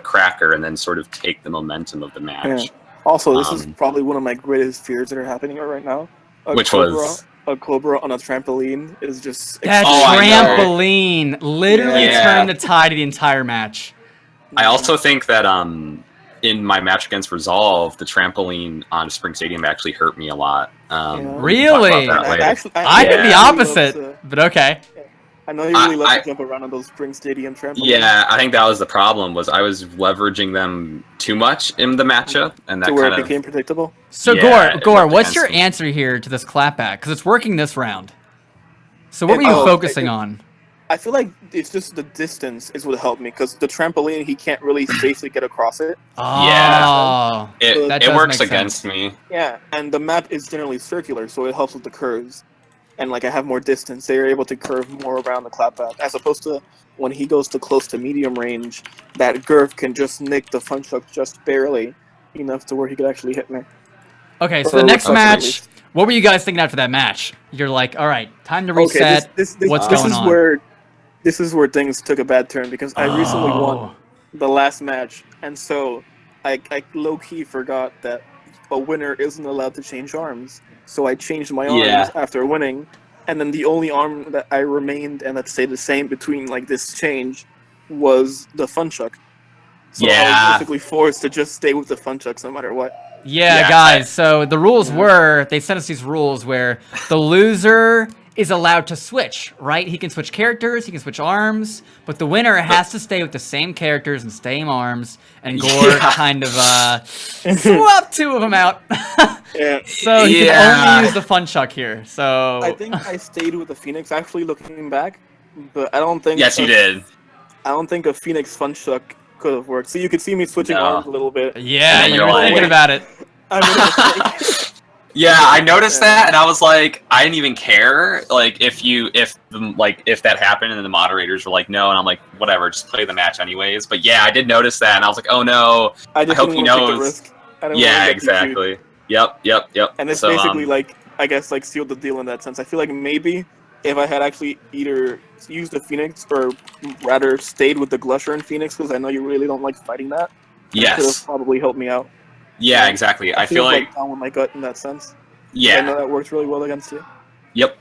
cracker and then sort of take the momentum of the match. Yeah. Also, this is probably one of my greatest fears that are happening right now. Which was? A Cobra on a trampoline is just... That trampoline literally turned the tide of the entire match. I also think that in my match against Resolve, the trampoline on Spring Stadium actually hurt me a lot. Really? I did the opposite, but okay. I know you really love to jump around on those Spring Stadium trampolines. Yeah, I think that was the problem, was I was leveraging them too much in the matchup, and that where it became predictable. So Gore, what's your answer here to this clapback? Because it's working this round. So what were you focusing on? I feel like it's just the distance is what helped me, because the trampoline, he can't really safely get across it. Oh, it works against me. Yeah, and the map is generally circular, so it helps with the curves. And like I have more distance, they're able to curve more around the clapback, as opposed to when he goes to close to medium range, that Gurf can just nick the Funchuck just barely enough to where he could actually hit me. Okay, so the next match, what were you guys thinking after that match? You're like, all right, time to reset. What's going on? This is where things took a bad turn, because I recently won the last match, and so I low-key forgot that a winner isn't allowed to change arms. So I changed my arms after winning, and then the only arm that I remained and that stayed the same between like this change was the Funchuck. So I was basically forced to just stay with the Funchucks no matter what. Yeah, guys, so the rules were, they sent us these rules where the loser is allowed to switch, right? He can switch characters, he can switch arms, but the winner has to stay with the same characters and same arms, and Gore kind of swapped two of them out. So he can only use the Funchuck here. So I think I stayed with the Phoenix, actually, looking back, but I don't think... Yes, you did. I don't think a Phoenix Funchuck could have worked. So you could see me switching arms a little bit. Yeah, you were thinking about it. Yeah, I noticed that, and I was like, I didn't even care. Like, if that happened, and then the moderators were like, no, and I'm like, whatever, just play the match anyways. But yeah, I did notice that, and I was like, oh no, I hope he knows. Yeah, exactly. Yep. And it's basically like, I guess, like sealed the deal in that sense. I feel like maybe if I had actually either used the Phoenix or rather stayed with the Glusher and Phoenix, because I know you really don't like fighting that. It could have probably helped me out. Yeah, exactly. I feel like down with my gut in that sense. Yeah, I know that works really well against you. Yep.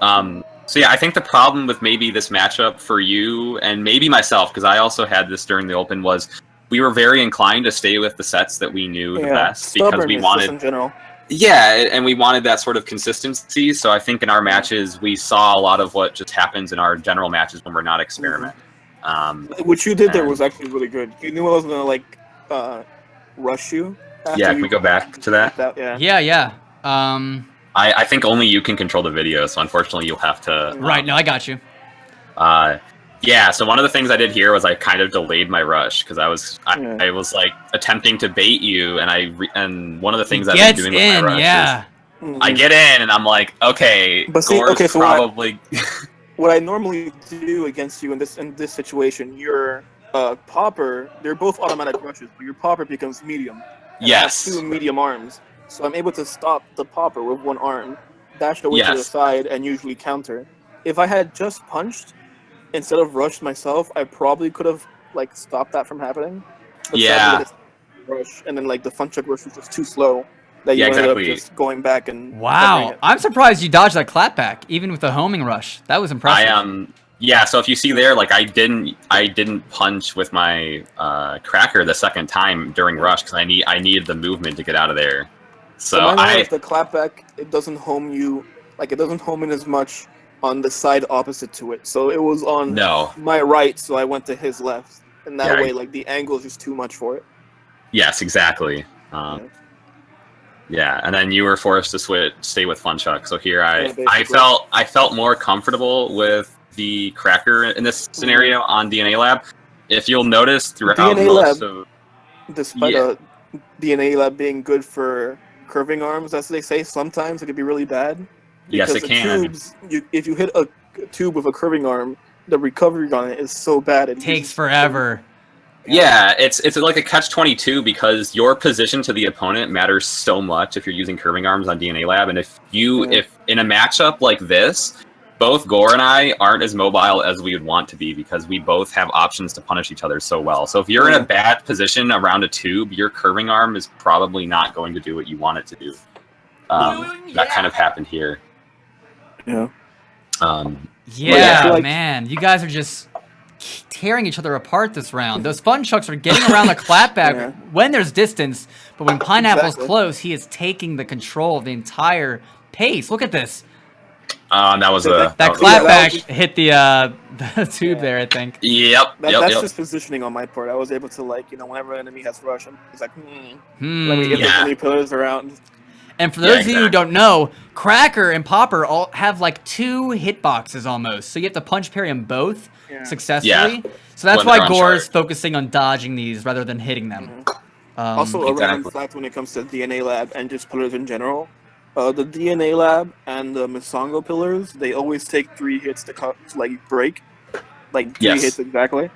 So yeah, I think the problem with maybe this matchup for you and maybe myself, because I also had this during the Open, was we were very inclined to stay with the sets that we knew the best, because we wanted, in general. Yeah, and we wanted that sort of consistency. So I think in our matches we saw a lot of what just happens in our general matches when we're not experimenting. What you did there was actually really good. You knew I was gonna rush you. Yeah, can we go back to that? Yeah. I think only you can control the video, so unfortunately you'll have to... Right, no, I got you. Yeah, so one of the things I did here was I kind of delayed my rush, because I was like attempting to bait you, and one of the things I've been doing with my rush is I get in and I'm like, okay, but see, Gore's probably... What I normally do against you in this situation, your popper, they're both automatic rushes, but your popper becomes medium. Yes. Two medium arms. So I'm able to stop the popper with one arm, dash away to the side, and usually counter. If I had just punched instead of rushed myself, I probably could have like stopped that from happening. But rush, and then like the Funchuck rush was just too slow that you ended up just going back and... Wow, I'm surprised you dodged that clapback, even with the homing rush. That was impressive. Yeah, so if you see there, like I didn't punch with my cracker the second time during rush, because I needed the movement to get out of there. So the clapback, it doesn't home you, like it doesn't home in as much on the side opposite to it. So it was on my right, so I went to his left, and that way like the angle is just too much for it. Yes, exactly. Yeah, and then you were forced to stay with Funchuck. So here I felt more comfortable with the cracker in this scenario on DNA Lab. If you'll notice throughout despite DNA Lab being good for curving arms, as they say, sometimes it can be really bad. Yes, it can. Tubes, if you hit a tube with a curving arm, the recovery on it is so bad. It takes forever. Yeah, it's like a catch-22, because your position to the opponent matters so much if you're using curving arms on DNA Lab, and if in a matchup like this, both Gore and I aren't as mobile as we would want to be because we both have options to punish each other so well. So if you're in a bad position around a tube, your curving arm is probably not going to do what you want it to do. That kind of happened here. Yeah. Man, you guys are just tearing each other apart this round. Those fun chucks are getting around the clapback when there's distance, but when Pineapple's close, he is taking the control of the entire pace. Look at this. That was that clapback hit the tube there, I think. Yep. That's just positioning on my part. I was able to, like, whenever an enemy has rush, it's like, let me get as many pillars around. And for those of you who don't know, Cracker and Popper all have like 2 hitboxes almost. So you have to punch parry them both successfully. Yeah. So that's why Gore's focusing on dodging these rather than hitting them. Also, a random fact when it comes to DNA Lab and just pillars in general, the DNA Lab and the Misongo pillars, they always take 3 hits to break. Like 3 hits exactly.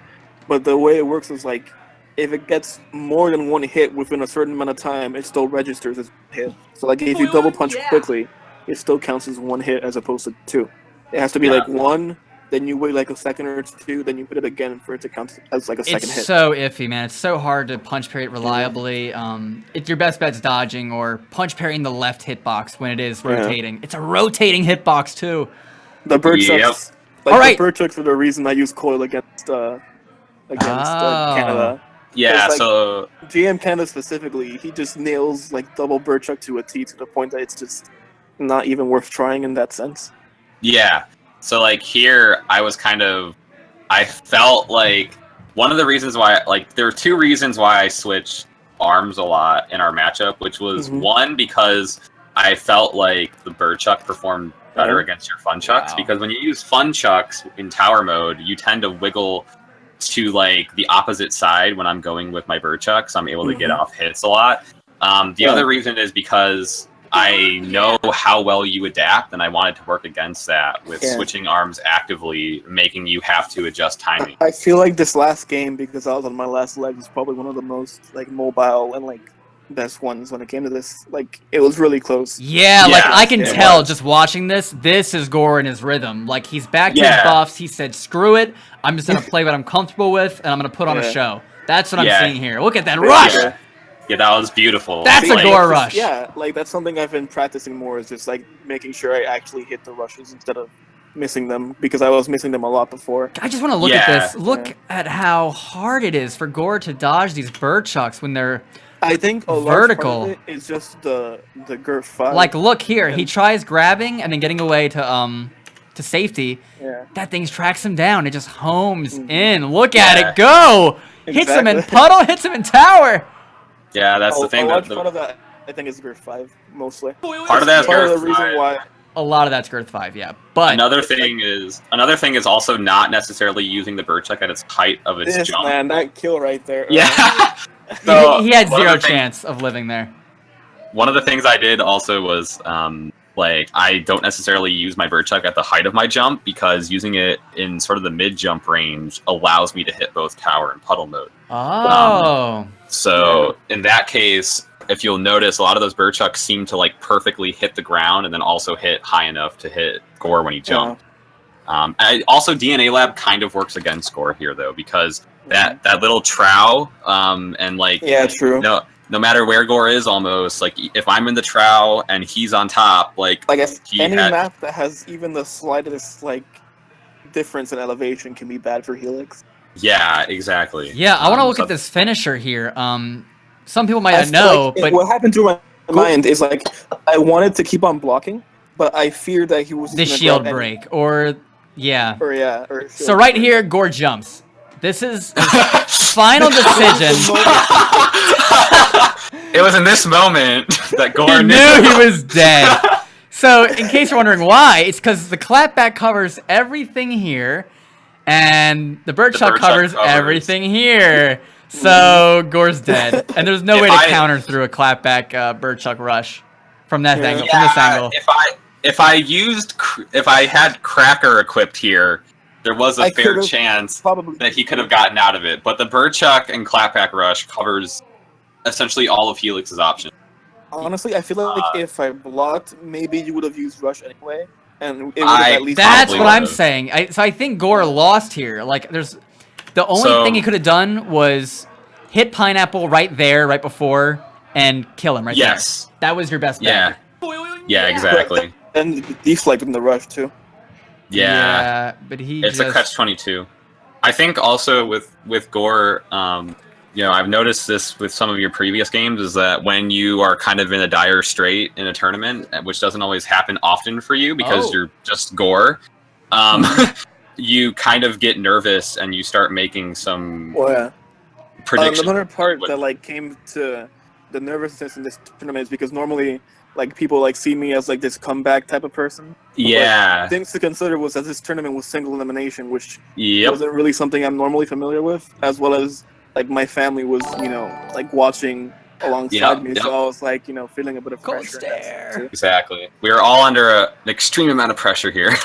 But the way it works is like, if it gets more than 1 hit within a certain amount of time, it still registers as a hit. So like if you double punch quickly, it still counts as 1 hit as opposed to 2. It has to be like 1, then you wait like a second or 2, then you hit it again for it to count as like a second hit. It's so iffy, man. It's so hard to punch parry it reliably. It's your best bet's dodging or punch parrying the left hitbox when it is rotating. It's a rotating hitbox too. The bird chucks, the bird chucks are the reason I use coil against Canada. Yeah, like, so GM Canada specifically, he just nails like double bird chuck to a T to the point that it's just not even worth trying in that sense. Yeah. So like here, I felt like one of the reasons why, like, there were 2 reasons why I switched arms a lot in our matchup, which was one, because I felt like the bird chuck performed better against your fun chucks, because when you use fun chucks in tower mode, you tend to wiggle to like the opposite side when I'm going with my bird chuck, so I'm able to get off hits a lot. The other reason is because I know how well you adapt, and I wanted to work against that with switching arms actively, making you have to adjust timing. I feel like this last game, because I was on my last leg, was probably one of the most like mobile and like best ones when it came to this. Like, it was really close. Yeah, like I can tell just watching this is Gore in his rhythm. Like, he's back to his buffs. He said, screw it. I'm just going to play what I'm comfortable with, and I'm going to put on a show. That's what I'm seeing here. Look at that rush! Yeah, that was beautiful. That's a Gore rush. Yeah, like that's something I've been practicing more, is just like making sure I actually hit the rushes instead of missing them, because I was missing them a lot before. I just want to look at this. Look at how hard it is for Gore to dodge these bird chucks when they're I think a vertical. Large part of it is just the Gurf 5. Like, look here. He tries grabbing and then getting away to safety. Yeah. That thing tracks him down. It just homes in. Look at it go! Exactly. Hits him in puddle, hits him in tower. Yeah, that's the thing. Part of that, I think, is Gurf 5, mostly. Part of that is Gurf 5. The reason why. A lot of that's Gurf 5, yeah. But another thing is also not necessarily using the bird chuck at its height of its jump. Man, that kill right there. Yeah. So he had 0 chance of living there. One of the things I did also was like, I don't necessarily use my bird chuck at the height of my jump, because using it in sort of the mid jump range allows me to hit both tower and puddle mode. Oh. So in that case, if you'll notice, a lot of those bird chucks seem to like perfectly hit the ground and then also hit high enough to hit Gore when he jumped. Also, DNA Lab kind of works against Gore here though, because that little trow and like true. No matter where Gore is, almost like if I'm in the trow and he's on top, like if any map that has even the slightest like difference in elevation can be bad for Helix. Yeah, exactly. Yeah, I want to look at this finisher here. Some people might not know, but what happened to my mind is like I wanted to keep on blocking, but I feared that he was the shield break or so right here, Gore jumps. This is his final decision. It was in this moment that Gore knew he was dead. So, in case you're wondering why, it's because the clapback covers everything here, and the bird chuck covers everything here. So, Gore's dead, and there's no way to counter through a clapback bird chuck rush from that angle. From this angle, if I had Cracker equipped here, there was a fair chance that he could have gotten out of it. But the bird chuck and clapback rush covers essentially all of Helix's options. Honestly, I feel like if I blocked, maybe you would have used rush anyway. and it would have at least. That's what I'm saying. So I think Gore lost here. Like, there's the only thing he could have done was hit Pineapple right there, right before, and kill him right there. That was your best bet. Yeah, exactly. And deflect in the rush too. Yeah, but it's a catch-22. I think also with Gore, you know, I've noticed this with some of your previous games, is that when you are kind of in a dire strait in a tournament, which doesn't always happen often for you because you're just Gore, you kind of get nervous and you start making some predictions. Another part that like came to the nervousness in this tournament is because normally like people like see me as like this comeback type of person. Yeah. But things to consider was that this tournament was single elimination, which wasn't really something I'm normally familiar with, as well as like my family was, you know, like watching alongside me, so I was like, you know, feeling a bit of pressure. Exactly. We were all under an extreme amount of pressure here.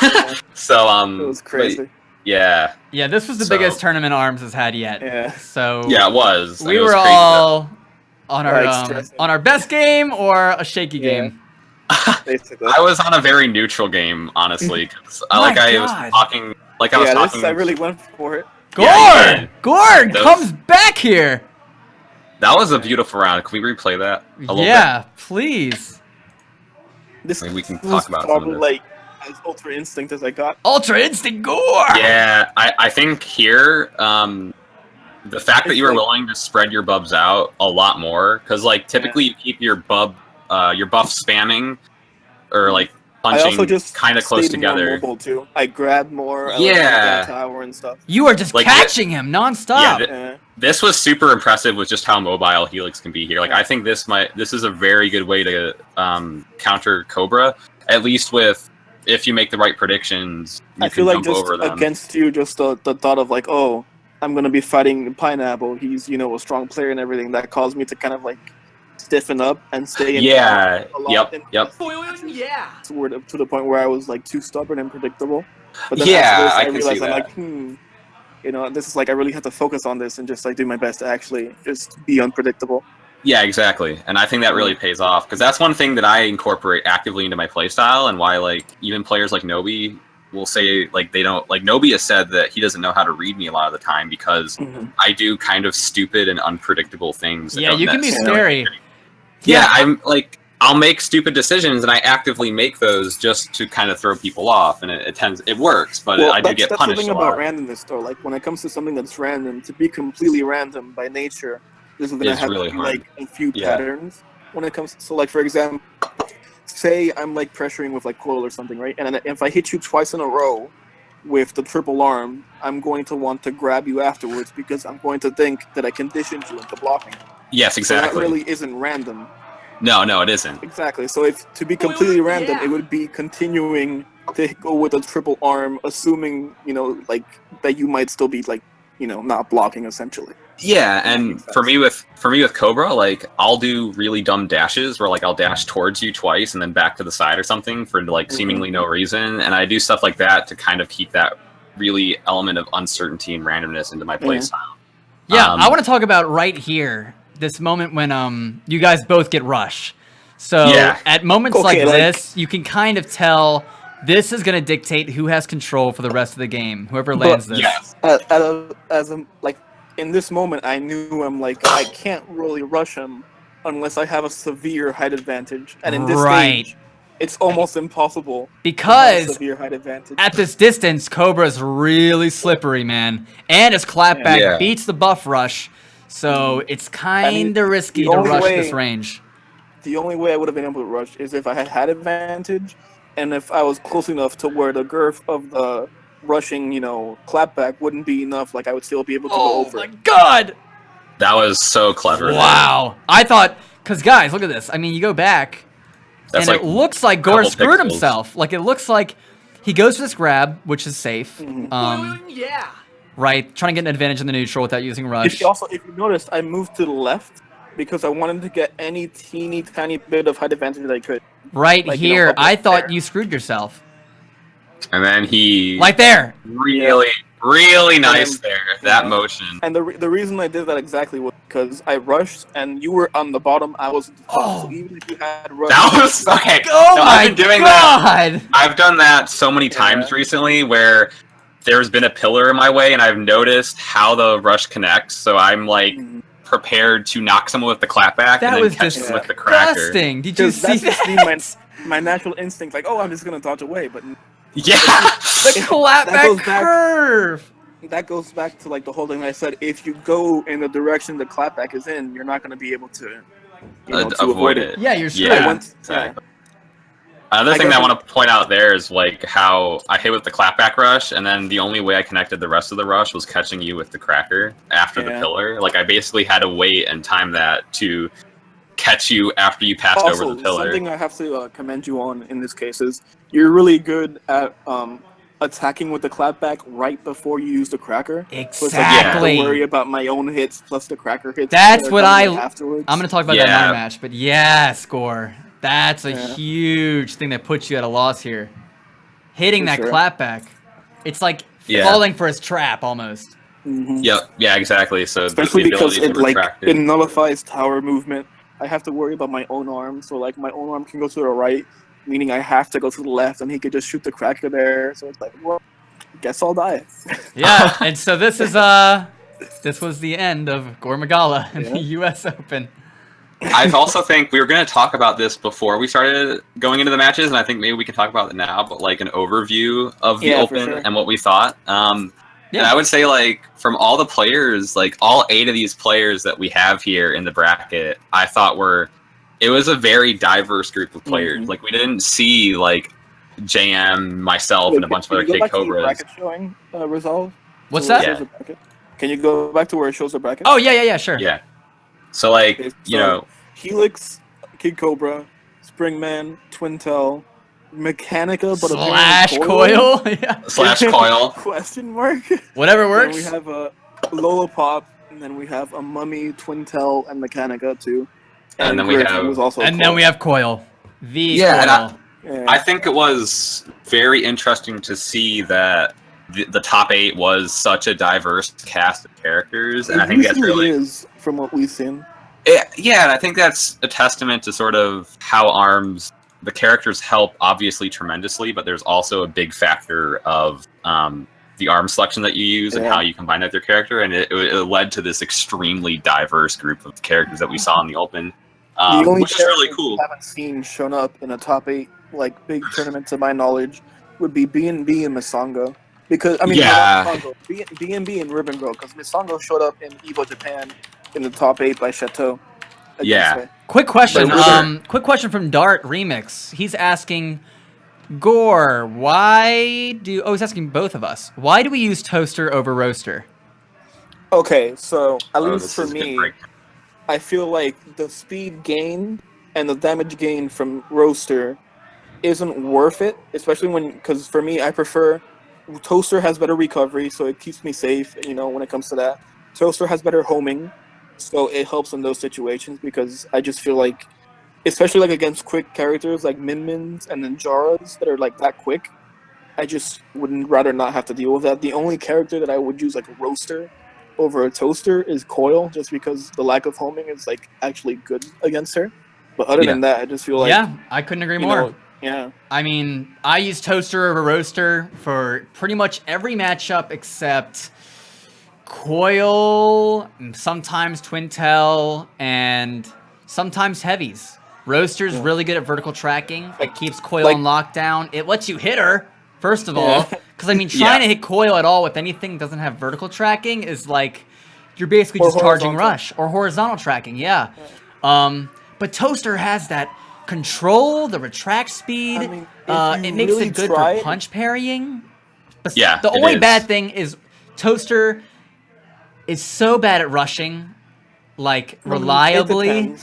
So it was crazy. Yeah, this was the biggest tournament ARMS has had yet. So it was. We were all on our best game or a shaky game. Basically. I was on a very neutral game, honestly, because I was talking. I really went for it. Gore comes back here. That was a beautiful round. Can we replay that a little bit? Please. Maybe we can talk about some of this. Like as Ultra Instinct as I got. Ultra Instinct Gore! Yeah, I think here, the fact that you were willing to spread your bubs out a lot more, because like typically you keep your buff spamming, or like punching kind of close together. More mobile too. I grabbed more. Tower and stuff. You are just catching him nonstop. This was super impressive with just how mobile Helix can be here. Like I think this is a very good way to counter Cobra, at least with if you make the right predictions. I feel like just against you, just the thought of like, oh, I'm gonna be fighting Pineapple. He's, you know, a strong player and everything. That caused me to kind of like stiffen up and stay in a lot. Yep. To the point where I was like too stubborn and predictable. But then I realized I'm like, you know, this is like I really have to focus on this and just like do my best to actually just be unpredictable. Yeah, exactly. And I think that really pays off, because that's one thing that I incorporate actively into my playstyle, and why like even players like Nobi will say like they don't like Nobi has said that he doesn't know how to read me a lot of the time because I do kind of stupid and unpredictable things. Yeah, you can be scary. Yeah, I'm like I'll make stupid decisions and I actively make those just to kind of throw people off, and it works, but I do get punished. That's the thing about randomness though. Like when it comes to something that's random, to be completely random by nature, there's going to have really like a few patterns when it comes. So like for example, say I'm like pressuring with like coil or something, right? And if I hit you twice in a row with the triple arm, I'm going to want to grab you afterwards because I'm going to think that I conditioned you into blocking. Yes, exactly. So that really isn't random. No, it isn't. Exactly. So if to be completely random, it would be continuing to go with a triple arm, assuming, you know, like that you might still be like, you know, not blocking essentially. Yeah, and for me with Cobra, like I'll do really dumb dashes where like I'll dash towards you twice and then back to the side or something for like seemingly no reason, and I do stuff like that to kind of keep that really element of uncertainty and randomness into my play style. Yeah, I want to talk about right here this moment when you guys both get rush. So at moments like this, you can kind of tell this is going to dictate who has control for the rest of the game. Whoever lands this. Like in this moment, I knew I'm like I can't really rush him unless I have a severe height advantage, and in this stage, it's almost impossible because to have a severe height advantage. At this distance, Cobra's really slippery, man, and his clapback beats the buff rush. So it's kind of risky to rush this range. The only way I would have been able to rush is if I had advantage, and if I was close enough to where the girth of the rushing, you know, clapback wouldn't be enough. Like I would still be able to go over. Oh my god! That was so clever. Wow! I thought, because guys, look at this. I mean, you go back, and like it looks like Gore screwed himself. Like it looks like he goes for this grab, which is safe. Right, trying to get an advantage in the neutral without using rush. If you noticed, I moved to the left because I wanted to get any teeny tiny bit of height advantage that I could. Right like, here, you know, I thought you screwed yourself. And then he right there. Really nice there. That motion. And the reason I did that exactly was because I rushed and you were on the bottom, I was at the top. So even if you had rushed, that was okay. Oh so my I've been doing God. that. I've done that so many times recently where there's been a pillar in my way and I've noticed how the rush connects. So I'm like prepared to knock someone with the clapback and then catch them with the cracker. Disgusting. Did you see that? My natural instinct, like, oh, I'm just gonna dodge away, but yeah, the clapback curve. That goes back to like the whole thing I said. If you go in the direction the clapback is in, you're not gonna be able to, to avoid it. Yeah, you're screwed. Yeah, exactly. Another thing that I want to point out there is like how I hit with the clapback rush, and then the only way I connected the rest of the rush was catching you with the cracker after the pillar. Like I basically had to wait and time that to catch you after you passed over the pillar. Something I have to commend you on in this case is you're really good at attacking with the clapback right before you use the cracker. Exactly. So it's like, I have to worry about my own hits plus the cracker hits. That's what afterwards. I'm gonna talk about that in my match, but Score. That's a huge thing that puts you at a loss here. Hitting that clapback, it's like falling for his trap almost. Yep. Yeah. Exactly. So especially because it nullifies tower movement. I have to worry about my own arm, so like my own arm can go to the right, meaning I have to go to the left, and he could just shoot the cracker there. So it's like, well, guess I'll die. Yeah, and so this is this was the end of GoreMagala in the U.S. Open. I also think we were going to talk about this before we started going into the matches, and I think maybe we can talk about it now. But like an overview of the Open and what we thought. And I would say, like, from all the players, like, all 8 of these players that we have here in the bracket, I thought it was a very diverse group of players. Like, we didn't see, like, JM, myself, and a bunch of other K Cobras. Bracket showing resolve? What's that? Yeah. Can you go back to where it shows the bracket? Oh, yeah, sure. Yeah. So, like, you know... Helix, Kid Cobra, Springman, Twintel, Mechanica, but slash Coil? Slash Coil. Question mark? Whatever works. Then we have a Lollipop, and then we have a Mummy, Twintel, and Mechanica too. And then we have Coil. I think it was very interesting to see that the top 8 was such a diverse cast of characters, and I think that's really is from what we've seen. Yeah, and I think that's a testament to sort of how ARMS. The characters help obviously tremendously, but there's also a big factor of the arm selection that you use and how you combine that with your character, and it led to this extremely diverse group of characters that we saw in the Open, which is really cool. I haven't seen shown up in a top 8 like big tournament to my knowledge would be B&B and Misongo, because I mean B&B and Ribbon Girl, because Misongo showed up in EVO Japan in the top 8 by Chateau. Quick question. Quick question from Dart Remix. He's asking, Gore, he's asking both of us. Why do we use Toaster over Roaster? Okay, so at least for me, I feel like the speed gain and the damage gain from Roaster isn't worth it, especially because for me, I prefer Toaster has better recovery, so it keeps me safe, when it comes to that. Toaster has better homing. So it helps in those situations because I just feel like, especially like against quick characters like Min-Mins and then Jaras that are like that quick, I just would rather not have to deal with that. The only character that I would use like a Roaster over a Toaster is Coil, just because the lack of homing is like actually good against her. But other than that, I just feel like I couldn't agree more. I mean, I use Toaster over Roaster for pretty much every matchup except Coil, sometimes Twintel, and sometimes Heavies. Roaster's really good at vertical tracking. It keeps Coil in lockdown. It lets you hit her, first of all. Because, I mean, trying to hit Coil at all with anything that doesn't have vertical tracking is like, you're basically just charging rush. Or horizontal tracking, but Toaster has that control, the retract speed. I mean, it makes it good for punch parrying. But the only bad thing is Toaster is so bad at rushing, like, reliably.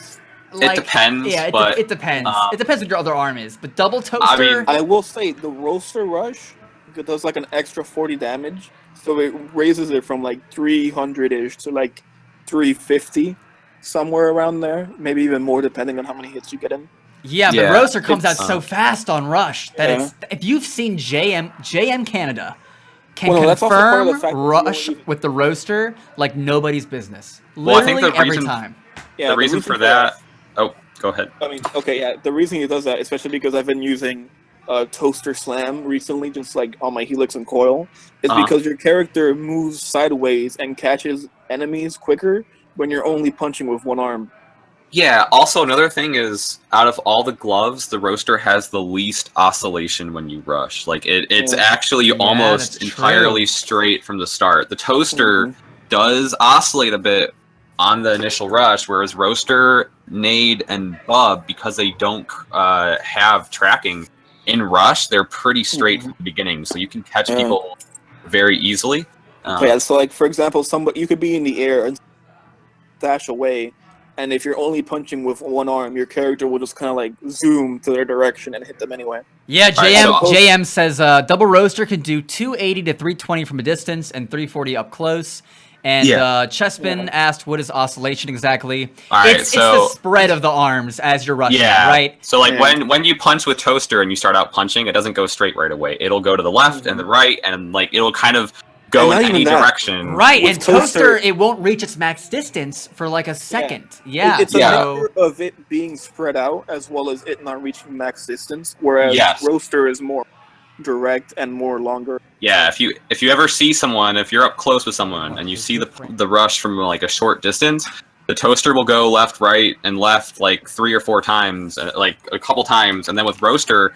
It depends. It depends. It depends what your other arm is. But double Toaster... I will say, the Roaster Rush does, like, an extra 40 damage. So it raises it from, like, 300-ish to, like, 350. Somewhere around there. Maybe even more, depending on how many hits you get in. Yeah, but Roaster comes out so fast on Rush that it's... If you've seen JM Canada can confirm Rush with the Roaster like nobody's business. Literally every time. Yeah, the reason for that... Oh, go ahead. I mean, okay, yeah, the reason he does that, especially because I've been using Toaster Slam recently, just like on my Helix and Coil, is because your character moves sideways and catches enemies quicker when you're only punching with one arm. Yeah, also another thing is, out of all the gloves, the Roaster has the least oscillation when you rush. Like, it's actually almost entirely straight from the start. The Toaster does oscillate a bit on the initial rush, whereas Roaster, Nade, and Bub, because they don't have tracking, in rush, they're pretty straight from the beginning, so you can catch people very easily. Yeah, so like, for example, you could be in the air and dash away, and if you're only punching with one arm, your character will just kind of like zoom to their direction and hit them anyway. Yeah, JM says double Roaster can do 280 to 320 from a distance and 340 up close. And Chespin asked, what is oscillation exactly? It's the spread of the arms as you're rushing, right? So like when you punch with Toaster and you start out punching, it doesn't go straight right away. It'll go to the left and the right, and like it'll kind of go in any direction. Right, and Toaster, it won't reach its max distance for like a second. Yeah. It's a matter of it being spread out as well as it not reaching max distance, whereas Roaster is more direct and more longer. Yeah, if you ever see someone, if you're up close with someone and you see the rush from like a short distance, the Toaster will go left, right, and left like 3 or 4 times, like a couple times, and then with Roaster,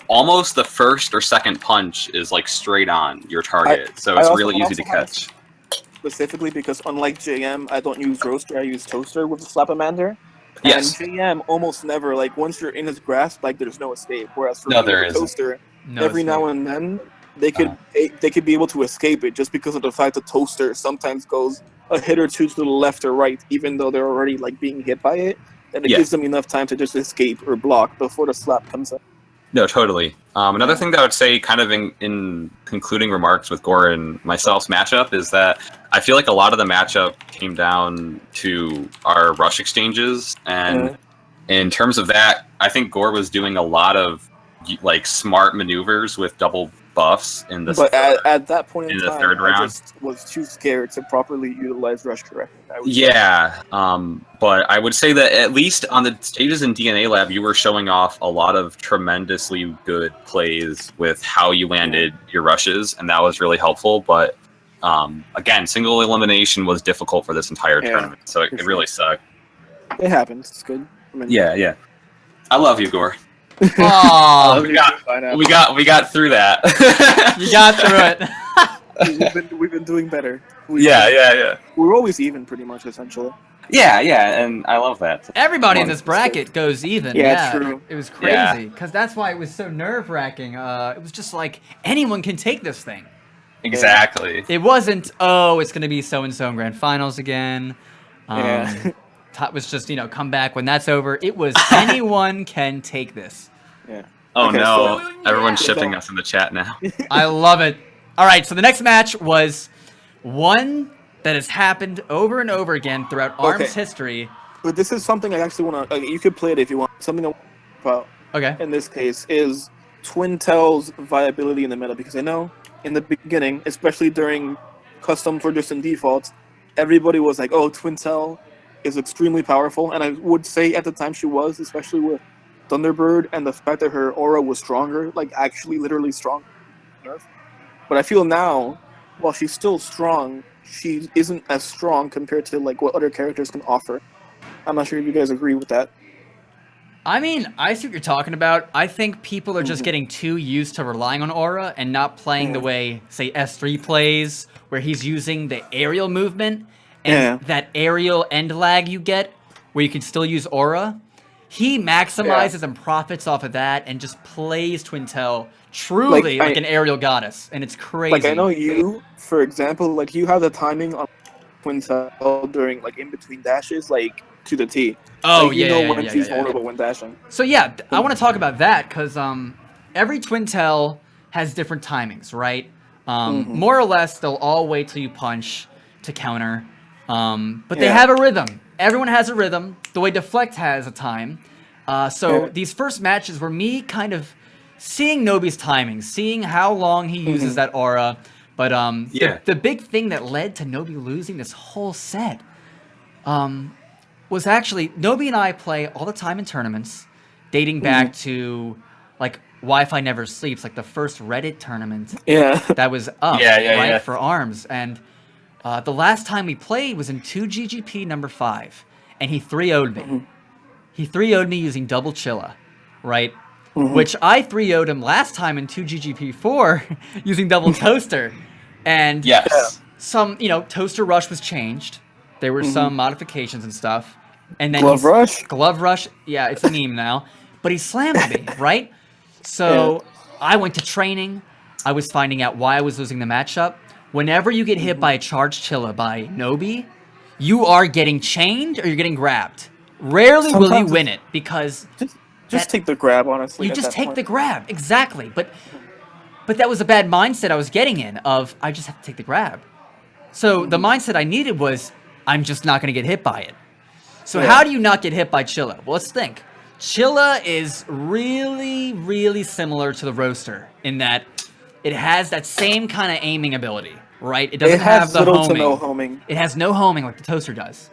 almost the first or second punch is like straight on your target, so it's really easy to catch. Specifically because unlike JM, I don't use Roaster, I use Toaster with the Slap-O-Mander. Yes. And JM almost never, like, once you're in his grasp, like, there's no escape. Whereas for Toaster, every now and then, they could be able to escape it just because of the fact that Toaster sometimes goes a hit or two to the left or right, even though they're already, like, being hit by it. And it gives them enough time to just escape or block before the slap comes up. No, totally. Another thing that I would say, kind of in concluding remarks with Gore and myself's matchup, is that I feel like a lot of the matchup came down to our rush exchanges, and in terms of that, I think Gore was doing a lot of like smart maneuvers with double buffs in the. But at that point in the third round, I just was too scared to properly utilize rush correctly. But I would say that at least on the stages in DNA Lab, you were showing off a lot of tremendously good plays with how you landed your rushes, and that was really helpful. But again, single elimination was difficult for this entire tournament, so it really sucked. It happens. It's good. I mean, I love you, Gore. Aww. we got through that. You got through it. We've been doing better. We're always even, pretty much, essentially. Yeah, and I love that. Everybody in this bracket goes even. Yeah, true. It was crazy, because that's why it was so nerve-wracking. It was just like, anyone can take this thing. Exactly. It wasn't, it's going to be so-and-so in Grand Finals again. It was just, come back when that's over. It was anyone can take this. Yeah. Oh, no. So, everyone's shipping us in the chat now. I love it. All right, so the next match was one that has happened over and over again throughout ARMS history. But this is something I actually want to... you could play it if you want. Something I want to talk about in this case is Twintel's viability in the meta. Because I know in the beginning, especially during custom forgers and defaults, everybody was like, oh, Twintel is extremely powerful. And I would say at the time she was, especially with Thunderbird and the fact that her aura was stronger, like actually literally strong. But I feel now, while she's still strong, she isn't as strong compared to like what other characters can offer. I'm not sure if you guys agree with that. I mean, I see what you're talking about. I think people are just getting too used to relying on aura and not playing the way, say, S3 plays, where he's using the aerial movement and that aerial end lag you get, where you can still use aura. He maximizes and profits off of that and just plays Twintel truly like an aerial goddess, and it's crazy. Like, I know you, for example, like, you have the timing on Twintel during, like, in-between dashes, like, to the T. Oh, like, you know when she's vulnerable when dashing. So, yeah, I want to talk about that, because every Twintel has different timings, right? More or less, they'll all wait till you punch to counter, but they have a rhythm. Everyone has a rhythm. The way Deflect has a time. So these first matches were me kind of seeing Nobi's timing, seeing how long he uses that aura. But the big thing that led to Nobi losing this whole set was actually Nobi and I play all the time in tournaments, dating back to like Wi-Fi Never Sleeps, like the first Reddit tournament that was up for ARMS. And the last time we played was in 2GGP number 5, and he 3-0'd me. He 3-0'd me using double Chilla, right? Which I 3-0'd him last time in 2GGP4 using double Toaster. And some, Toaster Rush was changed. There were some modifications and stuff. And then Glove Rush, yeah, it's a meme now. But he slammed me, right? So I went to training. I was finding out why I was losing the matchup. Whenever you get hit by a charged Chilla by Nobi, you are getting chained or you're getting grabbed. Rarely will you win it because just take the grab, honestly. You just take the grab, exactly. But that was a bad mindset I was getting in of I just have to take the grab. So the mindset I needed was I'm just not going to get hit by it. So how do you not get hit by Chilla? Well, let's think. Chilla is really, really similar to the Roaster in that it has that same kind of aiming ability, right? It doesn't have the homing. To no homing. It has no homing like the Toaster does,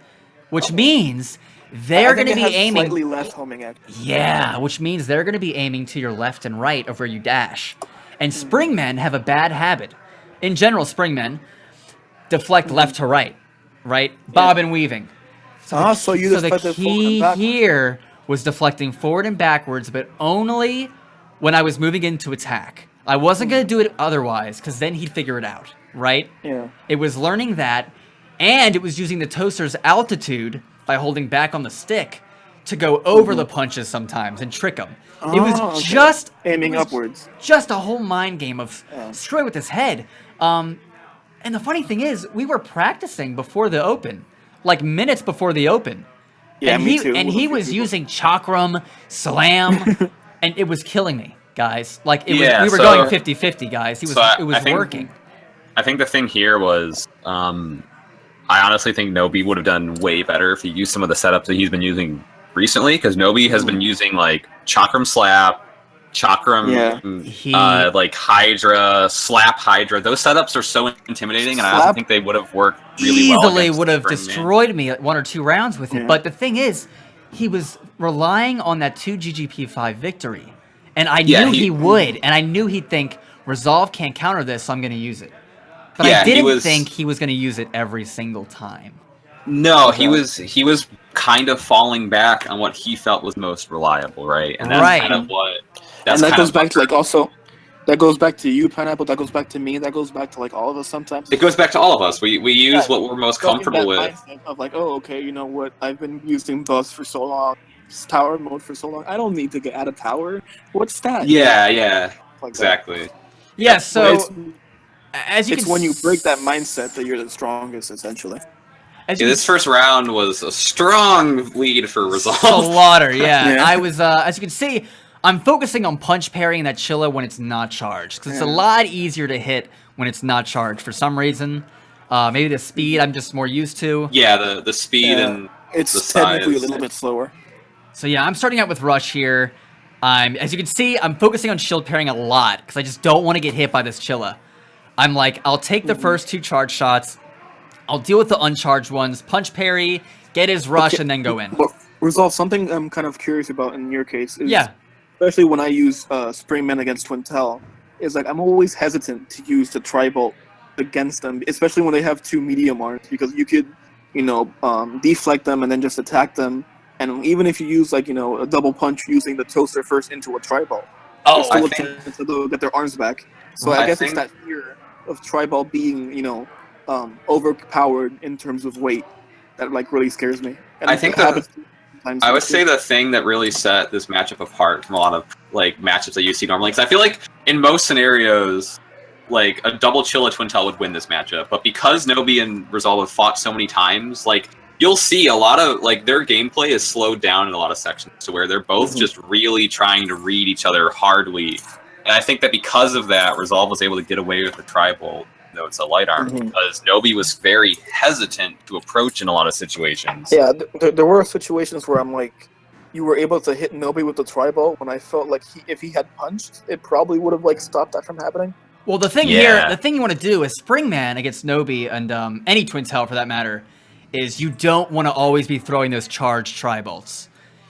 which means they're going to be aiming slightly less homing actually. Yeah, which means they're going to be aiming to your left and right of where you dash. And Springmen have a bad habit. In general, Springmen deflect left to right, right? Bob and weaving. So the key here was deflecting forward and backwards, but only when I was moving into attack. I wasn't going to do it otherwise, because then he'd figure it out, right? Yeah. It was learning that, and it was using the Toaster's altitude by holding back on the stick to go over the punches sometimes and trick him. It was just aiming upwards. Just a whole mind game of screwing with his head. And the funny thing is, we were practicing before the Open, like minutes before the Open. Yeah, and me too. And he was using Chakram, Slam, and it was killing me, guys. Like we were going 50-50, guys. It was working. I think the thing here was, I honestly think Nobi would have done way better if he used some of the setups that he's been using recently, because Nobi has been using like Chakram Slap, Chakram, like Hydra, Slap Hydra. Those setups are so intimidating, and I also think they would have worked really well. Easily would have destroyed me at 1 or 2 rounds with it. But the thing is, he was relying on that 2GGP5 victory. And I knew he would, and I knew he'd think, Resolve can't counter this, so I'm going to use it. But I didn't think he was going to use it every single time. No, he was kind of falling back on what he felt was most reliable, right? And that's kind of what... and that goes back to, like, also... That goes back to you, Pineapple. That goes back to me. That goes back to, like, all of us sometimes. It goes back to all of us. We use what we're most comfortable with. Of, like, oh, okay, you know what? I've been using Buzz for so long. Tower mode for so long. I don't need to get out of Tower. What's that? Yeah. Like exactly. That. Yeah, so... As you it's when you break that mindset that you're the strongest, essentially. This first round was a strong lead for Resolve. Slaughter, yeah. I was, as you can see, I'm focusing on punch parrying that Chilla when it's not charged, because it's a lot easier to hit when it's not charged for some reason. Maybe the speed I'm just more used to. Yeah, the speed and it's the technically size. A little bit slower. So yeah, I'm starting out with Rush here. As you can see, I'm focusing on shield parrying a lot, because I just don't want to get hit by this Chilla. I'm like, I'll take the first 2 charge shots, I'll deal with the uncharged ones, punch parry, get his rush, and then go in. Well, Resolve, something I'm kind of curious about in your case is, especially when I use Springmen against Twintel, is like I'm always hesitant to use the Tri-Bolt against them, especially when they have 2 medium arms, because you could, deflect them and then just attack them, and even if you use like, a double punch using the Toaster first into a Tri-Bolt, still a chance to they'll get their arms back. So I guess it's that fear of Tri-Bolt being, overpowered in terms of weight that like really scares me. And I think I would say the thing that really set this matchup apart from a lot of like matchups that you see normally, because I feel like in most scenarios, like a double Chilla Twintel would win this matchup, but because Nobi and Resolve have fought so many times, like you'll see a lot of like their gameplay is slowed down in a lot of sections to where they're both just really trying to read each other hardly. And I think that because of that, Resolve was able to get away with the Tri-Bolt, though it's a light arm, because Nobi was very hesitant to approach in a lot of situations. Yeah, there were situations where I'm like, you were able to hit Nobi with the tri-ball when I felt like if he had punched, it probably would have like stopped that from happening. Well, the thing here, the thing you want to do is Springman against Nobi and any Twin Tail for that matter, is you don't want to always be throwing those charged tri-bolts.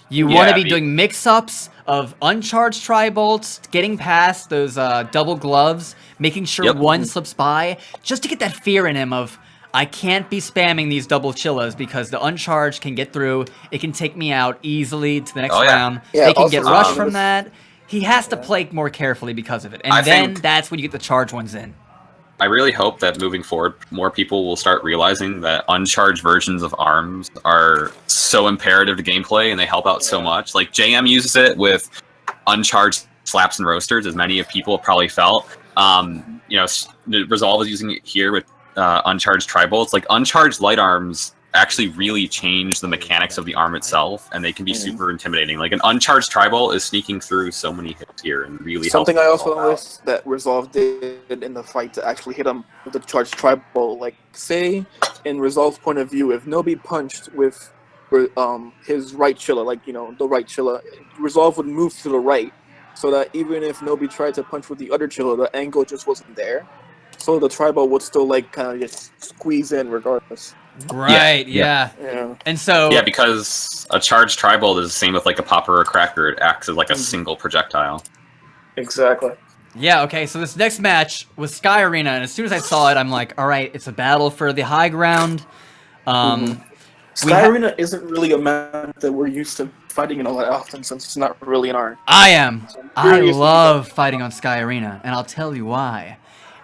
You want to be doing mix-ups of uncharged tri-bolts, getting past those double gloves, making sure one slips by, just to get that fear in him of, I can't be spamming these double chillas because the uncharged can get through. It can take me out easily to the next round. They can get rushed from that. He has to play more carefully because of it. And then that's when you get the charged ones in. I really hope that moving forward, more people will start realizing that uncharged versions of arms are so imperative to gameplay and they help out so much. Like, JM uses it with uncharged slaps and roasters, as many of people have probably felt. Resolve is using it here with uncharged tri-bolts. Like, uncharged light arms actually really change the mechanics of the arm itself, and they can be super intimidating. Like, an uncharged tri-bolt is sneaking through so many hits here and really something I also noticed that Resolve did in the fight to actually hit him with the charged tri-bolt. Like, say, in Resolve's point of view, if Nobi punched with his right chilla, like, the right chilla, Resolve would move to the right, so that even if Nobi tried to punch with the other chilla, the angle just wasn't there. So the tri-bolt would still, like, kind of just squeeze in regardless. Right, yeah. And so... Yeah, because a charged tri-bolt is the same with, like, a popper or a cracker. It acts as, like, a single projectile. Exactly. Yeah, okay, so this next match was Sky Arena, and as soon as I saw it, I'm like, alright, it's a battle for the high ground. Sky Arena isn't really a map that we're used to fighting in all that often, since it's not really in our... I love fighting on Sky Arena, and I'll tell you why.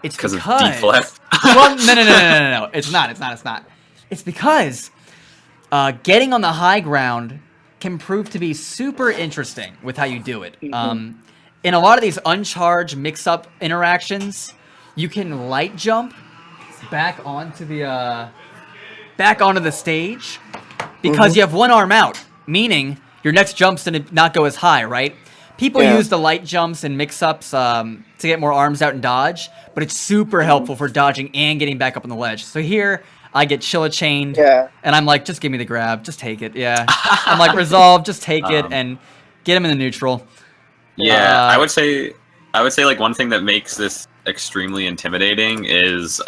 It's because of deflect. Well, no. It's not. It's because getting on the high ground can prove to be super interesting with how you do it. In a lot of these uncharged mix-up interactions, you can light jump back onto the stage because you have one arm out, meaning your next jump's gonna not go as high, right? People use the light jumps and mix-ups to get more arms out and dodge, but it's super helpful for dodging and getting back up on the ledge. So here, I get Chilla chained, and I'm like, just give me the grab, just take it, I'm like, Resolve, just take it and get him in the neutral. Yeah, I would say like one thing that makes this extremely intimidating is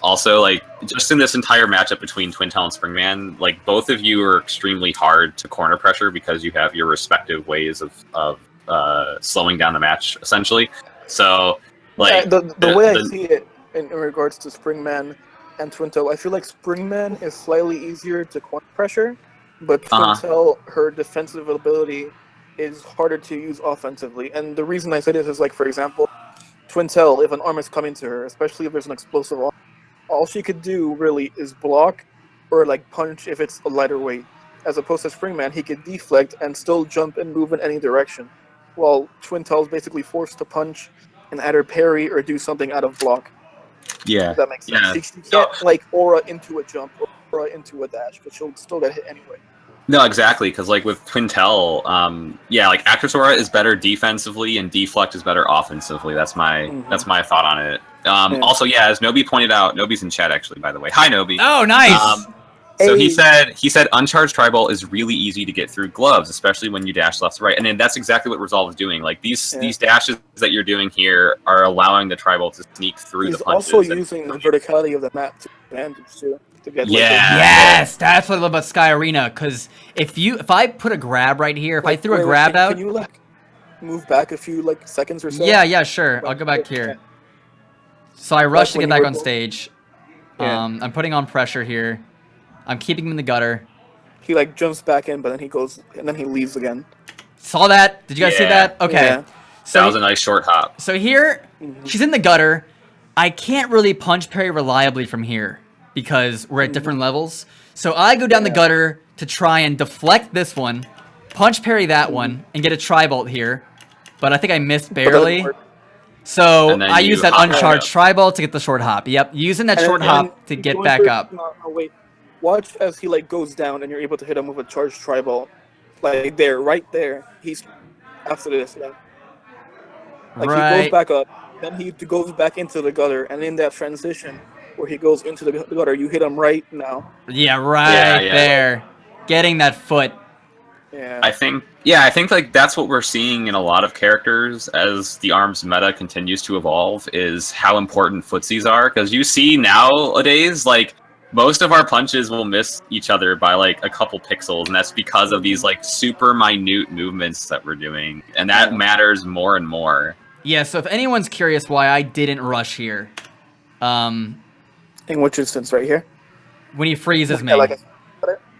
also, like, just in this entire matchup between Twin Tail and Springman, like, both of you are extremely hard to corner pressure because you have your respective ways of slowing down the match, essentially. So, like... The way I see it in regards to Springman and Twin Tail, I feel like Springman is slightly easier to corner pressure, but Twin Tail, her defensive ability is harder to use offensively. And the reason I say this is, like, for example, Twin Tail, if an arm is coming to her, especially if there's an explosive arm, all she could do really is block or like punch if it's a lighter weight. As opposed to Springman, he could deflect and still jump and move in any direction. While Twin Tail's basically forced to punch and either parry or do something out of block. Yeah. If that makes sense. She can't like aura into a jump or aura into a dash, but she'll still get hit anyway. No, exactly, because like with Twin Tail, like Actress Aura is better defensively and Deflect is better offensively. That's my thought on it. Also, as Nobi pointed out, Nobi's in chat actually, by the way. Hi, Nobi. Oh, nice. So he said uncharged tri-ball is really easy to get through gloves, especially when you dash left to right, and then that's exactly what Resolve is doing. Like these dashes that you're doing here are allowing the tri-ball to sneak through the punches. He's also using the verticality of the map to advantage too. Yes, that's what I love about Sky Arena. Because if I put a grab right here, if I threw a grab out, can you like move back a few seconds or so? Yeah, sure. I'll go back here. So I rush to get back on stage. I'm putting on pressure here. I'm keeping him in the gutter. He jumps back in, but then he goes and then he leaves again. Saw that? Did you guys see that? Okay. Yeah. So that was a nice short hop. So here, she's in the gutter. I can't really punch parry reliably from here because we're at different levels. So I go down the gutter to try and deflect this one, punch parry that one, and get a tri-bolt here. But I think I missed barely. So I use that uncharged tri-bolt to get the short hop. Yep, using that short hop to get back up. No, wait. Watch as he goes down and you're able to hit him with a charged tri-bolt. Right there. He's after this. Yeah. He goes back up, then he goes back into the gutter, and in that transition where he goes into the gutter, you hit him right now. Yeah, there. Getting that foot. Yeah. I think like that's what we're seeing in a lot of characters as the ARMS meta continues to evolve, is how important footsies are. Because you see nowadays, like, most of our punches will miss each other by like a couple pixels, and that's because of these like super minute movements that we're doing, and that matters more and more. Yeah, so if anyone's curious why I didn't rush here, in which instance, right here? When he freezes me. Like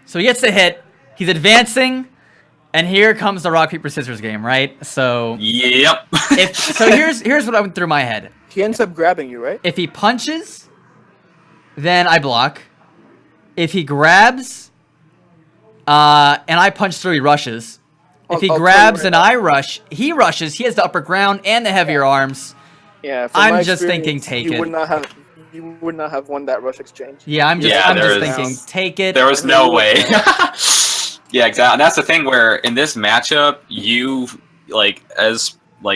so he gets the hit, he's advancing, and here comes the rock, paper, scissors game, right? So yep. So here's what went through my head. He ends up grabbing you, right? If he punches, then I block. If he grabs, and I punch through, he rushes. If he grabs and I rush, he rushes. He has the upper ground and the heavier arms. Yeah, I'm just thinking take it. You would not have won that rush exchange. Yeah, I'm just thinking take it. There was no way. Yeah, exactly. And that's the thing where in this matchup, you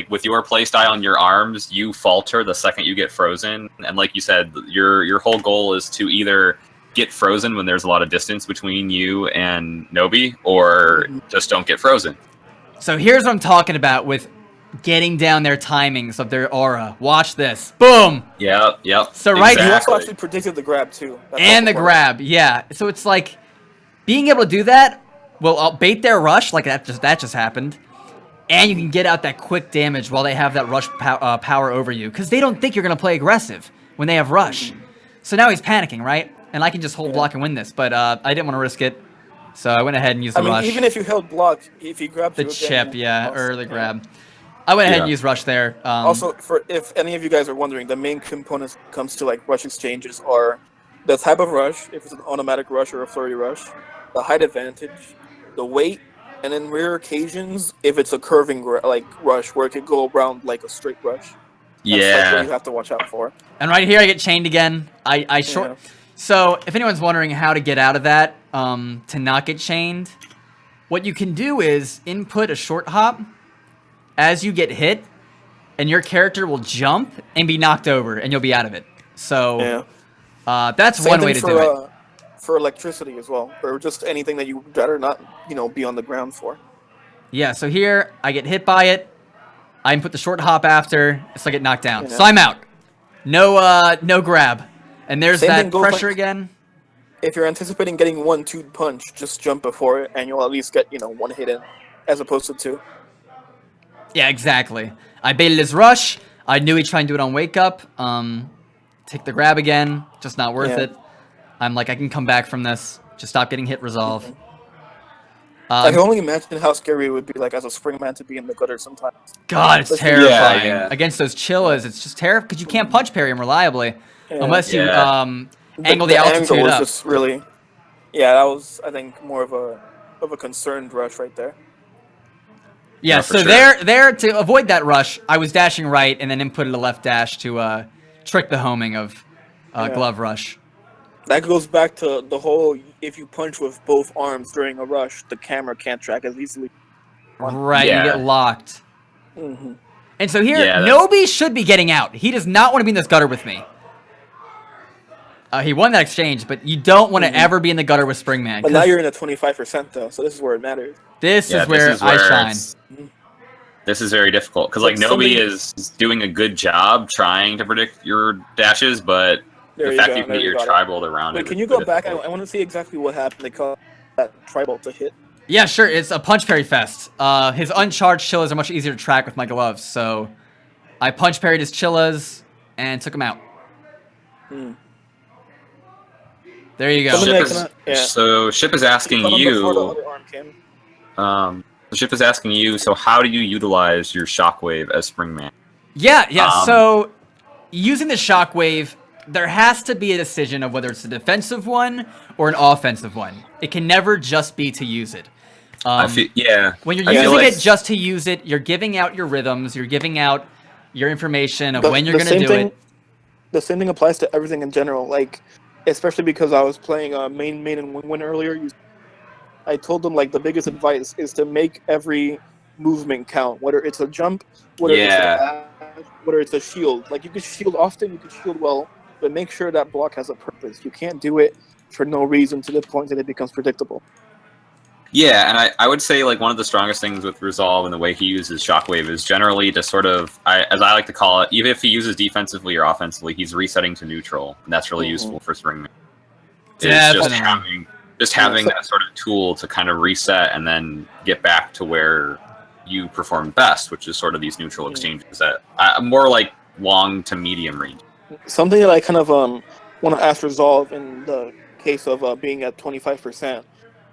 with your playstyle on your arms, you falter the second you get frozen. And like you said, your whole goal is to either get frozen when there's a lot of distance between you and Nobi, or just don't get frozen. So here's what I'm talking about with getting down their timings of their aura. Watch this. Boom! Yep. So right, you also actually predicted the grab too. And the grab, yeah. So it's like being able to do that. Well, I'll bait their rush like that just happened, and you can get out that quick damage while they have that rush power over you, because they don't think you're gonna play aggressive when they have rush. So now he's panicking, right? And I can just hold block and win this, but I didn't want to risk it, so I went ahead and used the rush. Even if you held block, if he grabbed the chip, or the grab, I went ahead and used rush there. Also, if any of you guys are wondering, the main components when it comes to like rush exchanges are the type of rush, if it's an automatic rush or a flurry rush, the height advantage, the weight, and in rare occasions, if it's a curving rush where it could go around like a straight rush. That's what you have to watch out for. And right here, I get chained again. I short. So if anyone's wondering how to get out of that, to not get chained, what you can do is input a short hop as you get hit, and your character will jump and be knocked over, and you'll be out of it. So that's one way to do it. For electricity as well, or just anything that you would rather not, be on the ground for. Yeah, so here, I get hit by it, I input the short hop after, so I get knocked down. So I'm out. No grab. And there's that pressure again. If you're anticipating getting 1-2 punch, just jump before it, and you'll at least get, one hit in, as opposed to 2. Yeah, exactly. I baited his rush, I knew he'd try and do it on wake up, take the grab again, just not worth it. I'm like, I can come back from this. Just stop getting hit, resolve. I can only imagine how scary it would be, like, as a springman to be in the gutter sometimes. God, it's terrifying. Yeah. Against those chillas, it's just terrifying, because you can't punch parry him reliably. Unless you angle the altitude up. Just really, that was, I think, more of a concerned rush right there. Yeah, so there to avoid that rush, I was dashing right and then inputted a left dash to trick the homing of glove rush. That goes back to the whole, if you punch with both arms during a rush, the camera can't track as easily. Right, you get locked. And so here, Nobi should be getting out. He does not want to be in this gutter with me. He won that exchange, but you don't want to ever be in the gutter with Springman. But now you're in the 25% though, so this is where it matters. This is where I shine. This is very difficult, because like Nobi is doing a good job trying to predict your dashes, but the fact you can get your tribal around it. Can you go back? I want to see exactly what happened. They call that tribal to hit. Yeah, sure. It's a punch parry fest. His uncharged chillas are much easier to track with my gloves, so I punch parried his chillas and took him out. There you go. So Ship is asking you. Ship is asking you. So how do you utilize your shockwave as Springman? Yeah. So using the shockwave, there has to be a decision of whether it's a defensive one or an offensive one. It can never just be to use it. When you're using it just to use it, you're giving out your rhythms, you're giving out your information of when you're going to do it. The same thing applies to everything in general, like, especially because I was playing main and win earlier. I told them, like, the biggest advice is to make every movement count, whether it's a jump, whether it's a shield. Like, you can shield often, you can shield well, but make sure that block has a purpose. You can't do it for no reason to the point that it becomes predictable. Yeah, and I would say like one of the strongest things with Resolve and the way he uses Shockwave is generally to sort of, as I like to call it, even if he uses defensively or offensively, he's resetting to neutral, and that's really useful for Springman. Is just having that sort of tool to kind of reset and then get back to where you perform best, which is sort of these neutral exchanges that more like long to medium range. Something that I kind of want to ask Resolve in the case of being at 25%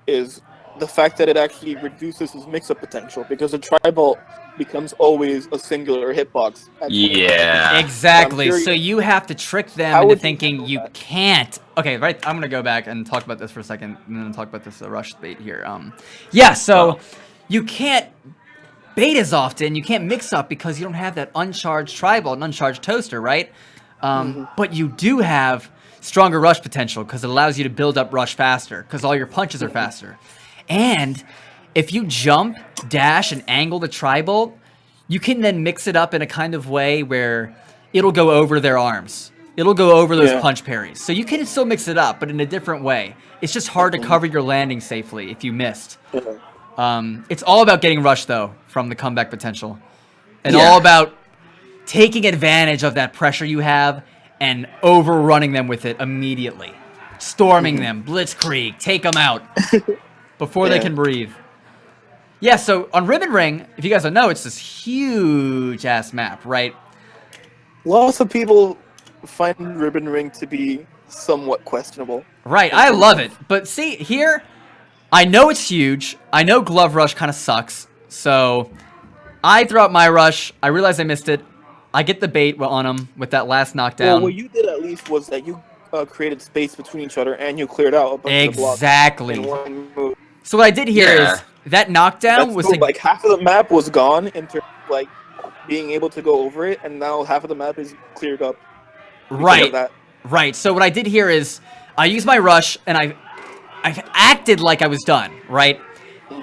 is the fact that it actually reduces his mix-up potential, because the Tri-Bolt becomes always a singular hitbox. Yeah. Exactly. So you have to trick them into thinking you can't. Okay, right. I'm going to go back and talk about this for a second, and then talk about this rush bait here. Yeah, so you can't bait as often. You can't mix up because you don't have that uncharged Tri-Bolt and uncharged toaster, right? But you do have stronger rush potential because it allows you to build up rush faster because all your punches are faster. And if you jump, dash, and angle the Tri-Bolt, you can then mix it up in a kind of way where it'll go over their arms. It'll go over those punch parries. So you can still mix it up, but in a different way. It's just hard to cover your landing safely if you missed. It's all about getting rushed, though, from the comeback potential. And all about taking advantage of that pressure you have and overrunning them with it immediately. Storming them, blitzkrieg, take them out before they can breathe. Yeah, so on Ribbon Ring, if you guys don't know, it's this huge-ass map, right? Lots of people find Ribbon Ring to be somewhat questionable. Right, I love it. But see, here, I know it's huge. I know Glove Rush kind of sucks. So I throw out my rush. I realize I missed it. I get the bait on him with that last knockdown. Well, what you did at least was that you created space between each other and you cleared out a bunch of blocks in one move. So what I did here is that knockdown was like half of the map was gone in terms of like being able to go over it, and now half of the map is cleared up. Right. So what I did here is I used my rush and I acted like I was done. Right.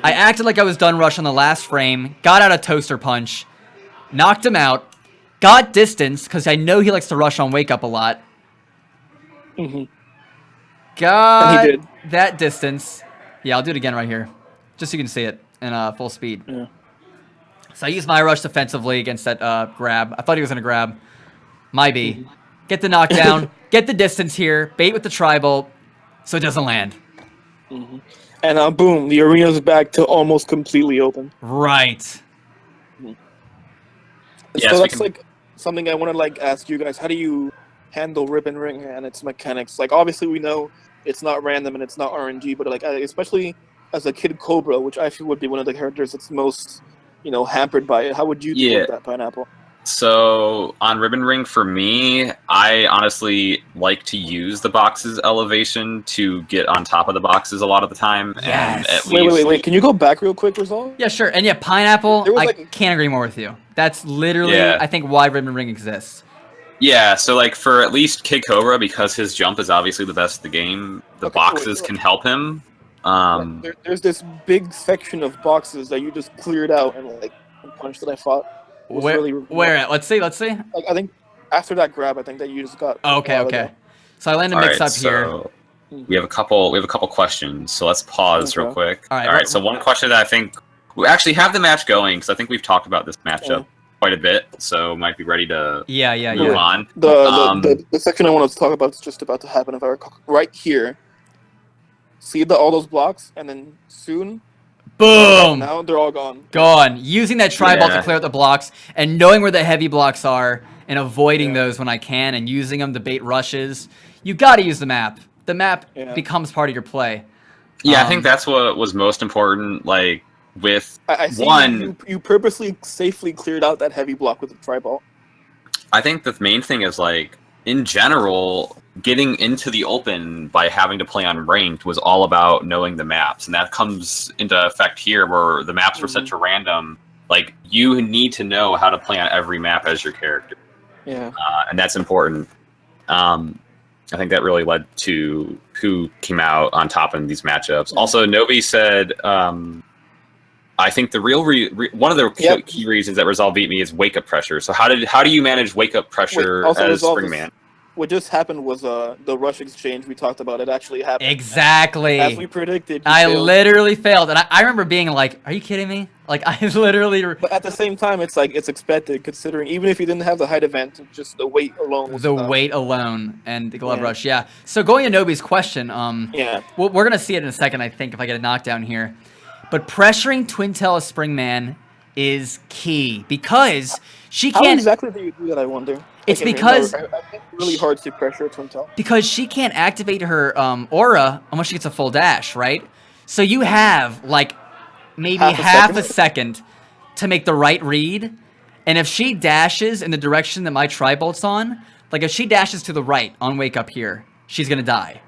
I acted like I was done rush on the last frame. Got out a toaster punch, knocked him out, got distance because I know he likes to rush on wake up a lot. Got that distance. Yeah, I'll do it again right here, just so you can see it in full speed. So I used my rush defensively against that grab. I thought he was going to grab. My B. Get the knockdown. Get the distance here. Bait with the Tri-Bolt so it doesn't land. And boom, the arena's back to almost completely open. Right. So that's like something I want to like ask you guys. How do you handle Ribbon Ring and its mechanics? Like, obviously we know it's not random and it's not RNG, but like especially as a Kid Cobra, which I feel would be one of the characters that's most, hampered by it. How would you deal with that, Pineapple? So on Ribbon Ring, for me, I honestly like to use the box's elevation to get on top of the boxes a lot of the time. Yes. And wait. Can you go back real quick, Resolve? Yeah, sure. And yeah, Pineapple, I can't agree more with you. That's literally, I think, why Ribbon Ring exists. Yeah, so like for at least Kid Cobra, because his jump is obviously the best of the game, the boxes can help him. There's this big section of boxes that you just cleared out and like punch that I fought. Where at? Let's see. Like, I think after that grab, I think that you just got. Okay. So I land a mix up here. We have a couple questions. So let's pause real quick. All right. So one question that I think we actually have the match going, because I think we've talked about this matchup quite a bit. So might be ready to move on. The section I want to talk about is just about to happen. If I recall, right here. See all those blocks, and then soon. Boom! Now they're all gone. Gone. Using that Tri-Bolt to clear out the blocks, and knowing where the heavy blocks are, and avoiding those when I can, and using them to bait rushes. You got to use the map. The map becomes part of your play. Yeah, I think that's what was most important. Like with I see you purposely safely cleared out that heavy block with the Tri-Bolt. I think the main thing is like in general, getting into the open by having to play on ranked was all about knowing the maps, and that comes into effect here where the maps were set to random. Like, you need to know how to play on every map as your character. And that's important. I think that really led to who came out on top in these matchups. Also, Novi said, I think the real one of the key reasons that Resolve beat me is wake up pressure. So how do you manage wake up pressure as Springman? what just happened was the rush exchange we talked about. It actually happened. Exactly. As we predicted. I literally failed, and I remember being like, "Are you kidding me?" Like I literally. But at the same time, it's like it's expected considering even if you didn't have the height advantage, just the weight alone. Was the weight alone and the glove Yeah. rush, yeah. So going to Nobi's question, Yeah. we're gonna see it in a second, I think, if I get a knockdown here. But pressuring Twin Tail Springman is key because she How can't. exactly do you do that? I wonder. It's I think because it's really hard to pressure Twin Tail. because she can't activate her aura unless she gets a full dash, right? So you have like maybe half a second to make the right read, and if she dashes in the direction that my tri-bolt's on, like if she dashes to the right on wake up here, she's gonna die,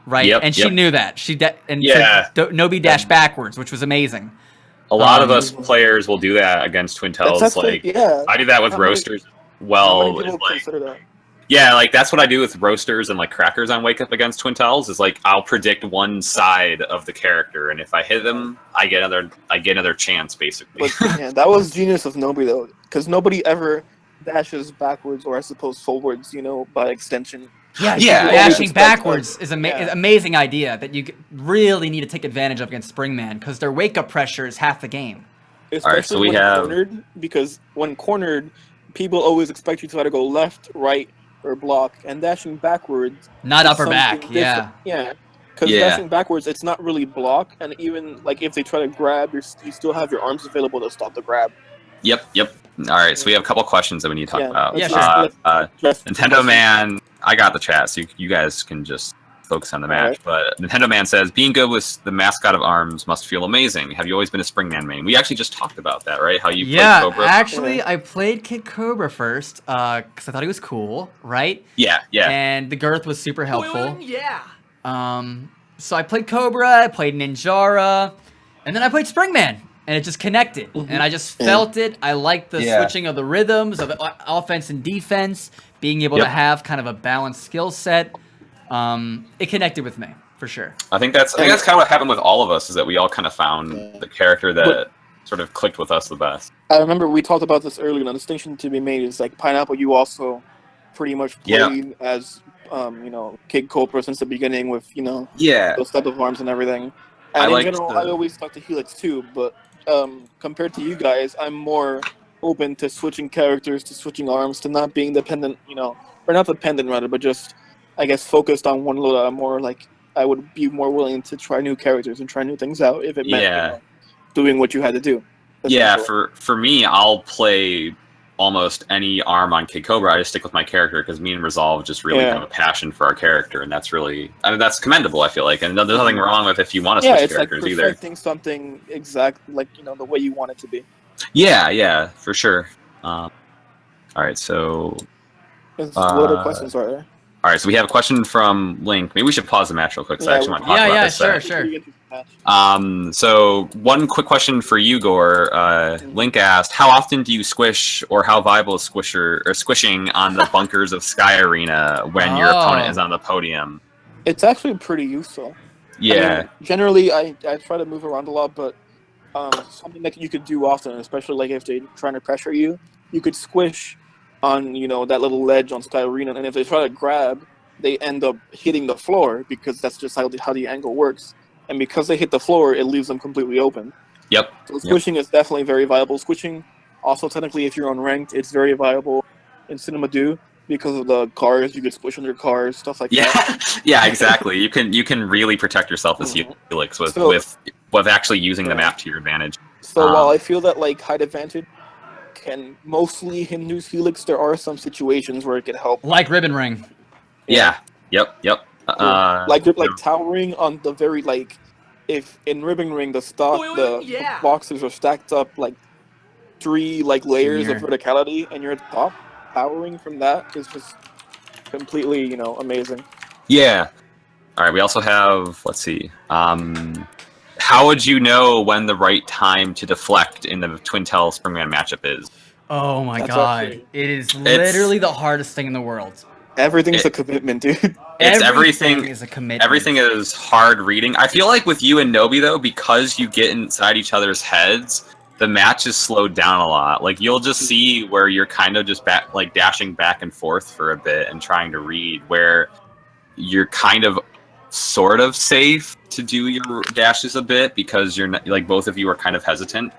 right? Yep, and she knew that. So Nobi dashed backwards, which was amazing. A lot of us players will do that against Twin Tails. Like, I do that with roasters. Well, consider that? Yeah, like that's what I do with roasters and like crackers on Wake Up against Twin Tails. Is like I'll predict one side of the character, and if I hit them, I get another chance basically. But, yeah, that was genius of Nobi though, because nobody ever dashes backwards or I suppose forwards, by extension. Yeah, dashing backwards is an amazing idea that you really need to take advantage of against Springman because their wake up pressure is half the game. Especially when cornered, because when cornered, people always expect you to try to go left, right, or block, and dashing backwards. Not up or back, yeah. Because dashing backwards, it's not really block, and even like if they try to grab, you still have your arms available to stop the grab. Yep. All right, so we have a couple questions that we need to talk about. Yeah, sure. Nintendo Man, I got the chat, so you guys can just focus on the match. Right. But Nintendo Man says, being good with the mascot of ARMS must feel amazing. Have you always been a Springman main? We actually just talked about that, right? How you played Cobra? Actually, I played Kid Cobra first because I thought he was cool, right? Yeah. And the girth was super helpful. So I played Cobra, I played Ninjara, and then I played Springman. And it just connected, and I just felt it. I liked the switching of the rhythms of offense and defense, being able to have kind of a balanced skill set. It connected with me for sure. I think that's kind of what happened with all of us, is that we all kind of found the character that sort of clicked with us the best. I remember we talked about this earlier. The distinction to be made is like Pineapple. You also pretty much played as Kid Cobra since the beginning with those type of arms and everything. And in general, I always talk to Helix too, but compared to you guys, I'm more open to switching characters, to switching arms, to not being dependent, or not dependent rather, but just, I guess, focused on one loadout. I'm more like, I would be more willing to try new characters and try new things out if it meant doing what you had to do. For me, I'll play almost any arm on Kid Cobra. I just stick with my character because me and Resolve just really have a passion for our character, and that's really, that's commendable, I feel like. And there's nothing wrong with if you want to switch characters either. Yeah, it's like perfecting something exactly like the way you want it to be. Yeah, for sure. All right, so what other questions are there? All right, so we have a question from Link. Maybe we should pause the match real quick. So I actually want to talk about this. Sure. So one quick question for you, Gore. Link asked, how often do you squish, or how viable is squishing on the bunkers of Sky Arena when your opponent is on the podium? It's actually pretty useful. Yeah. I mean, generally, I try to move around a lot, but something that you could do often, especially like if they're trying to pressure you, you could squish on that little ledge on Sky Arena, and if they try to grab, they end up hitting the floor because that's just how the angle works. And because they hit the floor, it leaves them completely open. Yep. So squishing is definitely very viable. Squishing, also technically, if you're unranked, it's very viable in Cinema Do because of the cars. You could squish under cars, stuff like that. Yeah, exactly. You can really protect yourself as Helix with actually using the map to your advantage. So while I feel that like height advantage can mostly hinder Helix, there are some situations where it could help. Like Ribbon Ring. Yeah. Yep. Like towering on the very if in Ribbon Ring the boxes are stacked up like 3 layers of verticality, and you're at the top, towering from that is just completely amazing. Yeah. All right. We also have, let's see. How would you know when the right time to deflect in the Twin Tail Springman matchup is? Oh my god. It is literally the hardest thing in the world. Everything's a commitment, dude. Everything is a commitment. Everything is hard reading. I feel like with you and Nobi, though, because you get inside each other's heads, the match is slowed down a lot. Like you'll just see where you're kind of just dashing back and forth for a bit and trying to read, where you're kind of sort of safe to do your dashes a bit because you're not, like both of you are kind of hesitant.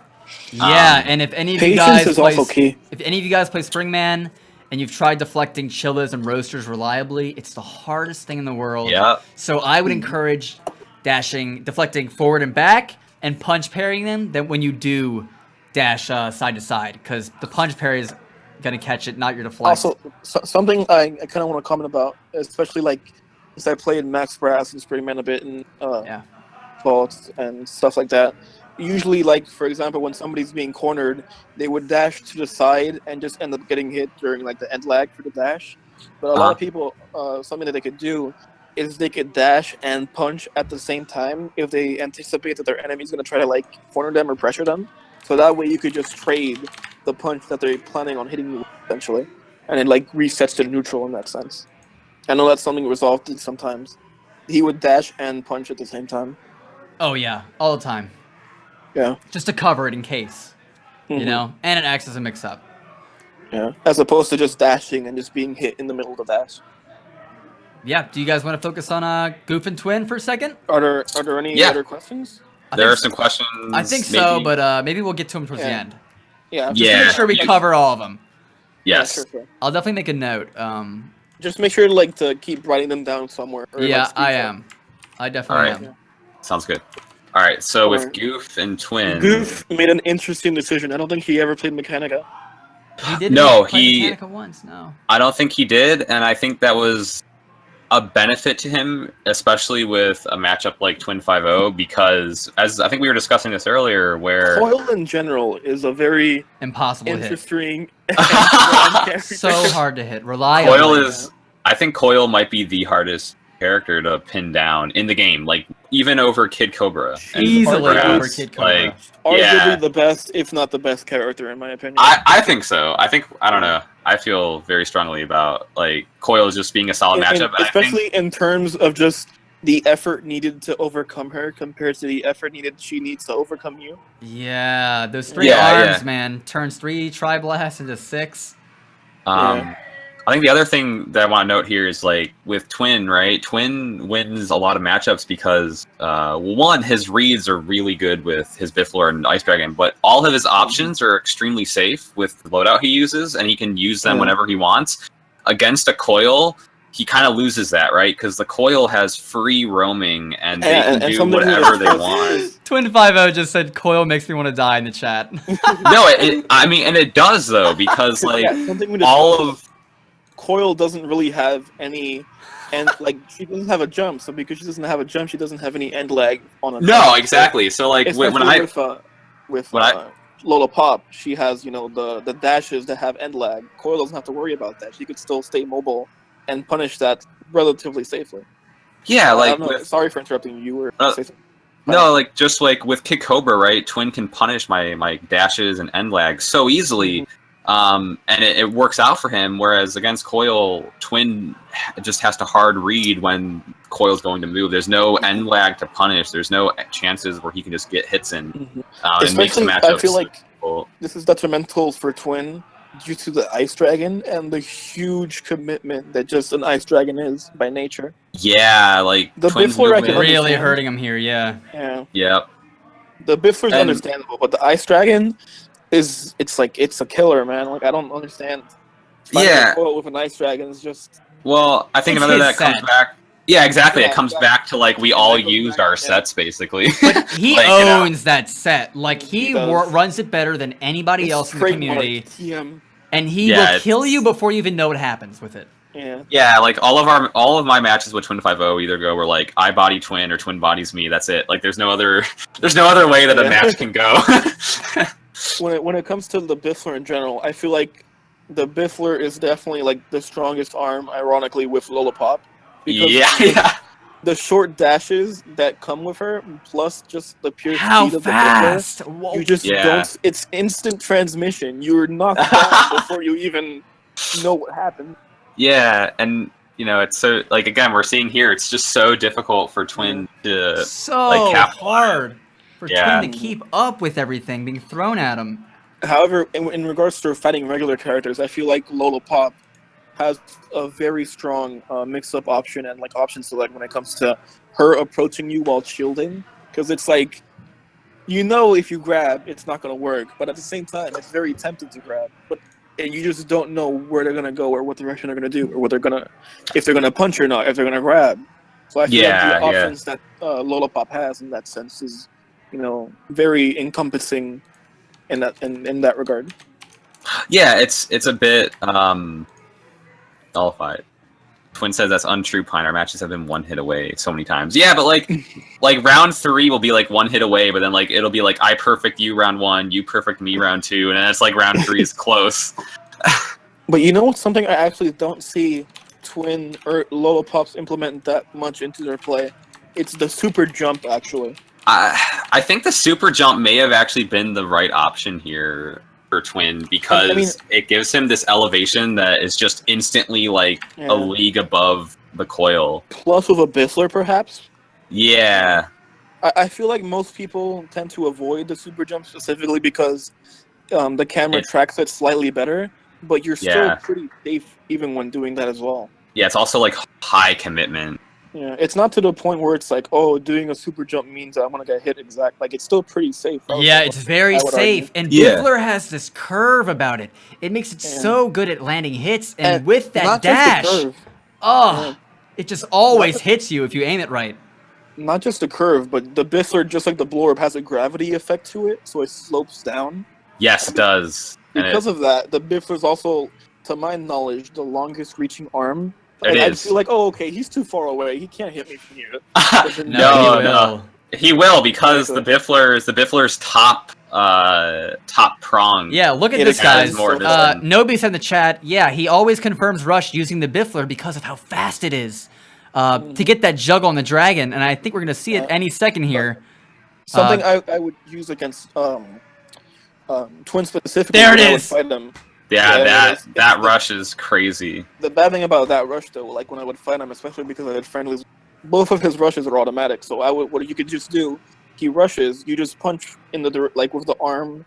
Yeah, and if any of you Patience guys is also key. if any of you guys play Springman and you've tried deflecting chillas and roasters reliably, it's the hardest thing in the world. Yeah. So I would encourage deflecting forward and back, and punch parrying them. Then when you do dash side to side, because the punch parry is gonna catch it, not your deflect. Also, something I kind of want to comment about, especially like since I played Max Brass and Springman a bit and Vaults and stuff like that. Usually, like for example, when somebody's being cornered, they would dash to the side and just end up getting hit during like the end lag for the dash. But a lot of people, something that they could do is they could dash and punch at the same time if they anticipate that their enemy's going to try to like corner them or pressure them. So that way you could just trade the punch that they're planning on hitting you with, essentially, and it like resets to neutral in that sense. I know that's something Resolve did sometimes. He would dash and punch at the same time. Oh yeah, all the time. Yeah. Just to cover it in case, you know, and it acts as a mix-up. Yeah. As opposed to just dashing and just being hit in the middle of the dash. Yeah. Do you guys want to focus on Goof and Twin for a second? Are there any other questions? There are some questions. I think so, but maybe we'll get to them towards the end. Yeah. Just to make sure we cover all of them. Yes. Yeah, sure. I'll definitely make a note. Just make sure to keep writing them down somewhere. Or yeah, I am. I definitely am. Sounds good. All right, so with Goof and Twin... Goof made an interesting decision. I don't think he ever played Mechanica. He didn't play Mechanica once, no. I don't think he did, and I think that was a benefit to him, especially with a matchup like Twin 5-0, because, as I think we were discussing this earlier, where... Coil in general is a very... impossible interesting so hard to hit. Coil is... I think Coil might be the hardest character to pin down in the game, like even over Kid Cobra. Easily over Kid Cobra. Like, arguably the best, if not the best character in my opinion. I think so. I don't know. I feel very strongly about like Coil just being a solid matchup. Especially in terms of just the effort needed to overcome her compared to the effort she needs to overcome you. Yeah, those 3 arms, man. Turns 3 Tri-Blast into 6. I think the other thing that I want to note here is like with Twin, right? Twin wins a lot of matchups because one, his reads are really good with his Biflor and Ice Dragon, but all of his options are extremely safe with the loadout he uses, and he can use them whenever he wants. Against a Coil, he kind of loses that, right? Because the Coil has free roaming, and they can do whatever they want. Twin 5-0 just said Coil makes me want to die in the chat. No, I mean, and it does though, because like all of Coil doesn't really have any, and like she doesn't have a jump. So because she doesn't have a jump, she doesn't have any end lag on a. No, exactly. So like with Lola Pop, she has the dashes that have end lag. Coil doesn't have to worry about that. She could still stay mobile and punish that relatively safely. Yeah, like sorry for interrupting you. You were no, like just like with Kid Cobra, right? Twin can punish my dashes and end lag so easily. And it works out for him, whereas against Coil, Twin just has to hard read when Coil's going to move. There's no end lag to punish. There's no chances where he can just get hits in. And makes the matchups. I feel like this is detrimental for Twin due to the Ice Dragon and the huge commitment that just an Ice Dragon is by nature. Yeah, like the Biflor really hurting him here. Yeah. Yep. The Biflor is understandable, but the Ice Dragon... it's a killer, man. Like I don't understand. Coil with an Ice Dragon is just. Well, I think another that comes back. Yeah, exactly. It comes back to like we all used our sets basically. But he owns that set. Like he runs it better than anybody else in the community. And he will kill you before you even know what happens with it. Yeah, like all of my matches with Twin 5-0 either go where like I body Twin or Twin bodies me. That's it. Like there's no other way that a match can go. When it comes to the Biflor in general, I feel like the Biflor is definitely like the strongest arm, ironically, with Lola Pop. Yeah. The short dashes that come with her, plus just the pure speed of the Biflor, you just don't. It's instant transmission. You're knocked down before you even know what happened. Yeah, and it's so again we're seeing here it's just so difficult for Twin to hard. for Twin to keep up with everything being thrown at him. However, in regards to fighting regular characters, I feel like Lola Pop has a very strong mix-up option and like option select when it comes to her approaching you while shielding, because it's like, you know, if you grab, it's not going to work, but at the same time, it's very tempting to grab, but you just don't know where they're going to go or what direction they're going to do or what they're going to, if they're going to punch or not, if they're going to grab. So I feel like the options that Lola Pop has in that sense is, you know, very encompassing in that regard. Yeah, it's a bit nullified. Twin says that's untrue, Pine. Our matches have been one hit away so many times. Yeah, but like round 3 will be like one hit away, but then like it'll be like I perfect you round 1, you perfect me round 2, and then it's like round 3 is close. But you know what's something I actually don't see Twin or Lola Pops implement that much into their play? It's the super jump, actually. I think the super jump may have actually been the right option here for Twin, because it gives him this elevation that is just instantly like a league above the coil. Plus with a Biffler, perhaps? Yeah. I feel like most people tend to avoid the super jump specifically because the camera tracks it slightly better, but you're still pretty safe even when doing that as well. Yeah, it's also like high commitment. Yeah, it's not to the point where it's like, oh, doing a super jump means I'm gonna get hit exact. Like, it's still pretty safe. Yeah, it's very safe. Argue. And Biffler has this curve about it. It makes it so good at landing hits, and with that dash, it just always hits you if you aim it right. Not just the curve, but the Biffler, just like the blow-up, has a gravity effect to it, so it slopes down. Yes, it does. Because of that, the Biffler's also, to my knowledge, the longest reaching arm. It is. I feel like, oh, okay, he's too far away. He can't hit me from here. No. He will, because the Biffler's top prong. Yeah, look at this, guys. Nobi said in the chat, yeah, he always confirms rush using the Biffler because of how fast it is to get that juggle on the dragon, and I think we're going to see it any second here. Something I would use against Twin specifically. There it is. Fight them. Yeah, that rush is crazy. The bad thing about that rush, though, like when I would fight him, especially because I had friendlies, both of his rushes are automatic. So what you could just do, he rushes, you just punch in the like with the arm.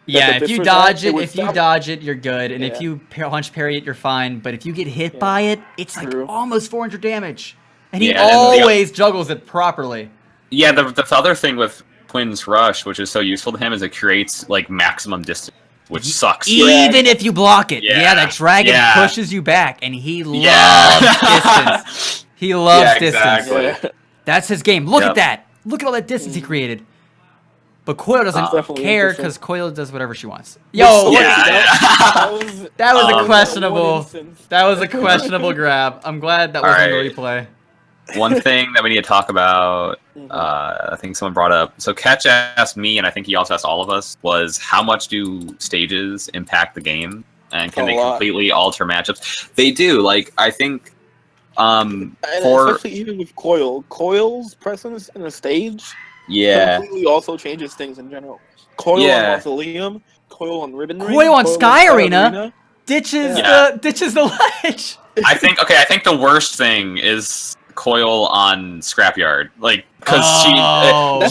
Yeah, if you dodge it, you're good, and if you punch parry it, you're fine. But if you get hit by it, it's like almost 400 damage, and he always juggles it properly. Yeah, the other thing with Twin's rush, which is so useful to him, is it creates like maximum distance. Which sucks. Even if you block it. Yeah, that dragon pushes you back, and he loves distance. He loves distance. Exactly. That's his game. Look at that. Look at all that distance he created. But Coil doesn't care, because Coil does whatever she wants. Yo, that was a questionable. That was a questionable grab. I'm glad that wasn't the replay. One thing that we need to talk about, I think someone brought up, so Ketch asked me, and I think he also asked all of us, was how much do stages impact the game? And can they completely alter matchups? They do. Like, I think... especially even with Coil's presence in the stage completely also changes things in general. Coil on Mausoleum, Coil on Ribbon Ring, Coil on Sky Arena ditches the ledge. I think the worst thing is Coil on Scrapyard, like, because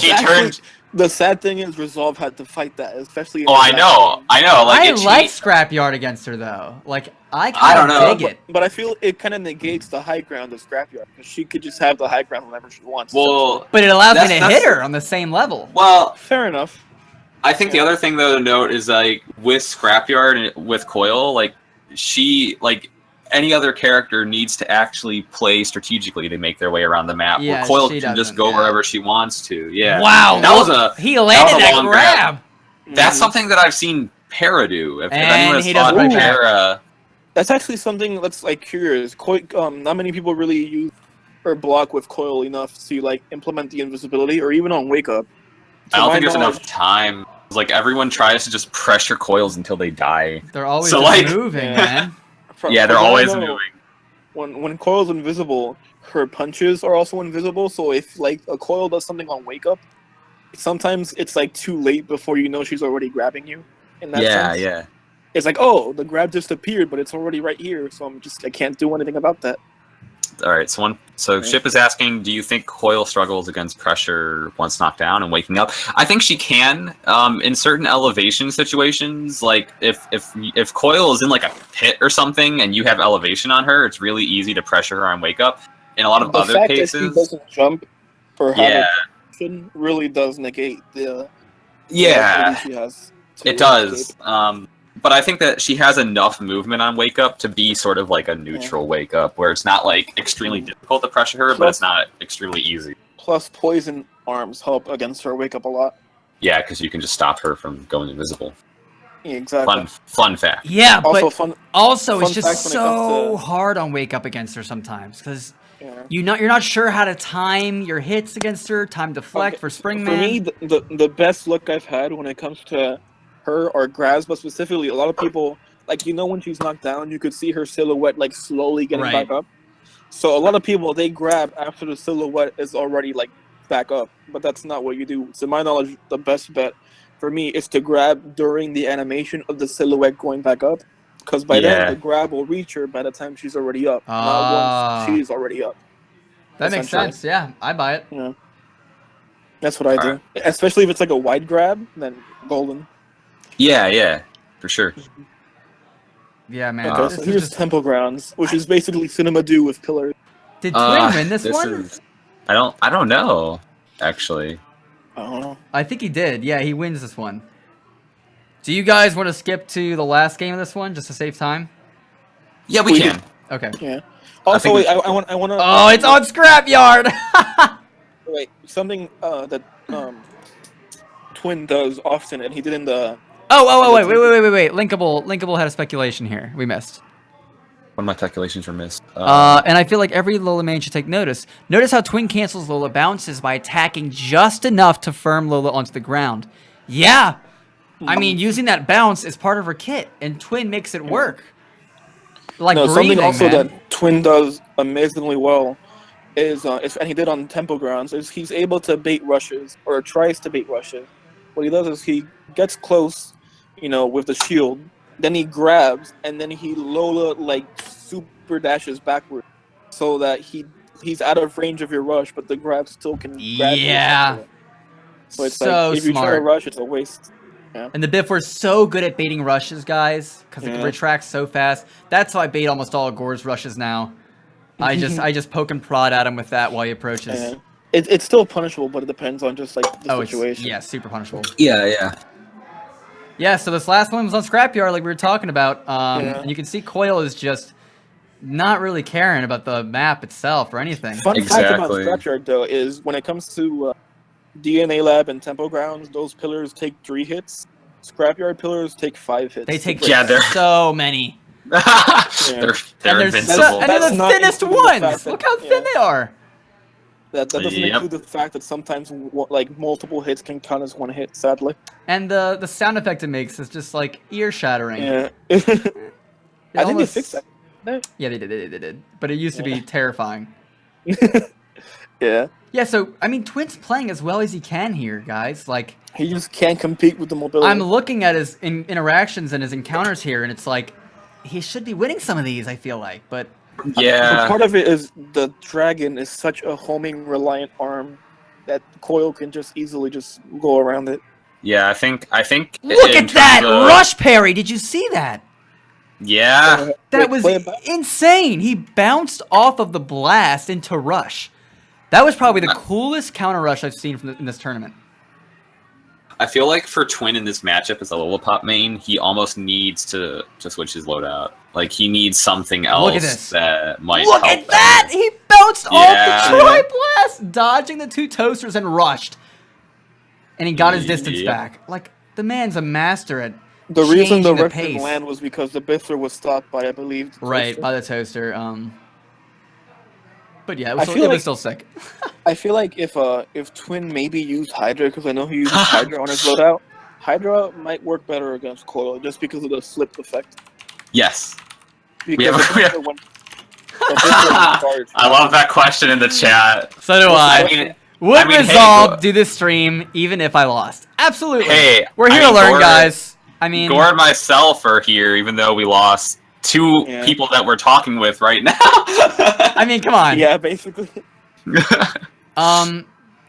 she turned. The sad thing is, Resolve had to fight that, especially. I know. Like, I like Scrapyard against her though. Like, I kind of dig it, but I feel it kind of negates the high ground of Scrapyard, because she could just have the high ground whenever she wants. Well, but it allows me to hit her on the same level. Well, fair enough. I think the other thing though to note is, like, with Scrapyard and with Coil, like, she, like, any other character needs to actually play strategically to make their way around the map. Yeah, where Coil can just go wherever she wants to. Yeah. Wow. He landed that grab. That's something that I've seen Para do. If anyone has thought Para. That's actually something that's, like, curious. Not many people really use or block with Coil enough to, like, implement the invisibility, or even on Wake Up. I don't think there's enough time. Like, everyone tries to just pressure coils until they die. They're always moving, man. Yeah, they're always moving. When Coil's invisible, her punches are also invisible. So if, like, a Coil does something on Wake Up, sometimes it's, like, too late before you know she's already grabbing you. In that sense. Yeah. It's like, oh, the grab just appeared, but it's already right here, so I can't do anything about that. All right, someone So Ship is asking, do you think Coil struggles against pressure once knocked down and waking up? I think she can. In certain elevation situations, like if Coil is in like a pit or something and you have elevation on her, it's really easy to pressure her on wake up. In a lot of other cases, the fact that she doesn't jump or have really does negate the she has. It does. But I think that she has enough movement on Wake Up to be sort of like a neutral Wake Up, where it's not like extremely difficult to pressure her, but it's not extremely easy. Plus, poison arms help against her Wake Up a lot. Yeah, because you can just stop her from going invisible. Yeah, exactly. Fun fact. Yeah, also it's just so hard on Wake Up against her sometimes, because you're not sure how to time your hits against her, time deflect for Springman. For me, the best look I've had when it comes to her or grabs, but specifically a lot of people, like, when she's knocked down, you could see her silhouette like slowly getting back up. So a lot of people, they grab after the silhouette is already like back up, but that's not what you do. To my knowledge, the best bet for me is to grab during the animation of the silhouette going back up, because by then the grab will reach her by the time she's already up, not once she's already up. That makes sense. Yeah, I buy it. Yeah, that's what I do. Especially if it's like a wide grab, then golden. Yeah, for sure. Yeah, man. Okay, so here's Temple Grounds, which is basically Cinema Do with pillars. Did Twin win this one? I don't know, actually. I don't know. I think he did. Yeah, he wins this one. Do you guys want to skip to the last game of this one just to save time? Yeah, we can. Okay. Yeah. Also, wait, I want to. Oh, it's on Scrapyard. Wait, something that Twin does often, and he did in the. Wait. Linkable had a speculation here. We missed. One of my calculations were missed. And I feel like every Lola main should take notice. Notice how Twin cancels Lola bounces by attacking just enough to firm Lola onto the ground. Yeah. I mean, using that bounce is part of her kit, and Twin makes it work. Like breathing, something also man. that Twin does amazingly well is, and he did on Temple Grounds, is he's able to bait rushes, or tries to bait rushes. What he does is he gets close, with the shield, then he grabs, and then he Lola like super dashes backward, so that he's out of range of your rush, but the grab still can grab you. Yeah. So it's like if you try to rush, it's a waste. Yeah. And the Biff were so good at baiting rushes, guys, because it retracts so fast. That's how I bait almost all of Gore's rushes now. I just poke and prod at him with that while he approaches. Yeah. It's still punishable, but it depends on just like the situation. Yeah, super punishable. Yeah. Yeah, so this last one was on Scrapyard, like we were talking about. And you can see Coil is just not really caring about the map itself or anything. Fun fact about Scrapyard, though, is when it comes to DNA Lab and Temple Grounds, those pillars take 3 hits. Scrapyard pillars take 5 hits. They take so many. They're invincible. And they're the thinnest ones. Look how thin they are. That doesn't include the fact that sometimes like multiple hits can count as 1 hit, sadly. And the sound effect it makes is just like ear shattering. Yeah. I think they fixed that. Yeah, they did. But it used to be terrifying. Yeah. Yeah, so I mean Twin's playing as well as he can here, guys. Like he just can't compete with the mobility. I'm looking at his interactions and his encounters here, and it's like he should be winning some of these, I feel like, but But part of it is the dragon is such a homing reliant arm that Coil can just easily just go around it. Yeah, I think. Look at that rush parry! Did you see that? Yeah. That was insane. He bounced off of the blast into rush. That was probably the coolest counter rush I've seen in this tournament. I feel like for Twin in this matchup as a Lollipop main, he almost needs to switch his loadout. Like, he needs something else that might help. Look at that! He bounced off the Tri-Blast, dodging the 2 toasters and rushed. And he got his distance back. Like, the man's a master at the reason the ref pace. Didn't land was because the Biffler was stopped by, I believe, the toaster. By the toaster. But yeah, it was still sick. I feel like if Twin maybe used Hydra, because I know he uses Hydra on his loadout, Hydra might work better against Coil just because of the slip effect. Yes. Because I love that question in the chat. So do I. Would Resolve do this stream even if I lost? Absolutely. Hey, we're here to learn, guys. I mean, Gore and myself are here, even though we lost two people that we're talking with right now. I mean, come on. Yeah, basically.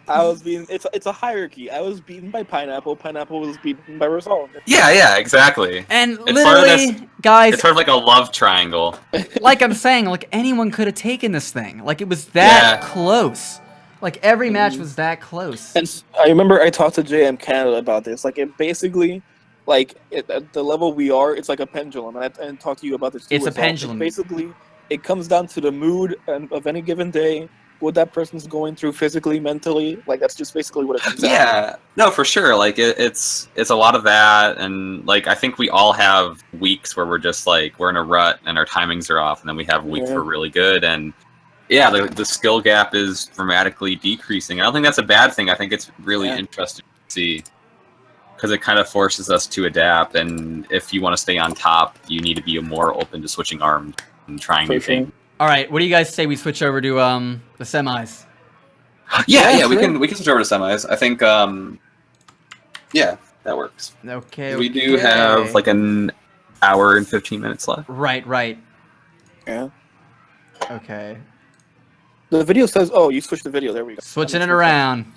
I was being. It's a hierarchy. I was beaten by Pineapple. Pineapple was beaten by Resolve. Yeah, exactly. And literally, guys, it's sort of like a love triangle. Like I'm saying, like anyone could have taken this thing. Like it was that close. Like every match was that close. And I remember I talked to JM Canada about this. Like it basically, at the level we are, it's like a pendulum. And I talked to you about this too. It's a pendulum. Basically, it comes down to the mood of any given day. What that person's going through physically, mentally, like that's just basically what it comes down to. No, for sure. Like it's a lot of that, and like I think we all have weeks where we're just like we're in a rut and our timings are off, and then we have weeks we're really good, and the skill gap is dramatically decreasing. I don't think that's a bad thing. I think it's really interesting to see because it kind of forces us to adapt, and if you want to stay on top, you need to be more open to switching arms and trying new things. All right, what do you guys say we switch over to the semis? Yeah, we can switch over to semis. I think that works. Okay. We do have like an hour and 15 minutes left. Right. Yeah. Okay. The video says, "Oh, you switched the video." There we go. Switching it around.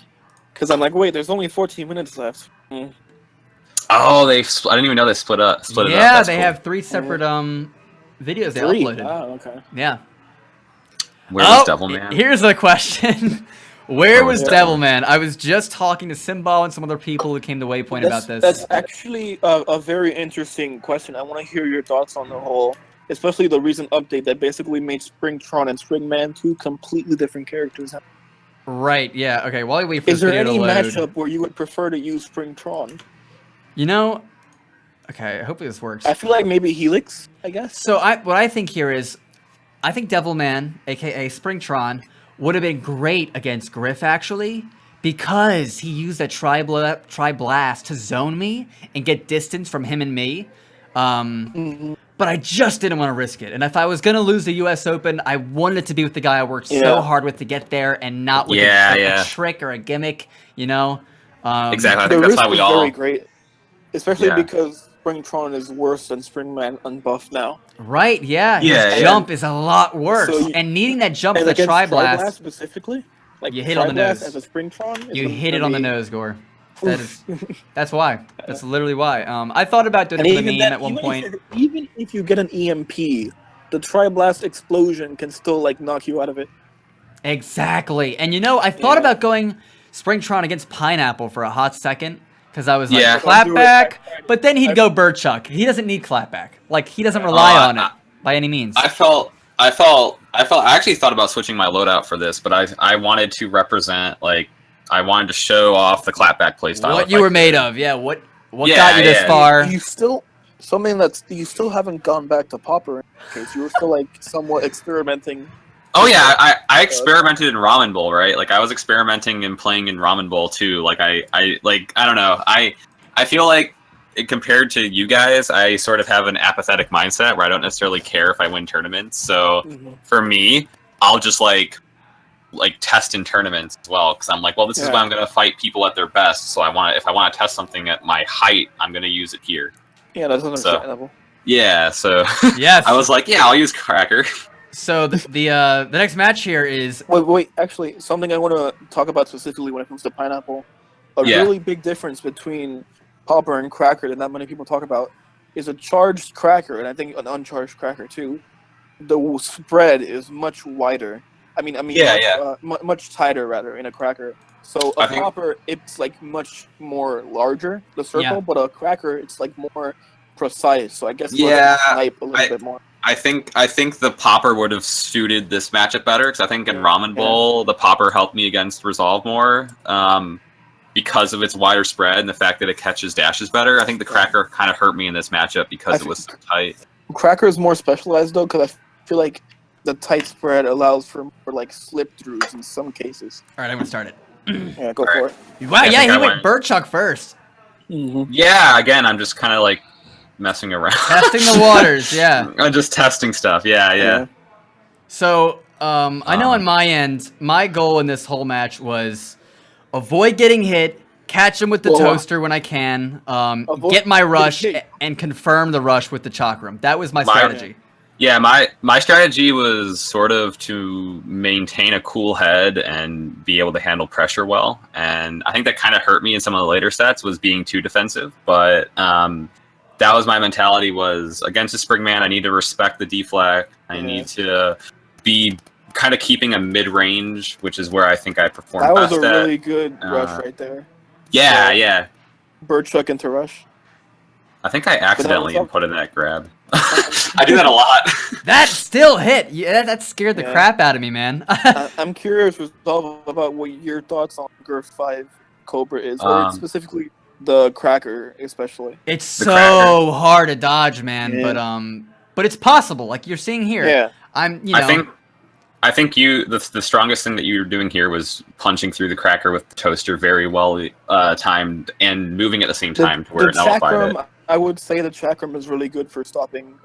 Because I'm like, wait, there's only 14 minutes left. Oh, I didn't even know they split it up. Yeah, they have 3 separate videos they uploaded. Oh, okay. Yeah. Where was Devilman? Here's the question. Where was Devilman? I was just talking to Simbal and some other people who came to Waypoint about this. That's actually a very interesting question. I want to hear your thoughts on the whole, especially the recent update that basically made Springtron and Springman 2 completely different characters. Right, yeah. Okay, while we wait for this video to load. Is there any matchup where you would prefer to use Springtron? You know, okay, hopefully this works. I feel like maybe Helix, I guess. So what I think here is, I think Devilman, aka Springtron, would have been great against Griff actually, because he used that Tri-Blast to zone me and get distance from him and me. But I just didn't want to risk it. And if I was going to lose the US Open, I wanted it to be with the guy I worked so hard with to get there and not with a trick or a gimmick, you know? Exactly, I think that's how we all... very great, especially because Springtron is worse than Springman unbuffed now. Right, his jump is a lot worse. So and needing that jump for the Tri-Blast... specifically? Like you hit on the nose. As a Springtron? You hit it on the nose, Gore. That's why. That's literally why. I thought about doing it for the meme at one point. Even if you get an EMP, the Tri-Blast explosion can still like knock you out of it. Exactly. And you know, I thought about going Springtron against Pineapple for a hot second. Because I was like, clapback, but then he'd go Birdchuck. He doesn't need clapback. Like, he doesn't rely on it by any means. I actually thought about switching my loadout for this, but I wanted to represent, like, I wanted to show off the clapback playstyle. What you were made of, what got you this far. You still, you still haven't gone back to Popper in case. You were still, like, somewhat experimenting. Oh yeah, I experimented in Ramen Bowl, right? Like I was experimenting and playing in Ramen Bowl too. Like I don't know. I feel like compared to you guys, I sort of have an apathetic mindset where I don't necessarily care if I win tournaments. So for me, I'll just like test in tournaments as well because I'm like, well, this is when I'm gonna fight people at their best. So if I want to test something at my height, I'm gonna use it here. Yeah, that's understandable. So I was like, I'll use Cracker. So the next match here is... Wait, actually, something I want to talk about specifically when it comes to Pineapple. A really big difference between Popper and Cracker that not many people talk about is a charged Cracker, and I think an uncharged Cracker too. The spread is much wider. Much tighter rather in a Cracker. So a Popper, it's like much more larger, the circle, but a Cracker, it's like more precise. So I guess type a little bit more. I think the Popper would have suited this matchup better because I think in Ramen Bowl the Popper helped me against Resolve more because of its wider spread and the fact that it catches dashes better. I think the Cracker kind of hurt me in this matchup because it was so tight. Cracker is more specialized though because I feel like the tight spread allows for like slip throughs in some cases. All right, I'm gonna start it. Yeah, go for it. Wow, he went Birdchuck first. Yeah, again, I'm just kind of like messing around. Testing the waters, I'm just testing stuff, yeah. So, I know on my end, my goal in this whole match was avoid getting hit, catch him with the toaster when I can, get my rush, and confirm the rush with the chakram. That was my strategy. Yeah, my strategy was sort of to maintain a cool head and be able to handle pressure well. And I think that kind of hurt me in some of the later sets was being too defensive. But that was my mentality was against a Springman, I need to respect the deflect. I need to be kind of keeping a mid-range, which is where I think I performed best at. That was a really good rush right there. Yeah, yeah. Bird chuck into rush. I think I accidentally inputted that grab. I do that a lot. That still hit. Yeah, that scared the crap out of me, man. I'm curious about what your thoughts on Gurf 5 Cobra is, or specifically the cracker, especially. It's so hard to dodge, man. But it's possible. Like you're seeing here. Yeah. I think the strongest thing that you were doing here was punching through the cracker with the toaster very well timed and moving at the same time to where it nullified it. I would say the chakram is really good for stopping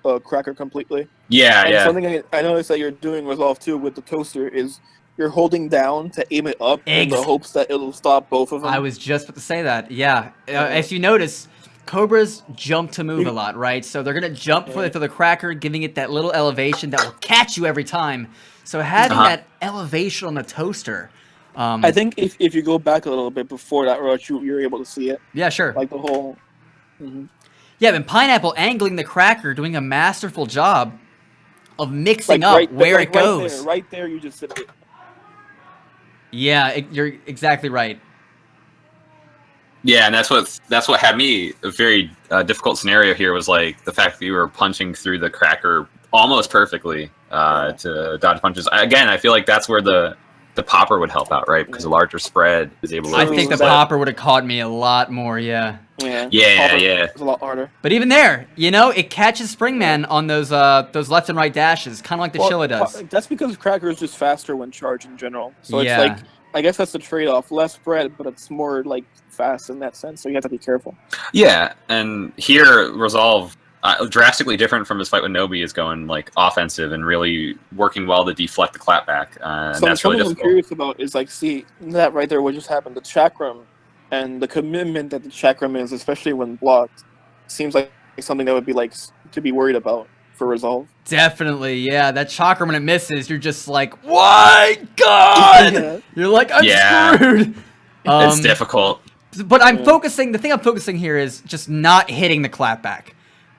a cracker completely. Yeah, and something I noticed that you're doing Resolve too with the toaster is you're holding down to aim it up in the hopes that it'll stop both of them. I was just about to say that. Yeah. As you notice, Cobras jump to move a lot, right? So they're going to jump for the cracker, giving it that little elevation that will catch you every time. So having that elevation on the toaster. I think if you go back a little bit before that rush, you're able to see it. Yeah, sure. Like the whole... Yeah, and Pineapple angling the cracker, doing a masterful job of mixing up where it goes. Right there, you just sit it. Yeah, you're exactly right. Yeah, and that's what had me a very difficult scenario here was like the fact that you were punching through the cracker almost perfectly to dodge punches. Again, I feel like that's where the popper would help out, right? Because a larger spread is able to... I think the popper would have caught me a lot more, yeah. Yeah. It's a lot harder. But even there, it catches Springman on those left and right dashes, kind of like the Shilla does. That's because Cracker is just faster when charged in general. So it's like, I guess that's the trade-off. Less spread, but it's more like fast in that sense. So you have to be careful. Yeah, and here Resolve, drastically different from his fight with Nobi, is going like offensive and really working well to deflect the clapback. And that's really difficult. What I'm curious about is like, see that right there, what just happened? The chakram and the commitment that the chakram is, especially when blocked, seems like something that would be like to be worried about for Resolve. Definitely, yeah. That chakra when it misses, you're just like, "Why, God!" You're like, "I'm screwed." It's difficult. But I'm focusing. The thing I'm focusing here is just not hitting the clapback.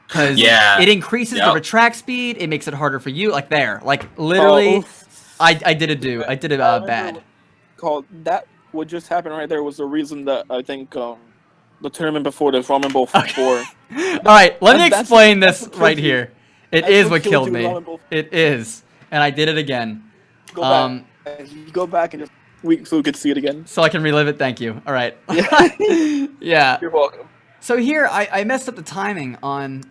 Because it increases the retract speed, it makes it harder for you. Like there, like literally, I did it bad. What just happened right there was the reason that I think the tournament before the Ramen Bowl 4. All right, let me explain this right here. It is what killed me. It is, and I did it again. Go back and just so we could see it again. So I can relive it. Thank you. All right. Yeah. You're welcome. So here I messed up the timing on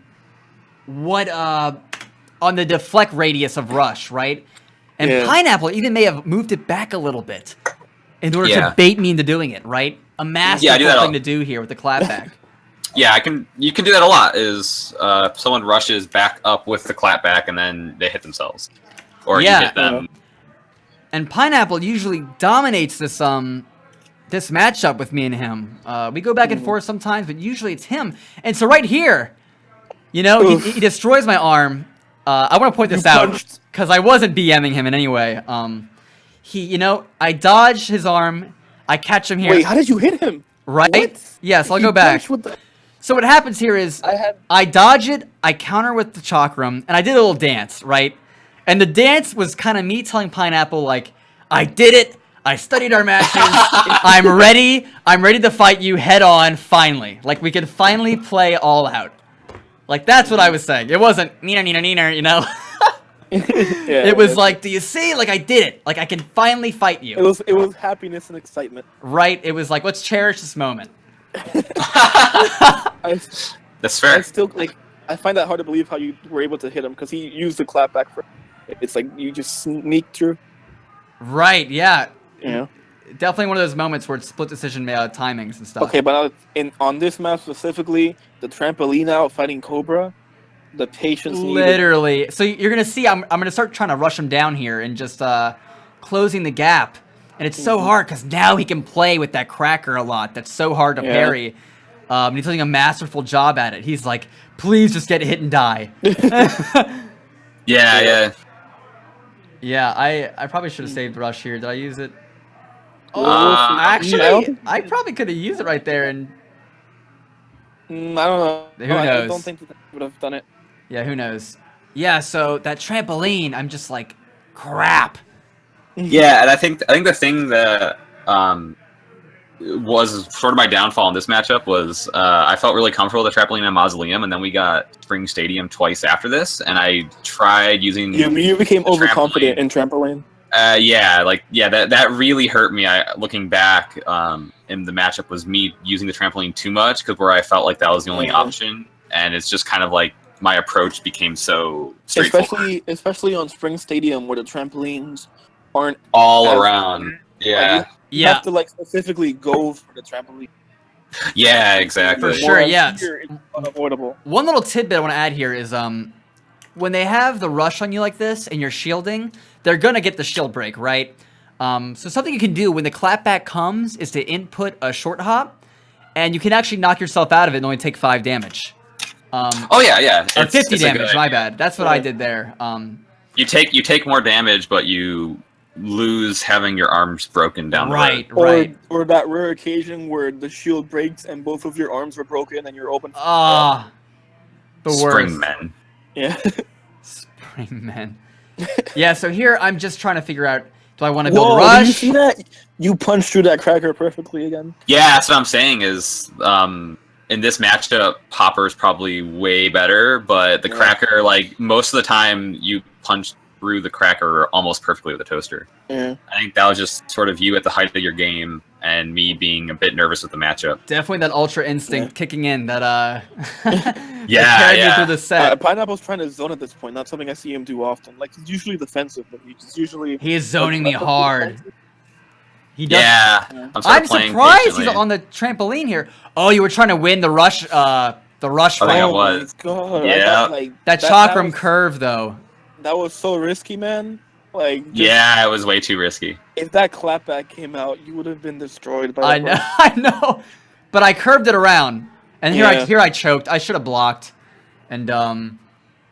on the deflect radius of Rush, right? And Pineapple even may have moved it back a little bit in order to bait me into doing it, right? A masterful thing to do here with the clapback. Yeah, you can do that a lot. Is someone rushes back up with the clapback and then they hit themselves, or you hit them. And Pineapple usually dominates this this matchup with me and him. We go back and forth sometimes, but usually it's him. And so right here, he destroys my arm. I want to point this out because I wasn't BMing him in any way. I dodge his arm. I catch him here. Wait, how did you hit him? Right? What? Yes, I'll go back. So what happens here is I dodge it, I counter with the chakram, and I did a little dance, right? And the dance was kind of me telling Pineapple, like, I did it. I studied our matches. I'm ready. I'm ready to fight you head on, finally. Like, we can finally play all out. Like, that's what I was saying. It wasn't neener, It was like, do you see? Like, I did it. Like, I can finally fight you. It was happiness and excitement. Right? It was like, let's cherish this moment. That's fair. I find that hard to believe how you were able to hit him because he used the clapback for. It's like you just sneaked through. Right? Yeah. Yeah. Definitely one of those moments where it's split decision timings and stuff. Okay, but on this map specifically, the trampoline out fighting Cobra, the patience literally needed. So you're gonna see I'm gonna start trying to rush him down here and just closing the gap, and it's so hard because now he can play with that cracker a lot. That's so hard to parry. He's doing a masterful job at it. He's like, please just get hit and die. Yeah. Yeah, I probably should have saved rush here. Did I use it? Oh, actually, I probably could have used it right there. And I don't know. who knows? I don't think that would have done it. Yeah, who knows? Yeah, so that trampoline, I'm just like, crap. Yeah, and I think the thing that was sort of my downfall in this matchup was I felt really comfortable with the trampoline and mausoleum, and then we got Spring Stadium twice after this, and I tried using. You became overconfident in trampoline. That really hurt me. Looking back, in the matchup was me using the trampoline too much because where I felt like that was the only option, and it's just kind of like my approach became so straightforward. Especially on Spring Stadium where the trampolines aren't all around. Yeah. You have to like specifically go for the trampoline. Yeah, exactly. For sure, yeah. It's unavoidable. One little tidbit I want to add here is when they have the rush on you like this and you're shielding, they're gonna get the shield break, right? So something you can do when the clapback comes is to input a short hop, and you can actually knock yourself out of it and only take 5 damage. Yeah. Or 50 damage, my bad. That's what I did there. You take more damage, but you lose having your arms broken down. Right. Or that rare occasion where the shield breaks and both of your arms were broken and you're open. The worst. Spring men. Yeah. Spring men. Yeah. So here I'm just trying to figure out: do I want to build rush? Did you see that? You punched through that cracker perfectly again. Yeah, that's what I'm saying. Is in this matchup, Popper's probably way better, but the cracker, like most of the time, you punch through the cracker almost perfectly with a toaster. Yeah. I think that was just sort of you at the height of your game and me being a bit nervous with the matchup. Definitely that ultra instinct kicking in that carried me through the set. Pineapple's trying to zone at this point, not something I see him do often. Like he's usually defensive, but he's usually he is zoning me hard. He does. Yeah. I'm surprised he's on the trampoline here. Oh, you were trying to win the rush I think I was. God. Yeah. That chakram curve though. That was so risky, man. Like it was way too risky. If that clapback came out, you would have been destroyed by I know. But I curved it around. And here I choked. I should have blocked and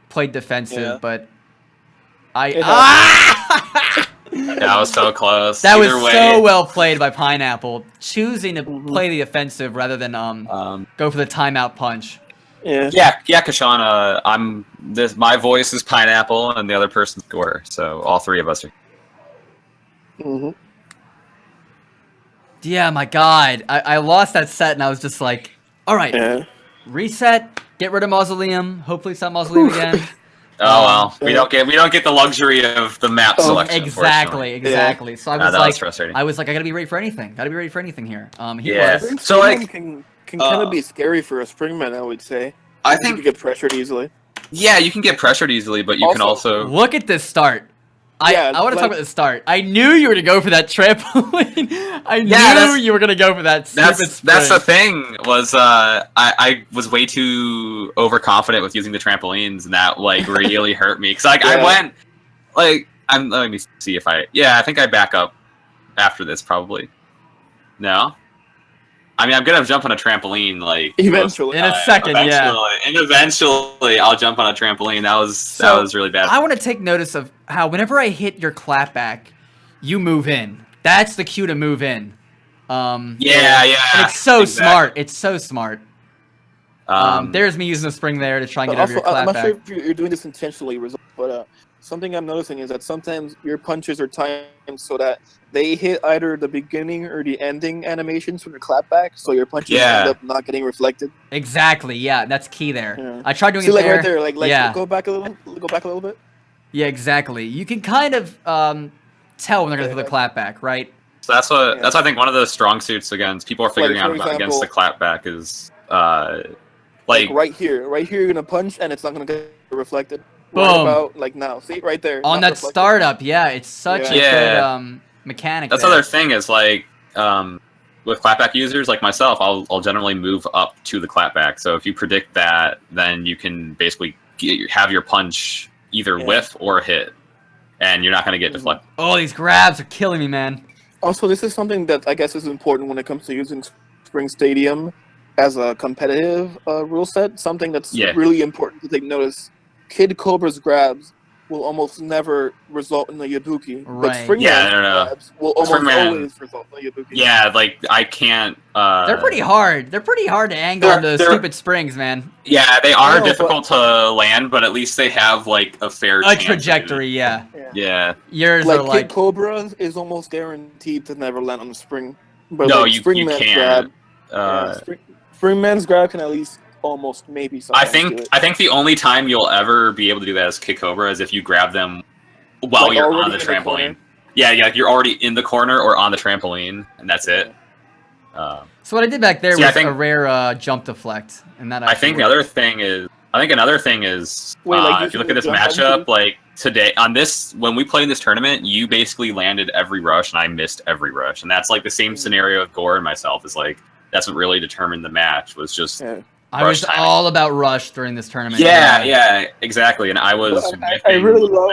played defensive, but That was so close. That was so well played by Pineapple, choosing to play the offensive rather than go for the timeout punch. Yeah, Kashana. My voice is Pineapple, and the other person's Gore. So all three of us are. Yeah, my God, I lost that set, and I was just like, all right, reset, get rid of Mausoleum. Hopefully, it's not Mausoleum again. Oh well, we don't get the luxury of the map selection. Exactly. Yeah. So I was frustrating. I was like, I gotta be ready for anything. Gotta be ready for anything here. He was. So like, can kind of be scary for a Springman, I would say. I think you can get pressured easily. Yeah, you can get pressured easily, but you can also look at this start. I want to talk about the start. I knew you were going to go for that trampoline. I knew you were going to go for that stupid sprint. That's the thing, was I was way too overconfident with using the trampolines, and that like really hurt me. Because I went, like, let me see if I think I back up after this, probably. No? I mean, I'm going to jump on a trampoline, like... Eventually. In a second, And eventually, I'll jump on a trampoline. That was really bad. I want to take notice of how whenever I hit your clapback, you move in. That's the cue to move in. And it's so smart. It's so smart. There's me using the spring there to try and get over your clapback. I'm not sure if you're doing this intentionally, but something I'm noticing is that sometimes your punches are timed so that they hit either the beginning or the ending animations from your clapback, so your punches end up not getting reflected. Exactly. Yeah, that's key there. Yeah. I tried doing it like there. Right there, like go back a little bit. Yeah, exactly. You can kind of tell when they're going to do the clapback, right? So that's I think one of the strong suits against people are figuring out against the clapback is like right here you're gonna punch and it's not gonna get reflected. Boom. Right about like now, see right there on that reflected. Startup. Yeah, it's such a good mechanic. That's the other thing is like with clapback users like myself, I'll generally move up to the clapback. So if you predict that, then you can basically have your punch either whiff or hit, and you're not going to get deflected. Oh, these grabs are killing me, man. Also, this is something that I guess is important when it comes to using Spring Stadium as a competitive rule set. Something that's really important to take notice. Kid Cobra's grabs will almost never result in a Yabuki. Right. But Springman grabs will almost always result in a Yabuki. Yeah, like I can't. They're pretty hard. They're pretty hard to angle on those stupid springs, man. Yeah, they are difficult to land, but at least they have like a fair trajectory. Yeah. Yours are like Kid Cobra is almost guaranteed to never land on the spring. But no, like you can't. Springman's grab can at least almost maybe. I think the only time you'll ever be able to do that as Kid Cobra is if you grab them while you're on the trampoline. Yeah, you're already in the corner or on the trampoline, and that's it. So what I did back there was a rare jump deflect, and that. I think another thing is if you look at this matchup, like today on this when we played in this tournament, you basically landed every rush and I missed every rush, and that's like the same scenario with Gore and myself. Is like that's what really determined the match was just. Yeah. I was timing. All about rush during this tournament. Yeah, exactly. And I was. I really love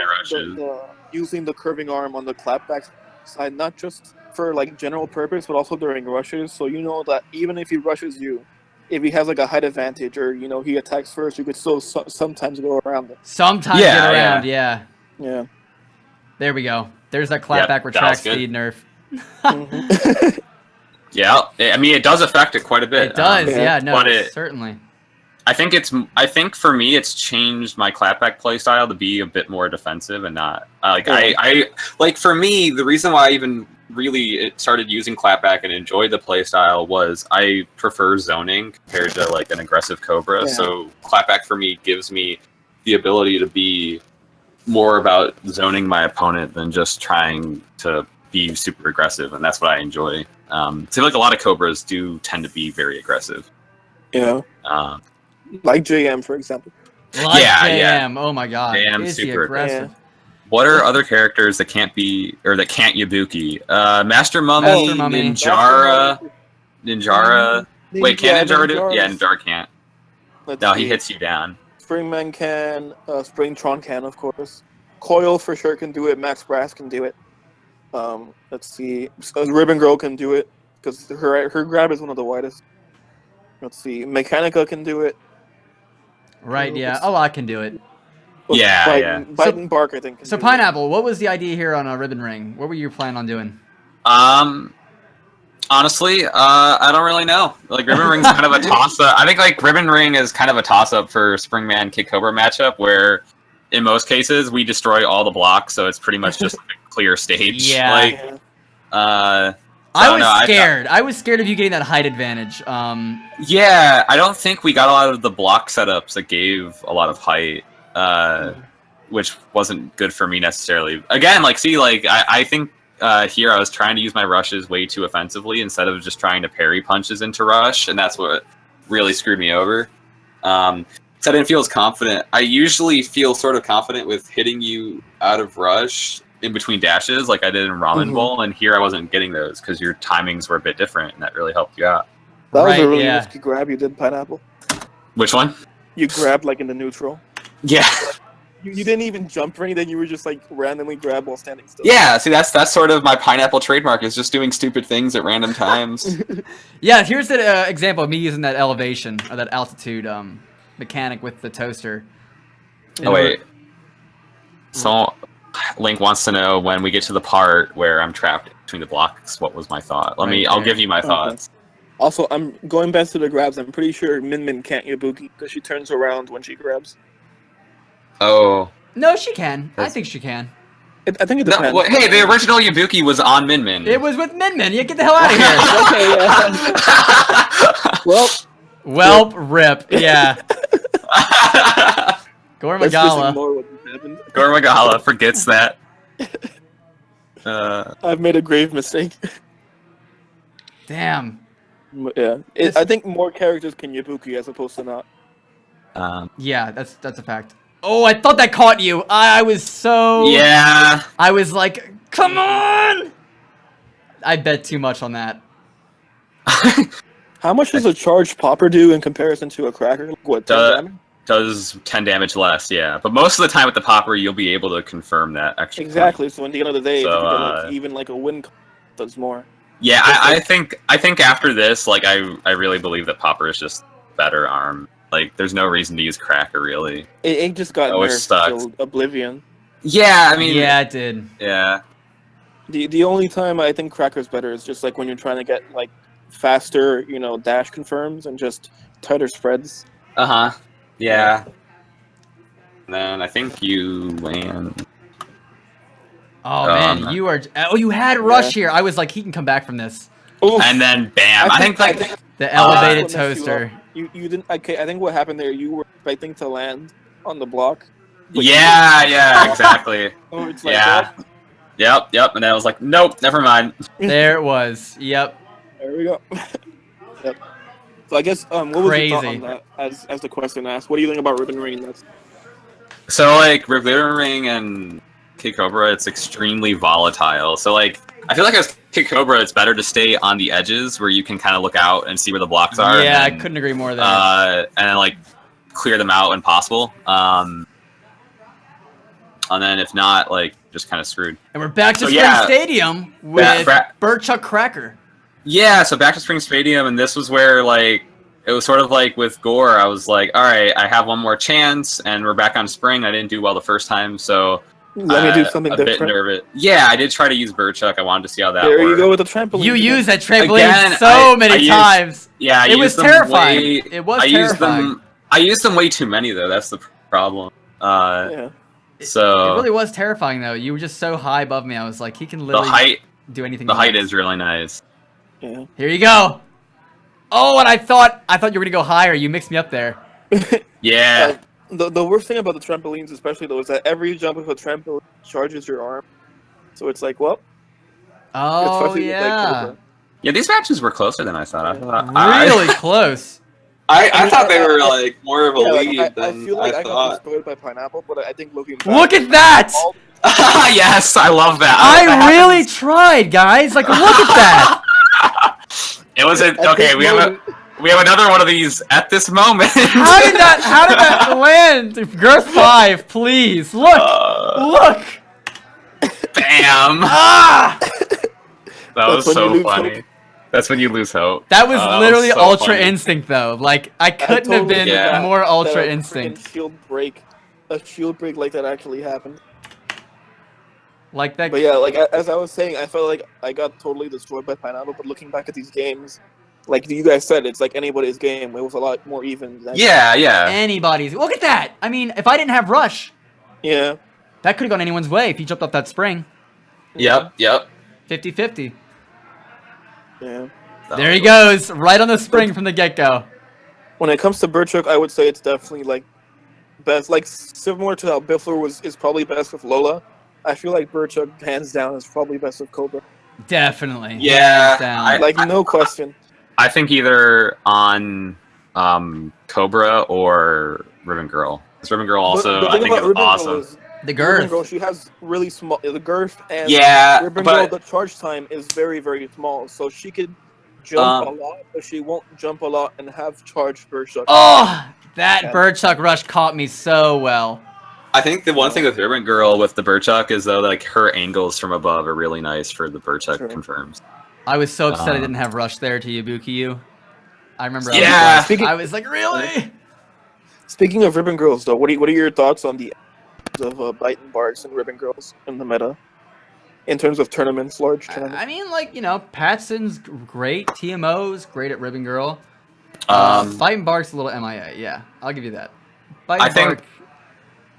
using the curving arm on the clapback side, not just for like general purpose, but also during rushes. So you know that even if he rushes you, if he has like a height advantage or he attacks first, you could still sometimes go around it. Sometimes get around, yeah. There we go. There's that clapback retract speed nerf. Yeah, I mean it does affect it quite a bit. It does, but certainly. I think for me it's changed my clapback playstyle to be a bit more defensive and not I like for me the reason why I even really started using clapback and enjoyed the playstyle was I prefer zoning compared to like an aggressive Cobra. So clapback for me gives me the ability to be more about zoning my opponent than just trying to be super aggressive, and that's what I enjoy. So like a lot of Cobras do tend to be very aggressive. Yeah. Like JM, for example. Like JM. Oh my god. JM super aggressive. Yeah. What are other characters that can't Yabuki? Master Mummy, Ninjara. Wait, can Ninjara do it? Yeah, Ninjara can't. He hits you down. Springman can, Springtron can, of course. Coil for sure can do it. Max Brass can do it. Let's see. Ribbon Girl can do it because her grab is one of the widest. Let's see. Mechanica can do it. Right. Yeah. A lot can do it. Bite and Bark, I think. So Pineapple, what was the idea here on a Ribbon Ring? What were you planning on doing? Honestly, I don't really know. Like Ribbon Ring's kind of a toss-up. I think like Ribbon Ring is kind of a toss-up for Springman Kid Cobra matchup where. In most cases, we destroy all the blocks, so it's pretty much just like a clear stage. Yeah. I was scared. I was scared of you getting that height advantage. Yeah, I don't think we got a lot of the block setups that gave a lot of height, which wasn't good for me necessarily. Again, I think here I was trying to use my rushes way too offensively instead of just trying to parry punches into rush, and that's what really screwed me over. So I didn't feel as confident. I usually feel sort of confident with hitting you out of rush in between dashes like I did in Ramen Bowl, and here I wasn't getting those because your timings were a bit different, and that really helped you out. That was a really risky grab you did, Pineapple. Which one? You grabbed like in the neutral. Yeah. You didn't even jump or anything, you were just like randomly grab while standing still. Yeah, see that's sort of my Pineapple trademark is just doing stupid things at random times. Yeah, here's an example of me using that elevation or that altitude mechanic with the toaster. Wait. So Link wants to know when we get to the part where I'm trapped between the blocks, what was my thought? I'll give you my thoughts. Also, I'm going back to the grabs. I'm pretty sure Min Min can't Yabuki because she turns around when she grabs. Oh. No, she can. I think she can. I think it depends. No, hey, the original Yabuki was on Min Min. It was with Min Min. You get the hell out of here. Okay, Welp, rip. Yeah. GoreMagala. GoreMagala forgets that. I've made a grave mistake. Damn. Yeah, I think more characters can Yabuki as opposed to not. Yeah, that's a fact. Oh, I thought that caught you. I was so... Yeah. I was like, come on! I bet too much on that. How much does a charged popper do in comparison to a cracker? Like, what, 10 damage? Does 10 damage less, yeah. But most of the time with the popper, you'll be able to confirm that extra. Exactly. So at the end of the day, if you get even like a win, does more. Yeah, I think after this, like I really believe that popper is just better arm. Like, there's no reason to use cracker really. It just got nerfed to oblivion. Yeah, I mean. Yeah, it did. Yeah. The only time I think Cracker's better is just like when you're trying to get like faster, dash confirms and just tighter spreads. Uh-huh. Yeah. And then I think you land. Oh man, you are. Oh, you had Rush here. I was like, he can come back from this. Oof. And then bam! I think the elevated toaster. You didn't. Okay, I think what happened there, you were expecting to land on the block. Yeah, exactly. Oh, it's like, yeah. Yep. And then I was like, nope, never mind. There it was. Yep. There we go. Yep. So I guess what was your thought on that? As the question asked, what do you think about Ribbon Ring? So like Ribbon Ring and Kid Cobra, it's extremely volatile. So like I feel like as Kid Cobra, it's better to stay on the edges where you can kind of look out and see where the blocks are. Yeah, then, I couldn't agree more with that. And then like clear them out when possible. And then if not, like just kind of screwed. And we're back to Spring Stadium with Burchuck Cracker. Yeah, so back to Spring Stadium, and this was where like it was sort of like with Gore. I was like, all right, I have one more chance, and we're back on Spring. I didn't do well the first time, so let me do something different. Bit nervous. Yeah, I did try to use Burchuck. I wanted to see how that worked. There you go with the trampoline. You used that trampoline so many times. Yeah, it was terrifying. It was terrifying. I used them way too many though. That's the problem. So it really was terrifying though. You were just so high above me. I was like, he can literally do anything. The height is really nice. Yeah. Here you go. Oh, and I thought you were gonna go higher. You mixed me up there. Yeah. The worst thing about the trampolines, especially though, is that every jump of a trampoline charges your arm. So it's like, well. Oh yeah. Yeah, these matches were closer than I thought. Really close. I thought they were like more of a lead than I feel like I got thought. destroyed by Pineapple, but I think looking back, look at that! Yes, I love that. I really tried, guys. Like, look at that. It wasn't okay. We have another one of these at this moment. How did that land? Girth 5, please look. Bam! That was so funny. Hope. That's when you lose hope. That was literally so Ultra Instinct, though. Like, I couldn't have been more Ultra Instinct. A shield break like that actually happened. Like that. But yeah, like as I was saying, I felt like I got totally destroyed by Pineapple. But looking back at these games, like you guys said, it's like anybody's game. It was a lot more even. Yeah. Anybody's. Look at that. I mean, if I didn't have Rush, that could have gone anyone's way if he jumped off that spring. Yep. 50-50. Yeah. There he goes, right on the spring from the get-go. When it comes to Burchuck, I would say it's definitely like best, like similar to how Biffler is probably best with Lola. I feel like Burchuck, hands down, is probably best with Cobra. Definitely. Yeah. No question. I think either on Cobra or Ribbon Girl. Because Ribbon Girl also, I think, is awesome. The girth. Ribbon Girl, she has really small, the girth, and Ribbon Girl, the charge time is very, very small. So she could jump a lot, but she won't jump a lot and have charged Burchuck. Oh, that Burchuck rush caught me so well. I think the one thing with Ribbon Girl with the Burchuck is though, like her angles from above are really nice for the Burchuck confirms. I was so upset I didn't have Rush there to Yabuki. I remember. I was like, really? Speaking of Ribbon Girls, though, what are your thoughts on the of Bite and Barks and Ribbon Girls in the meta? In terms of tournaments, large tournaments? I mean, like, Patson's great. TMO's great at Ribbon Girl. Bite and Bark's a little MIA. Yeah, I'll give you that. Bite and Bark.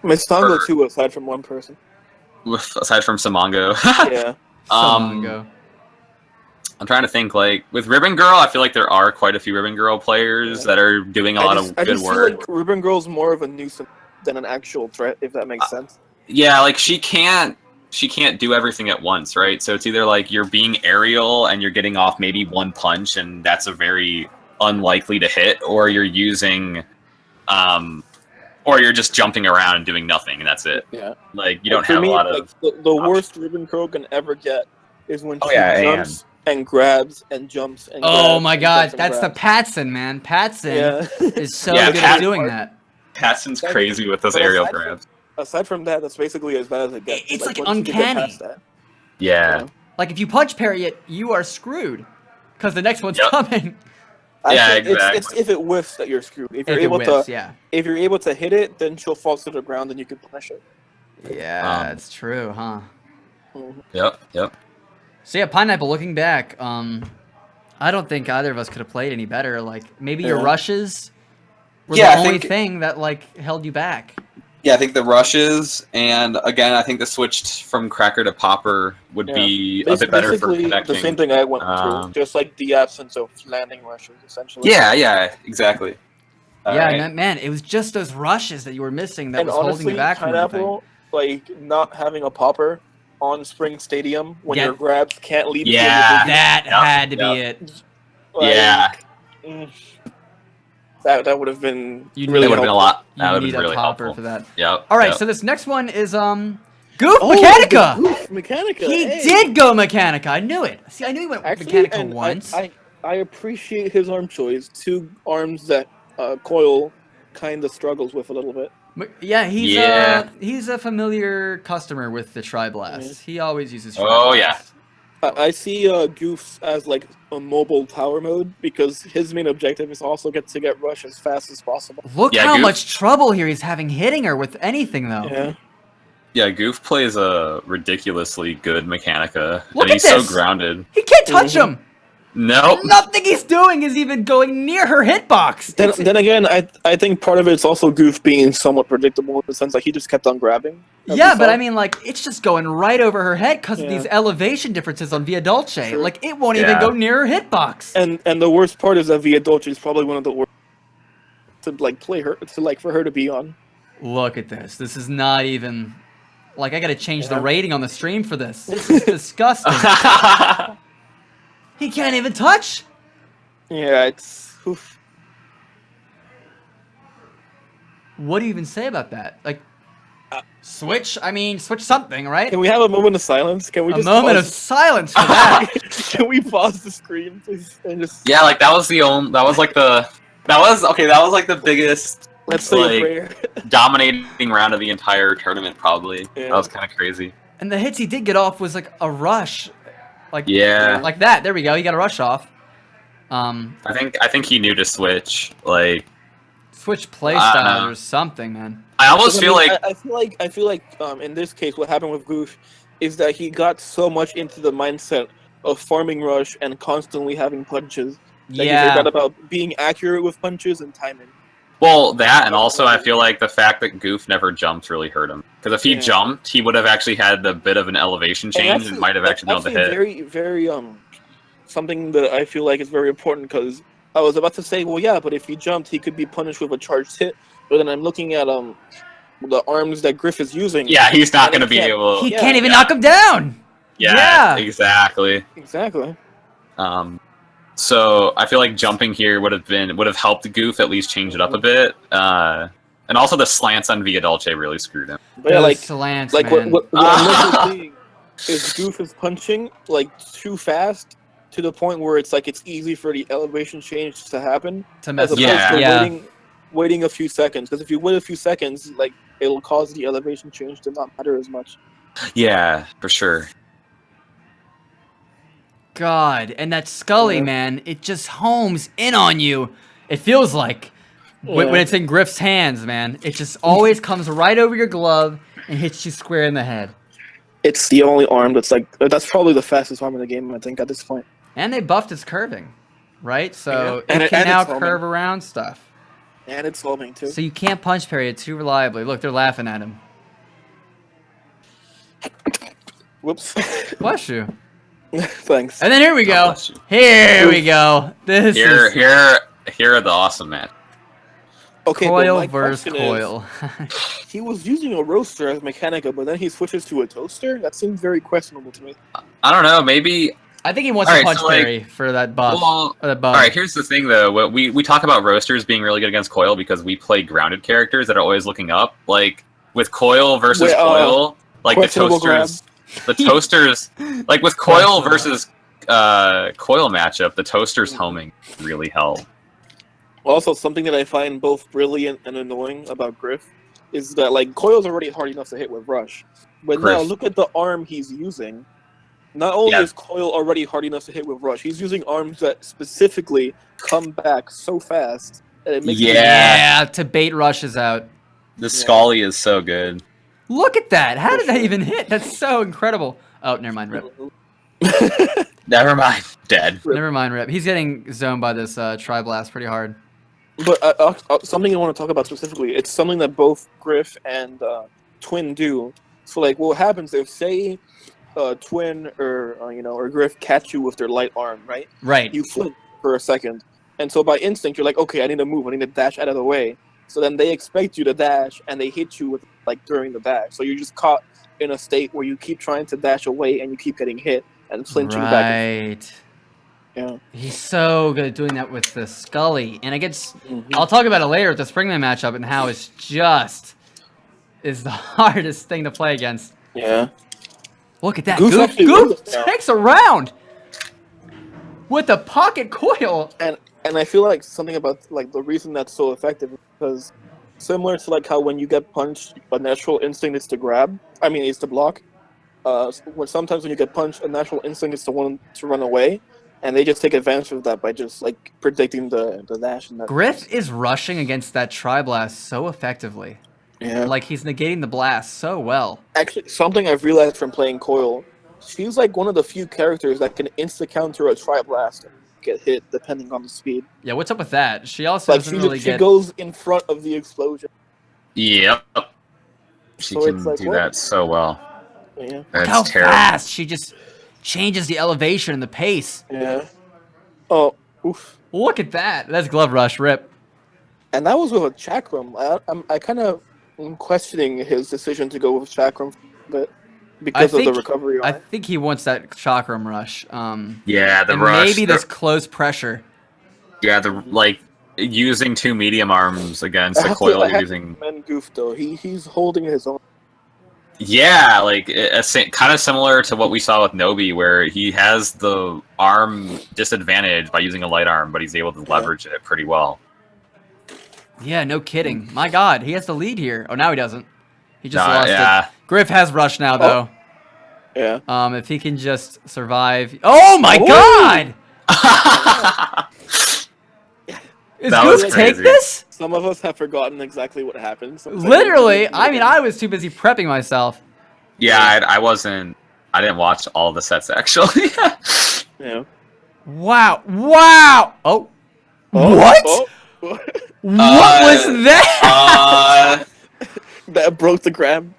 Miss Tongo too, aside from one person. Aside from Samongo. Yeah. Samongo. I'm trying to think, like, with Ribbon Girl, I feel like there are quite a few Ribbon Girl players that are doing a lot of good work. I feel like Ribbon Girl's more of a nuisance than an actual threat, if that makes sense. Yeah, like, she can't do everything at once, right? So it's either, like, you're being aerial and you're getting off maybe one punch, and that's a very unlikely to hit, or you're using, or you're just jumping around and doing nothing, and that's it. Yeah. Like, you don't have a lot of... The worst Ribbon Girl can ever get is when she jumps and grabs and jumps and grabs. Oh my god, that's the Patson, man. Patson is so good at doing that. Patson's crazy with those aerial grabs. Aside from that, that's basically as bad as it gets. It's like uncanny. Yeah. Like, if you punch parry it, you are screwed. Because the next one's coming. Yeah, exactly. It's if it whiffs that you're screwed. If you're able to hit it, then she'll fall to the ground and you can punish it. Yeah, it's true, huh? Yep. So yeah, Pineapple, looking back, I don't think either of us could have played any better. Like, maybe your rushes were the only thing that, like, held you back. Yeah, I think the rushes, and again, I think the switch from Cracker to Popper would be a bit better for connecting. The same thing I went through, just like the absence of landing rushes, essentially. Yeah, exactly. Man, it was just those rushes that you were missing that was holding you back from everything. Pineapple, like, not having a Popper on Spring Stadium when your grabs can't lead to that had to be it. Like, that would have been really a lot. That would have been really helpful for that. Yep. All right, so this next one is Goof Mechanica. Goof Mechanica. He did go Mechanica. I knew it. See, I knew he went Mechanica once. I appreciate his arm choice. 2 arms that Coil kind of struggles with a little bit. Yeah, he's a familiar customer with the Tri-Blast. He always uses Tri-Blast. Oh yeah. I see Goof as like a mobile tower mode because his main objective is also to get Rush as fast as possible. Look how much trouble here he's having hitting her with anything though. Yeah, Goof plays a ridiculously good Mechanica. Look and he's so grounded. He can't touch him. Nope. Nothing he's doing is even going near her hitbox. Then again, I think part of it's also Goof being somewhat predictable in the sense like he just kept on grabbing. Yeah, but I mean, like, it's just going right over her head because of these elevation differences on Via Dolce. Sure. Like, it won't even go near her hitbox. And the worst part is that Via Dolce is probably one of the worst to like play her for her to be on. Look at this. This is not even like I got to change the rating on the stream for this. This is disgusting. He can't even touch. Yeah, it's. Oof. What do you even say about that? Like, switch? I mean, switch something, right? Can we have a moment of silence? Can we just moment of silence for that? Can we pause the screen, please? And just... Yeah, like that was like the biggest. Let's say a prayer. Dominating round of the entire tournament, probably. Yeah. That was kind of crazy. And the hits he did get off was like a rush. Like like that. There we go. He got a rush off. I think he knew to switch, like switch playstyle or something, man. I almost feel like I feel like in this case, what happened with Goof is that he got so much into the mindset of farming rush and constantly having punches. That he forgot about being accurate with punches and timing. Well, that, and also I feel like the fact that Goof never jumped really hurt him. Because if he jumped, he would have actually had a bit of an elevation change and might have actually been able to hit. Very, very, something that I feel like is very important, because I was about to say, well, yeah, but if he jumped, he could be punished with a charged hit. But then I'm looking at the arms that Griff is using. Yeah, he's not going to be able... He can't even knock him down! Yeah, exactly. Exactly. So I feel like jumping here would have helped Goof at least change it up a bit. And also the slants on Via Dolce really screwed him. But yeah, like slants, like man. what I'm seeing is Goof is punching like too fast to the point where it's like it's easy for the elevation change to happen. To waiting a few seconds. Because if you wait a few seconds, like it'll cause the elevation change to not matter as much. Yeah, for sure. God, and that Scully, man, it just homes in on you. It feels like when it's in Griff's hands, man. It just always comes right over your glove and hits you square in the head. It's the only arm that's probably the fastest arm in the game, I think, at this point. And they buffed its curving, right? So it can now curve around stuff. And it's homing too. So you can't punch parry it too reliably. Look, they're laughing at him. Whoops. Bless you. Thanks. And then here we go. Here we go. Here are the awesome match. Okay, Coil versus Coil. He was using a roaster as Mechanica, but then he switches to a toaster? That seems very questionable to me. I don't know, maybe... I think he wants to punch parry for that buff. Alright, here's the thing though. We talk about roasters being really good against Coil because we play grounded characters that are always looking up. Like, with Coil versus Coil, like the toasters... The toasters, like with Coil versus Coil matchup, the toasters homing really help. Also, something that I find both brilliant and annoying about Griff is that like Coil's already hard enough to hit with Rush, but now look at the arm he's using. Not only is Coil already hard enough to hit with Rush, he's using arms that specifically come back so fast that it makes to bait Rushes out. The Scully is so good. Look at that. How did that even hit? That's so incredible. Oh, never mind, Rip. Never mind. Dead. Never mind, Rip. He's getting zoned by this Tri-Blast pretty hard. But something I want to talk about specifically, it's something that both Griff and Twin do. So, like, what happens if, say, Twin or Griff catch you with their light arm, right? Right. You flip for a second. And so by instinct, you're like, okay, I need to move. I need to dash out of the way. So then they expect you to dash, and they hit you with, like, during the dash. So you're just caught in a state where you keep trying to dash away, and you keep getting hit and flinching back. Right. Yeah. He's so good at doing that with the Scully. And I guess I'll talk about it later with the Springman matchup and how it's just is the hardest thing to play against. Yeah. Look at that. Goof takes a round with the pocket coil. And I feel like something about like the reason that's so effective is because similar to like how when you get punched, a natural instinct is to grab. I mean, is to block. Sometimes when you get punched, a natural instinct is to want to run away. And they just take advantage of that by just like predicting the dash. And that. Griff is rushing against that Tri-Blast so effectively. Yeah. Like he's negating the blast so well. Actually, something I've realized from playing Coil, she's like one of the few characters that can insta-counter a Tri-Blast and get hit depending on the speed. Yeah, what's up with that? She also doesn't really get... She goes in front of the explosion. Yep. She can do that so well. Yeah. That's how terrible. Fast she just changes the elevation and the pace. Yeah. Oh, oof. Look at that. That's Glove Rush, Rip. And that was with a Chakram. I kind of am questioning his decision to go with Chakram, but because of the recovery. I think he wants that Chakram Rush. Yeah, the rush. Maybe this close pressure. Yeah, like using two medium arms against the coil using. Man, Goof though. He's holding his own. Yeah, like kind of similar to what we saw with Nobi, where he has the arm disadvantage by using a light arm, but he's able to leverage it pretty well. Yeah, no kidding. My God, he has the lead here. Oh, now he doesn't. He just lost it. Griff has Rush now, though. Yeah. If he can just survive. Oh my God! Is Goof take this? Some of us have forgotten exactly what happened. Literally, I mean, I was too busy prepping myself. Yeah, I wasn't. I didn't watch all the sets actually. Yeah. Wow! Wow! Oh. What? Oh. What was that? That broke the grab.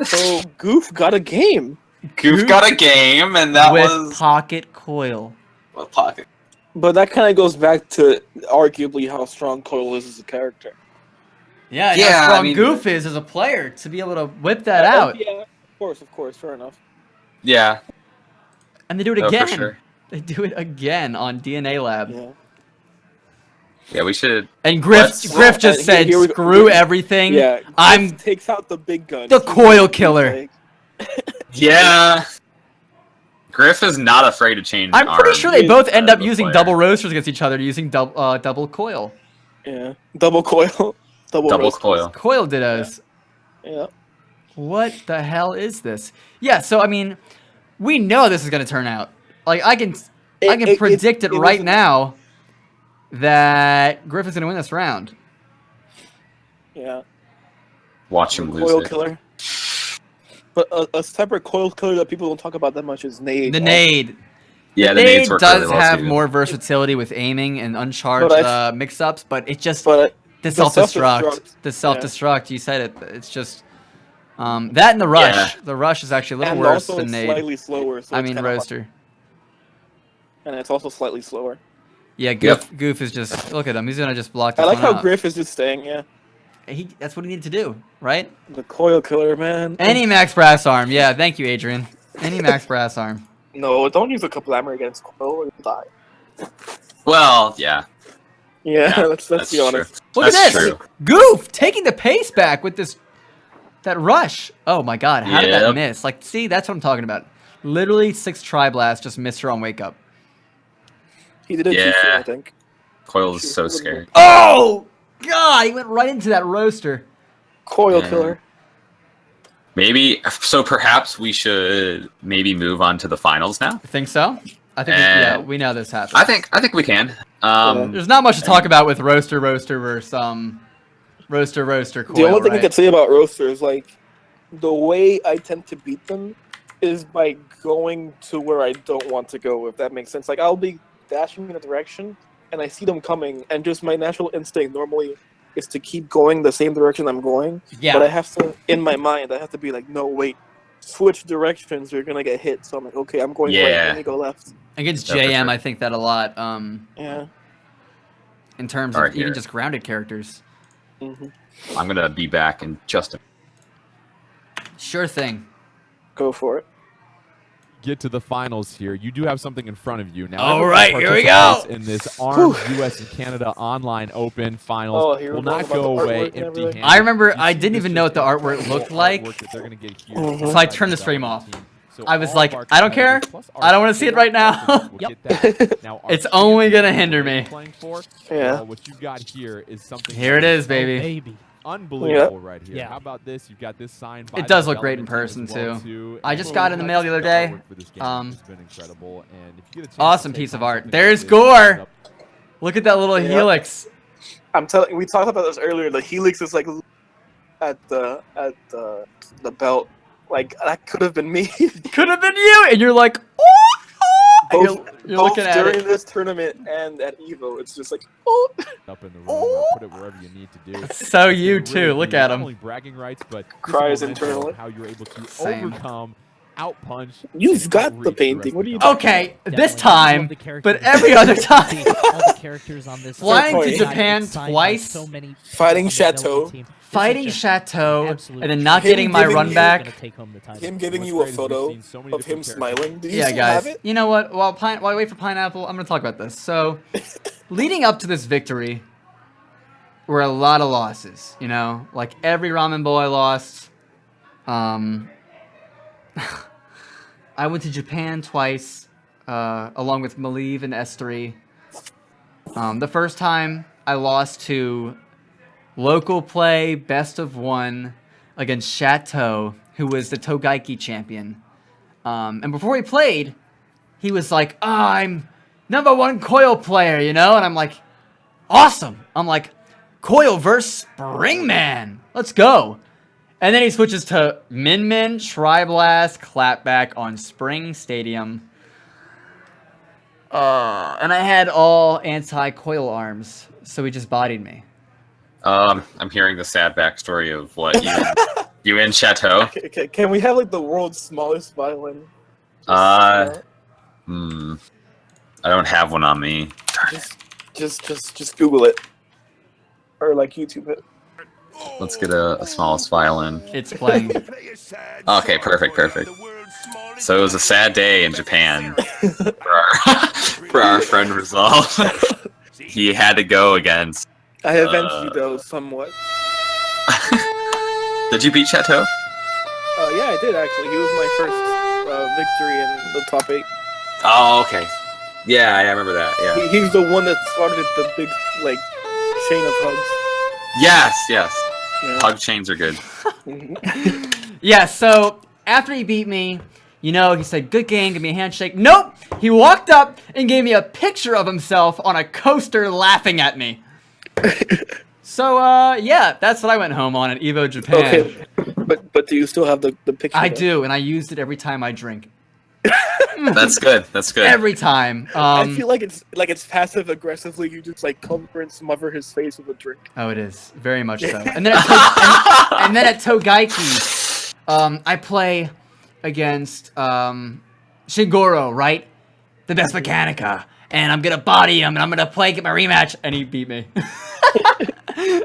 So Goof got a game. Goof got a game, and that was pocket coil. With pocket. But that kind of goes back to arguably how strong Coil is as a character. Yeah, how strong Goof is as a player to be able to whip that out. Yeah, of course, fair enough. Yeah. And they do it again. For sure. They do it again on DNA Lab. Yeah. Yeah, we should. And Griff just said, "Screw everything." Yeah, I'm takes out the big gun. The coil killer. Yeah. Griff is not afraid to change. I'm pretty sure they both end up using double roasters against each other, using double coil. Yeah, double coil. Double coil. Coil dittos. Yeah. What the hell is this? Yeah, so I mean, we know this is going to turn out. Like I can predict it right now that Griff is going to win this round. Yeah. Watch him lose coil it. Killer. But a separate coil killer that people don't talk about that much is Nade. The Nade. Yeah, the Nade does have more versatility with aiming and uncharged mix-ups, but it just the self-destruct. The self-destruct. You said it. It's just that and the rush. Yeah. The rush is actually a little worse than Nade. Slightly slower. So roaster. And it's also slightly slower. Yeah, Goof is just look at him. He's gonna just block. I like how Griff is just staying. Yeah. That's what he needed to do, right? The coil killer, man. Any max brass arm. Yeah, thank you, Adrian. Any max brass arm. No, don't use a Kablammer against coil or you'll die. Well, yeah. Yeah, let's be honest. Look at this. True. Goof taking the pace back with that rush. Oh my God, how did that miss? Like, see, that's what I'm talking about. Literally 6 Tri-Blast just missed her on wake up. He did it too soon, I think. Coil is so scary. Oh! God, he went right into that roaster. Coil killer. Maybe, so perhaps we should maybe move on to the finals now? I think so. I think we know this happens. I think we can. There's not much to talk about with roaster versus Roaster, Coil, the only thing I right? could say about Roaster is, like, the way I tend to beat them is by going to where I don't want to go, if that makes sense. Like, I'll be dashing in a direction, and I see them coming, and just my natural instinct normally is to keep going the same direction I'm going. Yeah. But I have to, in my mind, I have to be like, no, wait, switch directions, you're gonna get hit. So I'm like, okay, I'm going right, let me go left. Against Yeah, for JM, sure. I think that a lot. Yeah. In terms All of right, even here. just grounded characters. I'm gonna be back in just a... Sure thing. Go for it. Get to the finals here. You do have something in front of you now. All right, here we go. In this ARMS US and Canada Online Open finals will not go away empty-handed. I remember I didn't even know what the artwork looked like, So I turned the stream off. I was like, I don't care. I don't want to see it right now. It's only gonna hinder me. Yeah. What you got here is something. Here it is, baby. Unbelievable right here. Yeah. How about this? You've got this signed by It does look great in person too. I just got it in the mail the other day. Awesome piece of art. There's Gore. Look at that little helix. I'm telling you, we talked about this earlier. The helix is like at the belt. Like, that could have been me. Could have been you, and you're like, oh, both, you're looking at during it. this tournament and at Evo, it's just like, oh. Up in the room, put it wherever you need to do. So you too. Look at him. Not only bragging rights, but cries internally. how you're able to Same. overcome, outpunch. You've got the painting. What are you doing? Okay, this time, but every other time. All the characters on this Flying to team. Japan Signed by twice. so many Fighting on the Chateau. team. This is Fighting just Chateau, absolute and then not Him getting my giving run you- back. gonna take home the title. Him giving What's you a great is photo we've seen so many of him different characters. smiling. Do you Yeah, still guys. have it? You know what? While I wait for Pineapple, I'm gonna talk about this. So, leading up to this victory, were a lot of losses. You know, like every ramen bowl I lost. I went to Japan twice, along with Maliv and S3. The first time I lost to local play best of one against Chateau, who was the Togaiki champion. And before he played, he was like, oh, I'm #1 Coil player, you know? And I'm like, awesome. I'm like, Coil versus Springman. Let's go. And then he switches to Min Min, Tri-Blast, Clapback on Spring Stadium. And I had all anti-Coil arms, so he just bodied me. I'm hearing the sad backstory of what you in Chateau. Can we have, like, the world's smallest violin? I don't have one on me. Just Google it. Or, like, YouTube it. Let's get a smallest violin. It's playing. Okay, perfect. So it was a sad day in Japan for our friend Resolve. He had to go against. I avenged you, though, somewhat. Did you beat Chateau? Yeah, I did, actually. He was my first victory in the top 8. Oh, okay. Yeah, I remember that. Yeah. He's the one that started the big, like, chain of hugs. Yes. Yeah. Hug chains are good. Yeah, so after he beat me, you know, he said, good game, give me a handshake. Nope! He walked up and gave me a picture of himself on a coaster laughing at me. So, yeah, that's what I went home on at Evo Japan. Okay, but do you still have the picture? I though? do, and I used it every time I drink. That's good. Every time. I feel like it's passive aggressively. You just like cover and smother his face with a drink. Oh, it is very much so. And then at Togaiki, I play against Shigoro, right? The best Mechanica, and I'm gonna body him, and I'm gonna get my rematch, and he beat me.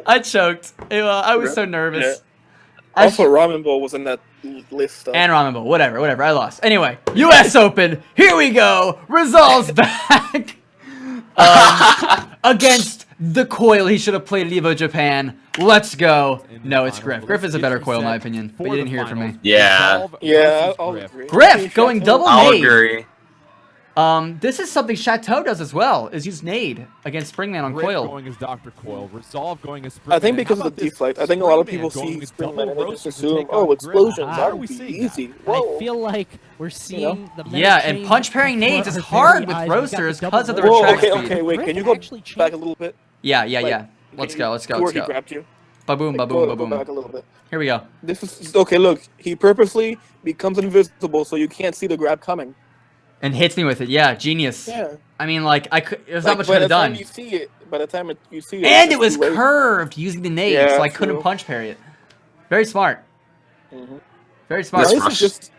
I choked. I was so nervous. Yeah. Also, Ramen Bowl was in that list. Though. And Ramen Bowl, whatever. I lost. Anyway, U.S. Open. Here we go. Resolve's back against the Coil. He should have played at Evo Japan. Let's go. No, it's Griff. Griff is a better Coil, in my opinion. But you didn't hear it from me. Yeah. Yeah, I'll agree. Griff going double I'll nade. agree. This is something Chateau does as well, is use nade against Springman on Coil. Going as Dr. Coil, Resolve going as Springman. I think because of the deflect, I think a lot of people see Springman and they just assume, oh, explosions, that would be easy. I feel like we're seeing the Yeah, and punch pairing nades is hard with roasters because of the retract speed. Okay, wait, can you go back a little bit? Yeah. Let's go. Where he grabbed you. Ba-boom, Like, ba-boom, go ba-boom. back a little bit. Here we go. This is okay. Look, he purposely becomes invisible so you can't see the grab coming. And hits me with it. Yeah, genius. Yeah. I mean, like, there's not Like, much could have done. By the time you see it, And it it's was too late. curved using the nade, Yeah, so I couldn't true. punch parry it. Very smart. Mhm. Very smart. Now, this is just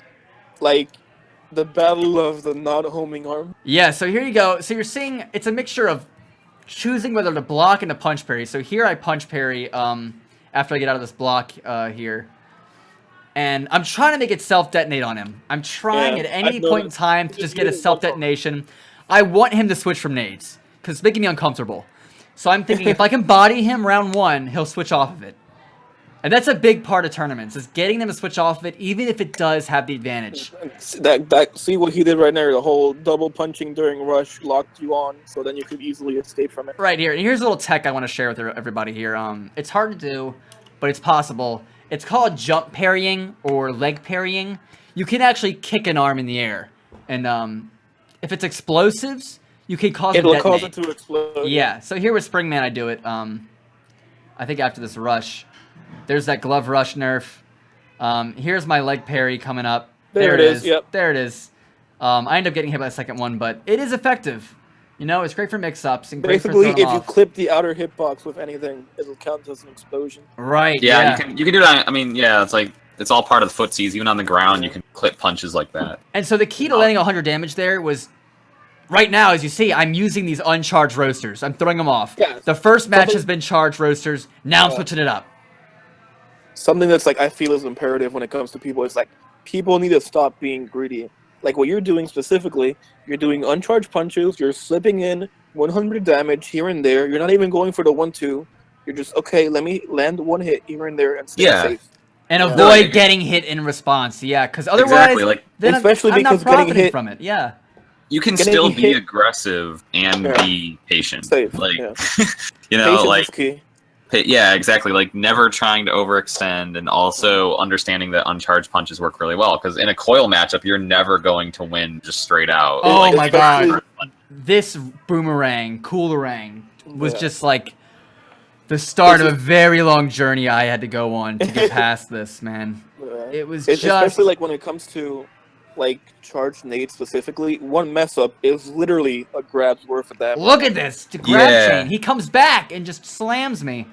like the battle of the not homing arm. Yeah, so here you go. So you're seeing it's a mixture of choosing whether to block and to punch parry. So here I punch parry after I get out of this block here. And I'm trying to make it self-detonate on him. I'm trying at any point in time to just get a self-detonation. I want him to switch from nades, because it's making me uncomfortable. So I'm thinking if I can body him round 1, he'll switch off of it. And that's a big part of tournaments, is getting them to switch off of it, even if it does have the advantage. See what he did right there? The whole double punching during rush locked you on, so then you could easily escape from it. Right here. And here's a little tech I want to share with everybody here. It's hard to do, but it's possible. It's called jump parrying or leg parrying. You can actually kick an arm in the air. And if it's explosives, you can cause it to detonate. It'll cause it to explode. Yeah. So here with Springman, I do it. I think after this rush. There's that glove rush nerf. Here's my leg parry coming up. There it is. Yep. There it is. I end up getting hit by the second one, but it is effective. You know, it's great for mix-ups and great basically, for throwing if you off. clip the outer hitbox with anything, it'll count as an explosion. Right. Yeah, you can do that. I mean, yeah, it's all part of the footsies. Even on the ground, you can clip punches like that. And so the key to landing 100 damage there was, right now, as you see, I'm using these uncharged roasters. I'm throwing them off. Yeah, the first match has been charged roasters. Now I'm switching it up. Something that's like I feel is imperative when it comes to people is like people need to stop being greedy. Like what you're doing specifically, you're doing uncharged punches. You're slipping in 100 damage here and there. You're not even going for the 1-2. You're just okay. Let me land one hit here and there and stay safe. And avoid getting hit in response. Yeah, because otherwise, then especially I'm because not profiting getting hit from it. Yeah. You can still be aggressive and be patient. Safe. Like you know, patience is key. Yeah, exactly. Like never trying to overextend, and also understanding that uncharged punches work really well. Because in a coil matchup, you're never going to win just straight out. Oh my god! This boomerang, coolerang, was just like the start of a very long journey I had to go on to get past this, man. It was just especially like when it comes to like charged nades specifically, one mess up is literally a grab's worth of damage. Look at this, the grab chain. He comes back and just slams me.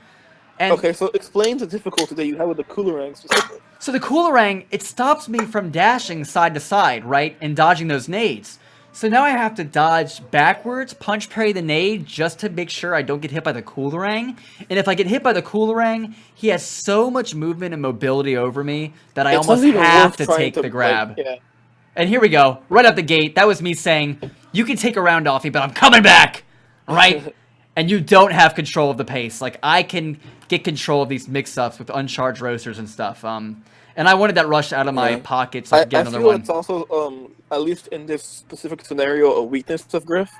And okay, so explain the difficulty that you have with the coolerang specifically. So the coolerang, it stops me from dashing side to side, right, and dodging those nades. So now I have to dodge backwards, punch parry the nade just to make sure I don't get hit by the coolerang. And if I get hit by the coolerang, he has so much movement and mobility over me that I almost have to take the grab. Like, And here we go, right out the gate. That was me saying, you can take a round off me, but I'm coming back, right? And you don't have control of the pace. Like, I can get control of these mix-ups with uncharged roasters and stuff. And I wanted that rush out of my pocket so I could get another one. I feel it's also, at least in this specific scenario, a weakness of Griff,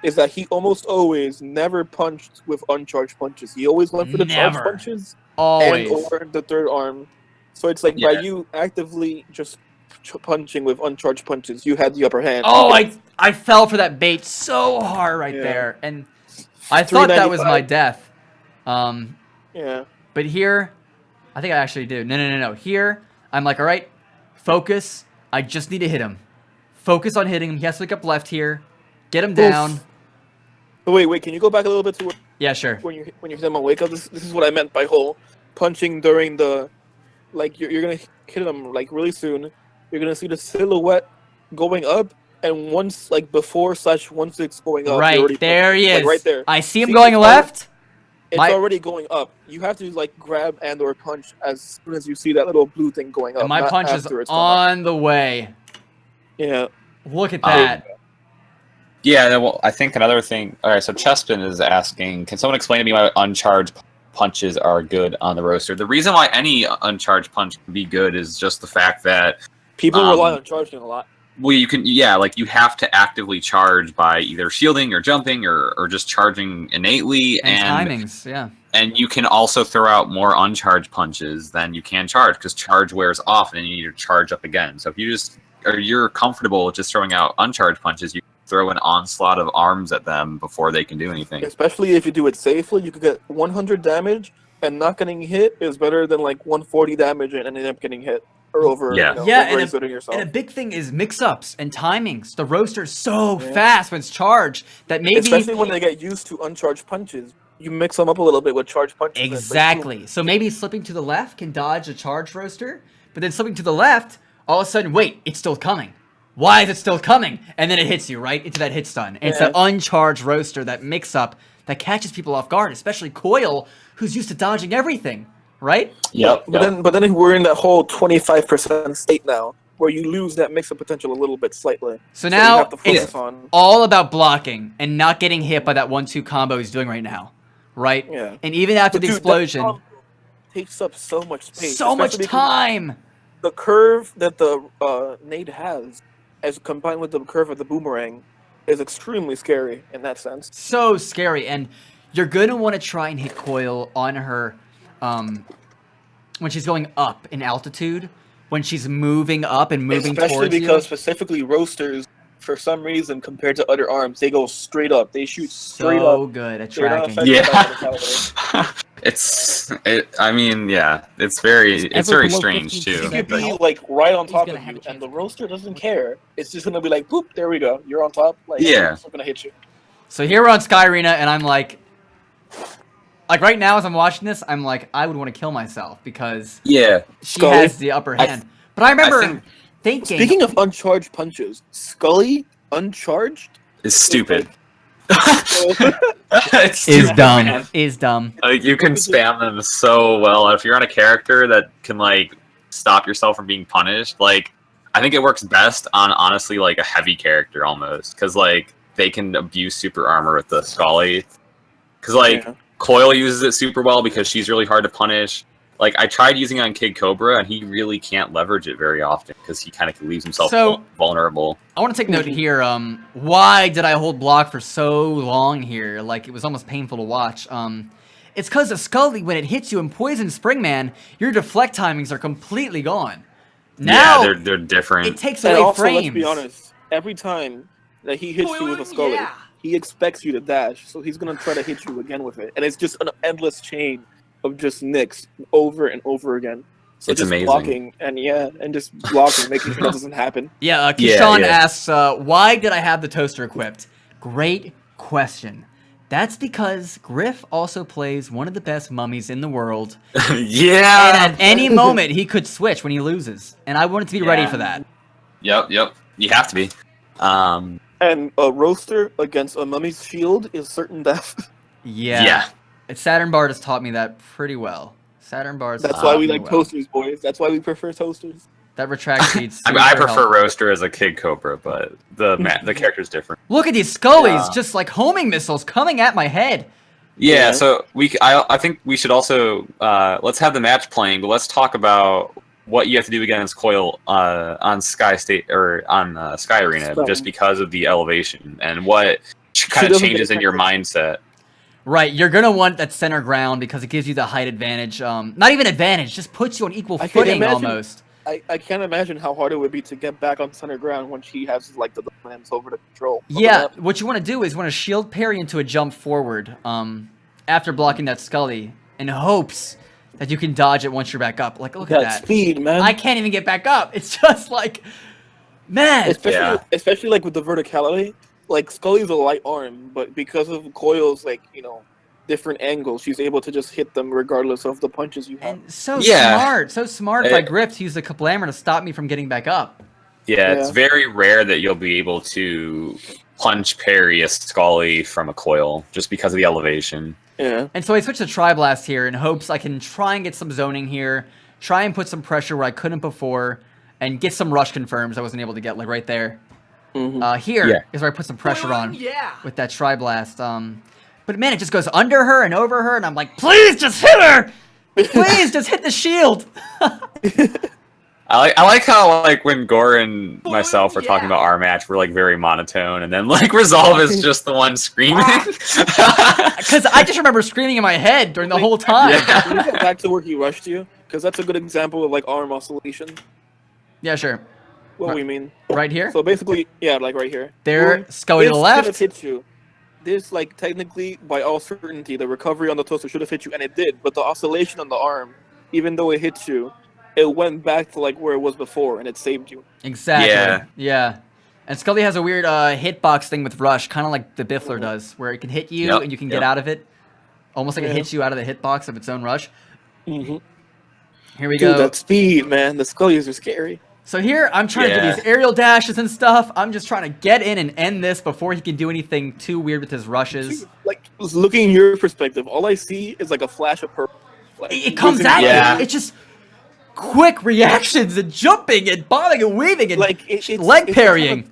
is that he almost always never punched with uncharged punches. He always went for the charged punches and or the third arm. So it's like by you actively just punching with uncharged punches, you had the upper hand. Oh, I fell for that bait so hard there. And I thought that was my death. But here, I think I actually do. No. Here, I'm like, all right, focus. I just need to hit him. Focus on hitting him. He has to look up left here. Get him down. Wait. Can you go back a little bit to where, yeah, sure. When you hit him on wake up? This is what I meant by whole punching during the, like you're gonna hit him like really soon. You're gonna see the silhouette going up, and once like before/once it's going up. Right there he is. Like, right there. I see him going left. It's already going up. You have to like grab and or punch as soon as you see that little blue thing going up. And my punch is on the way. Yeah. Look at that. Yeah, well, I think another thing... Alright, so Chespin is asking, can someone explain to me why uncharged punches are good on the roaster? The reason why any uncharged punch can be good is just the fact that... People rely on charging a lot. Well, you can... Yeah, like, you have to actively charge by either shielding or jumping or just charging innately. And timings, yeah. And you can also throw out more uncharged punches than you can charge, because charge wears off and you need to charge up again. So if you just... Or you're comfortable with just throwing out uncharged punches, you throw an onslaught of arms at them before they can do anything. Especially if you do it safely, you could get 100 damage And not getting hit is better than like 140 damage and ending up getting hit. Or over, and a big thing is mix-ups and timings. The roaster's so fast when it's charged that maybe... Especially when they get used to uncharged punches. You mix them up a little bit with charged punches. Exactly. So maybe slipping to the left can dodge a charged roaster, but then slipping to the left, all of a sudden, wait, it's still coming. Why is it still coming? And then it hits you, right? Into that hit stun. And it's that uncharged roaster, that mix-up, that catches people off guard, especially Coil, who's used to dodging everything. Right? Yep. But then we're in that whole 25% state now, where you lose that mix-up potential a little bit slightly. So now it's all about blocking and not getting hit by that 1-2 combo he's doing right now, right? Yeah. And even after the explosion, takes up so much space, so much time. The curve that the nade has, as combined with the curve of the boomerang, is extremely scary in that sense. So scary, and you're gonna want to try and hit Coil on her. When she's going up in altitude, when she's moving up and moving towards you. Especially because specifically roasters, for some reason, compared to other arms, they go straight up. They shoot straight up. So good at tracking. It's very strange too. It could be like right on top of you, and the roaster doesn't care. It's just gonna be like, boop, there we go. You're on top. Like, it's not gonna hit you. So here we're on Sky Arena, and I'm like right now as I'm watching this, I'm like, I would want to kill myself because she has the upper hand. But I remember thinking... Speaking of uncharged punches, Scully, uncharged? Is stupid. Is dumb. Like, you can spam them so well. If you're on a character that can, like, stop yourself from being punished, like, I think it works best on, honestly, like, a heavy character almost. Because, like, they can abuse super armor with the Scully. Because, like... Yeah. Coil uses it super well because she's really hard to punish. Like, I tried using it on Kid Cobra, and he really can't leverage it very often because he kind of leaves himself vulnerable. I want to take note here. Why did I hold block for so long here? Like, it was almost painful to watch. It's because of Scully, when it hits you in Poison Springman, your deflect timings are completely gone. Now, they're different. It takes away frames. Let's be honest. Every time that he hits you with a Scully... He expects you to dash, so he's gonna try to hit you again with it, and it's just an endless chain of just nicks over and over again. So it's just amazing. Blocking and just blocking, making sure that doesn't happen. Yeah, Kishan asks, why did I have the toaster equipped? Great question. That's because Griff also plays one of the best mummies in the world. Yeah. And at any moment he could switch when he loses, and I wanted to be ready for that. Yep. You have to be. And a roaster against a mummy's shield is certain death. Yeah. Saturn Bard has taught me that pretty well. Saturn Bard. That's why we like toasters, boys. That's why we prefer toasters. That retract speed's I prefer Roaster as a Kid Cobra, but the character's different. Look at these Scullys, just like homing missiles coming at my head. Yeah, so I think we should also let's have the match playing, but let's talk about what you have to do against Coil on Sky State or on Sky Arena, just because of the elevation and what kind of changes in your mindset. Right, you're gonna want that center ground because it gives you the height advantage. Not even advantage, just puts you on equal footing almost. I can't imagine how hard it would be to get back on center ground when she has like the plans over the control. Yeah, what you want to do is want to shield parry into a jump forward after blocking that Scully in hopes that you can dodge it once you're back up. Like, look at that speed, man. I can't even get back up. It's just like, man. Especially like with the verticality. Like, Scully's a light arm, but because of Coil's, like, different angles, she's able to just hit them regardless of the punches you have. And so smart by Griff to use the Kablammer to stop me from getting back up. Yeah, it's very rare that you'll be able to punch parry a Scully from a Coil just because of the elevation. Yeah. And so I switched to Tri-Blast here in hopes I can try and get some zoning here, try and put some pressure where I couldn't before, and get some rush confirms I wasn't able to get, like right there. Mm-hmm. Here is where I put some pressure on with that Tri-Blast. But man, it just goes under her and over her, and I'm like, please just hit her! Please just hit the shield! I like how, like, when Gore and myself are talking about our match, we're, like, very monotone, and then, like, Resolve is just the one screaming. Because I just remember screaming in my head during the whole time. Yeah. Can you get back to where he rushed you? Because that's a good example of, like, arm oscillation. Yeah, sure. What we mean. Right here? So basically, like right here. There, Scully to the left. Hit you. this, like, technically, by all certainty, the recovery on the toaster should have hit you, and it did. But the oscillation on the arm, even though it hit you, it went back to, like, where it was before, and it saved you. Exactly. Yeah. And Scully has a weird hitbox thing with Rush, kind of like the Biffler does, where it can hit you and you can get out of it. Almost like it hits you out of the hitbox of its own Rush. Mm-hmm. Here we go. Dude, that speed, man. The Scullys are scary. So here, I'm trying to do these aerial dashes and stuff. I'm just trying to get in and end this before he can do anything too weird with his rushes. Like, looking at your perspective, all I see is like a flash of purple. Like, it comes at me. It's just quick reactions and jumping and bobbing and weaving and like leg parrying.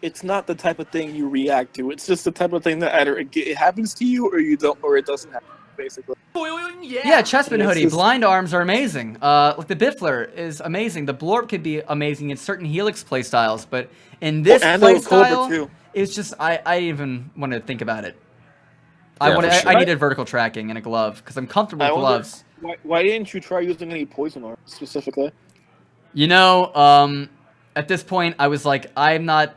It's not the type of thing you react to. It's just the type of thing that either it happens to you or you don't, or it doesn't happen. Basically. Yeah, Chessman Hoodie. Blind arms are amazing. Like the Biffler is amazing. The Blorp could be amazing in certain Helix playstyles, but in this playstyle, it's just I didn't even want to think about it. I needed vertical tracking and a glove because I'm comfortable with gloves. Why didn't you try using any poison arms specifically? You know, at this point, I was like, I'm not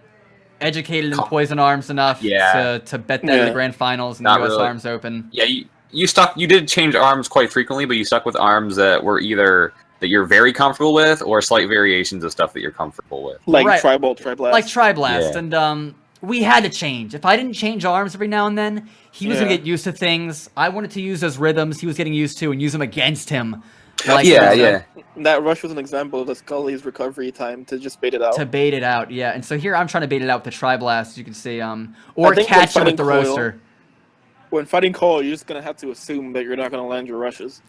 educated in poison arms enough to bet that in the grand finals and the US Arms Open. Yeah, you did change arms quite frequently, but you stuck with arms that were either that you're very comfortable with or slight variations of stuff that you're comfortable with. Like Tri-Bolt, Tri-Blast. Like Tri-Blast. And we had to change. If I didn't change arms every now and then, he was going to get used to things. I wanted to use those rhythms he was getting used to and use them against him. Like, that rush was an example of the Scully's recovery time to just bait it out. To bait it out, yeah. And so here I'm trying to bait it out with the Tri-Blast, as you can see. Or catch it with the roaster. When fighting Cole, you're just going to have to assume that you're not going to land your rushes.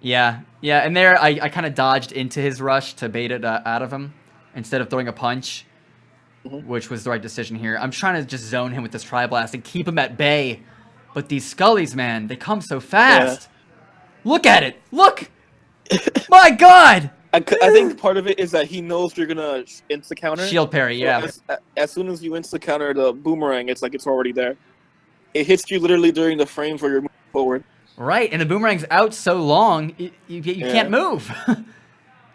Yeah, and there I kind of dodged into his rush to bait it out of him instead of throwing a punch, which was the right decision here. I'm trying to just zone him with this Tri-Blast and keep him at bay. But these Scullys, man, they come so fast. Yeah. Look at it. Look. My God. I think part of it is that he knows you're going to insta-counter. Shield parry, yeah. As soon as you insta-counter the boomerang, it's like it's already there. It hits you literally during the frames where you're moving forward. Right, and the boomerang's out so long, you can't move.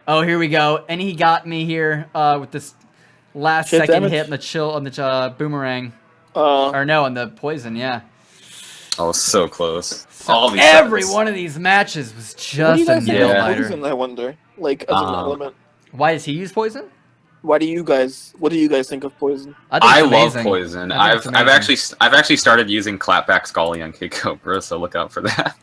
Oh, here we go. And he got me here with this last second hit on the boomerang. Or no, on the poison, yeah. Oh, so close. So every one of these matches was just a nail biter. Poison, I wonder, like as an element. Why does he use poison? What do you guys think of poison? I love poison. I've actually started using clapback Scully on Kid Cobra, so look out for that.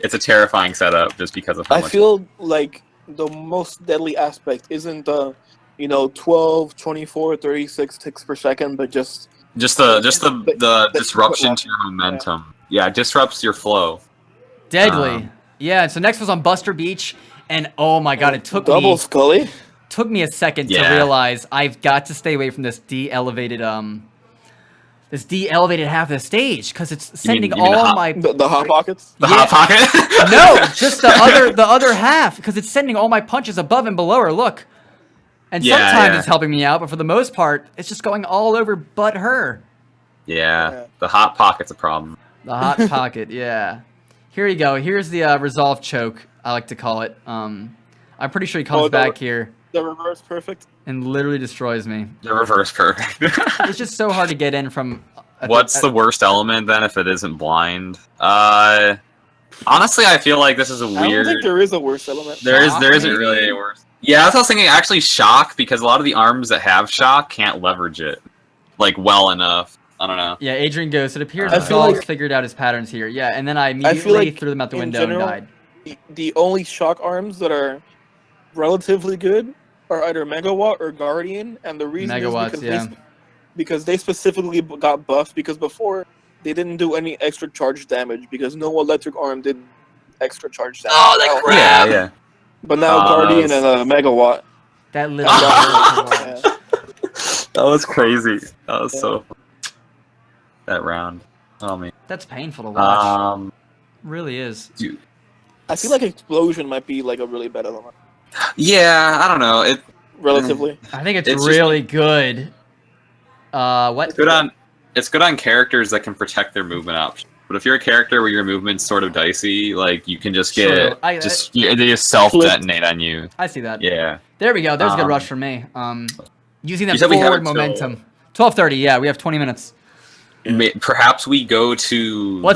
It's a terrifying setup just because of how much. I feel like the most deadly aspect isn't the 12, 24, 36 ticks per second, but just the disruption to your momentum. Yeah, it disrupts your flow. Deadly. Yeah, so next was on Buster Beach. And oh my God, it took double Scully. Took me a second to realize I've got to stay away from this de-elevated half of the stage because it's sending all my the hot pockets. The hot pocket? No, just the other half because it's sending all my punches above and below her. Look, and sometimes it's helping me out, but for the most part, it's just going all over but her. Yeah, the hot pocket's a problem. The hot pocket, yeah. Here you go. Here's the resolve choke, I like to call it. I'm pretty sure he comes back here. The reverse perfect? And literally destroys me. The reverse perfect. It's just so hard to get in from... What's the worst element, then, if it isn't blind? Honestly, I feel like this is a weird... I don't think there is a worst element. There isn't really a worst... Yeah, that's what I was thinking. Actually, shock, because a lot of the arms that have shock can't leverage it, like, well enough. I don't know. Yeah, Adrian goes, it appears Zol's figured out his patterns here. Yeah, and then I immediately threw them out the window and died. The only shock arms that are relatively good are either Megawatt or Guardian, and the reason is because they specifically got buffed, because before they didn't do any extra charge damage, because no electric arm did extra charge damage. Oh, that crap! Yeah. But now Guardian and Megawatt. That literally That was crazy. That was so... That round. Oh, man. That's painful to watch. Really is. Dude. I feel like Explosion might be like a really bad element. Yeah, I don't know. Relatively. I think it's really good. What? It's good on characters that can protect their movement options. But if you're a character where your movement's sort of dicey, like you can just get they just self-detonate on you. I see that. Yeah. There we go. There's a good rush for me. Using that forward momentum 12:30. Yeah, we have 20 minutes. Perhaps we go to the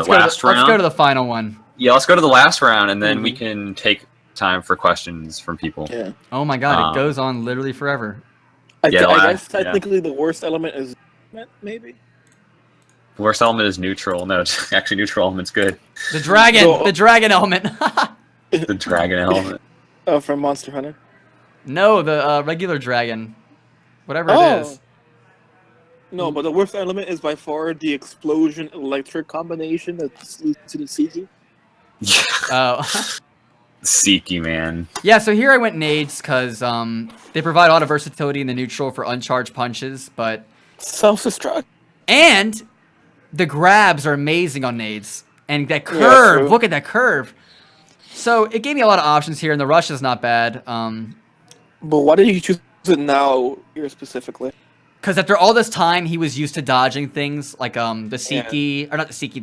last round. Let's go to the final one. Yeah, let's go to the last round, and then we can take time for questions from people. Yeah. Oh my god, it goes on literally forever. I guess technically the worst element is maybe. The worst element is neutral. No, actually, neutral element's good. The dragon, the dragon element. The dragon element. Oh, from Monster Hunter. No, the regular dragon, whatever it is. No, but the worst element is by far the explosion electric combination that's to the CG. Oh. Seeky, man. Yeah, so here I went nades because they provide a lot of versatility in the neutral for uncharged punches, but self-destruct. And the grabs are amazing on nades. And that curve, look at that curve. So it gave me a lot of options here, and the rush is not bad. But why did you choose it now here specifically? Because after all this time, he was used to dodging things like the Seeky, or not the Seeky,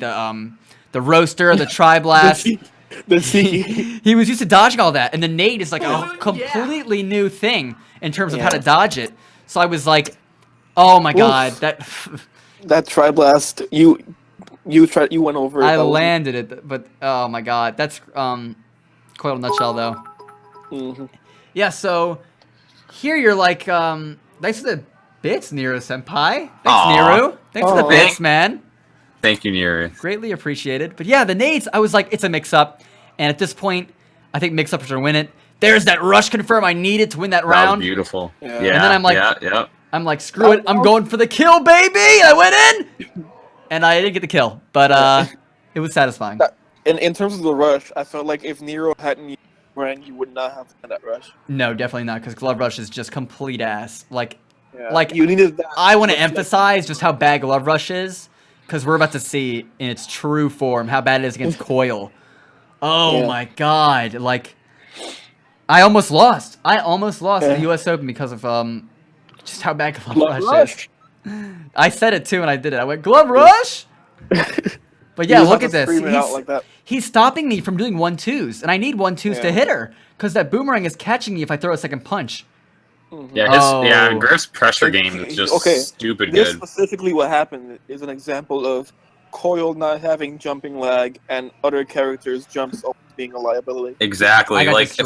the Roaster, the Tri-Blast. The Seeky. He was used to dodging all that, and the nade is like a completely new thing in terms of how to dodge it. So I was like, oh my god, that Tri-Blast, you went over it. I landed it, but oh my god, that's quite a nutshell though. Mm-hmm. Yeah, so here you're like, thanks for the bits, Nero Senpai. Thanks, Nero. Thanks for the bits, man. Thank you, Nero. Greatly appreciated. But yeah, the nades, I was like, it's a mix-up. And at this point, I think mix-ups are going to win it. There's that rush confirm I needed to win that round. That was beautiful. Yeah. And then I'm like, I'm like, screw it. I'm Oh. going for the kill, baby. I went in. And I didn't get the kill. But it was satisfying. In terms of the rush, I felt like if Nero hadn't used Brand, you would not have done that rush. No, definitely not, because Glove Rush is just complete ass. Like you needed that. I want to emphasize just how bad Glove Rush is, because we're about to see in its true form how bad it is against Coil. Oh my god! Like, I almost lost. The U.S. Open because of just how bad Glove Rush is. I said it too, and I did it. I went Glove Rush. But yeah, look at this. He's stopping me from doing 1-2s, and I need 1-2s to hit her, because that boomerang is catching me if I throw a second punch. Yeah, Griff's pressure game is just stupid good. Specifically what happened is an example of Coil not having jumping lag and other characters' jumps being a liability. Exactly. Like,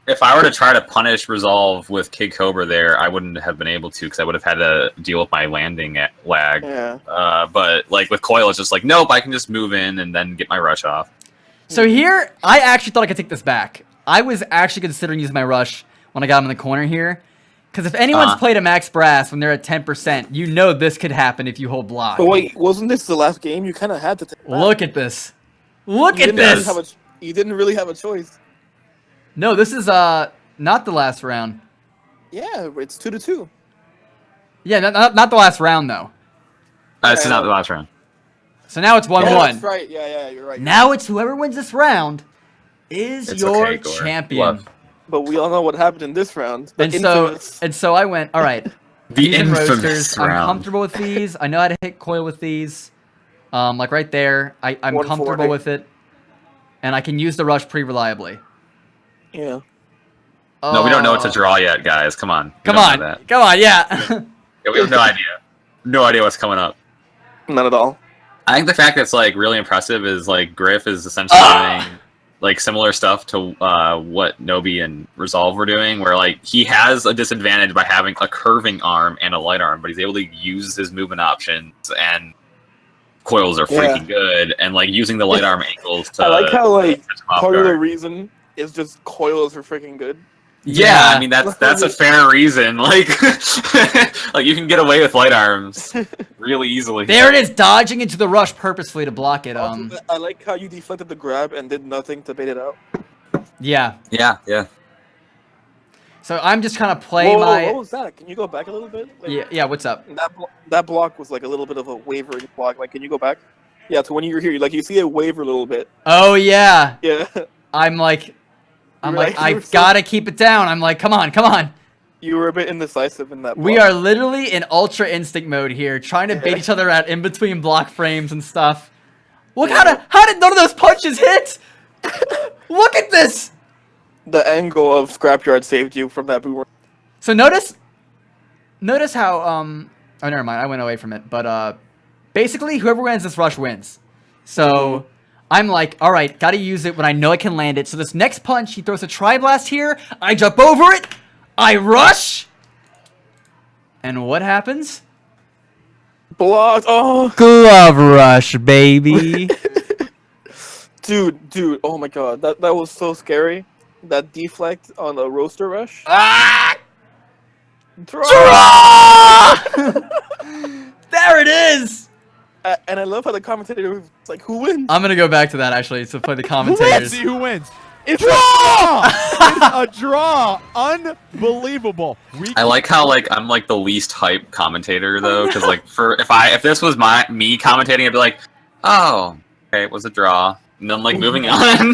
if I were to try to punish Resolve with Kid Cobra there, I wouldn't have been able to, because I would have had to deal with my landing at lag. But like with Coil, it's just like, nope, I can just move in and then get my rush off. So here, I actually thought I could take this back. I was actually considering using my rush when I got him in the corner here. Because if anyone's played a max brass when they're at 10%, you know this could happen if you hold block. But wait, wasn't this the last game? You kind of had to take it back. Look at this. Look at this. You didn't really have a choice. No, this is not the last round. Yeah, it's 2-2. Yeah, not the last round though. It's not the last round. So now it's 1-1. That's right. Yeah, you're right. Now it's whoever wins this round is your champion. But we all know what happened in this round. And so I went, all right. The infamous roasters, round. I'm comfortable with these. I know how to hit Coil with these. Like right there, I'm comfortable with it. And I can use the rush pretty reliably. Yeah. No, we don't know what to draw yet, guys. Come on. Come on, yeah. Yeah, we have no idea. No idea what's coming up. Not at all. I think the fact that's like really impressive is like Griff is essentially doing like similar stuff to what Nobi and Resolve were doing, where like he has a disadvantage by having a curving arm and a light arm, but he's able to use his movement options, and coils are freaking good, and like using the light arm angles to. I like how like part of the reason is just coils are freaking good. Yeah, I mean that's a fair reason. Like, like you can get away with light arms really easily. There it is, dodging into the rush purposefully to block it. I like how you deflected the grab and did nothing to bait it out. Yeah. Yeah. So I'm just kind of playing my. What was that? Can you go back a little bit? Like, yeah. What's up? That block was like a little bit of a wavering block. Like, can you go back? Yeah. So when you were here, like you see it waver a little bit. Oh yeah. Yeah. I'm like, I've got to keep it down. I'm like, come on. You were a bit indecisive in that block. We are literally in ultra instinct mode here, trying to bait each other out in between block frames and stuff. Look how did none of those punches hit? Look at this. The angle of Scrapyard saved you from that boomerang. So notice how Oh, never mind. I went away from it. But basically, whoever wins this rush wins. So I'm like, all right, got to use it when I know I can land it. So this next punch, he throws a Tri-Blast here. I jump over it. I rush. And what happens? Blocked. Oh. Glove rush, baby. Dude. Oh my god. That was so scary. That deflect on the roaster rush. Ah! Draw! There it is. And I love how the commentator was like, "Who wins?" I'm gonna go back to that actually to play the commentators. Let's see who wins. It's a draw! It's a draw! Unbelievable. I like how I'm like the least hype commentator though, because like if this was me commentating, I'd be like, oh, okay, it was a draw, and then like moving on.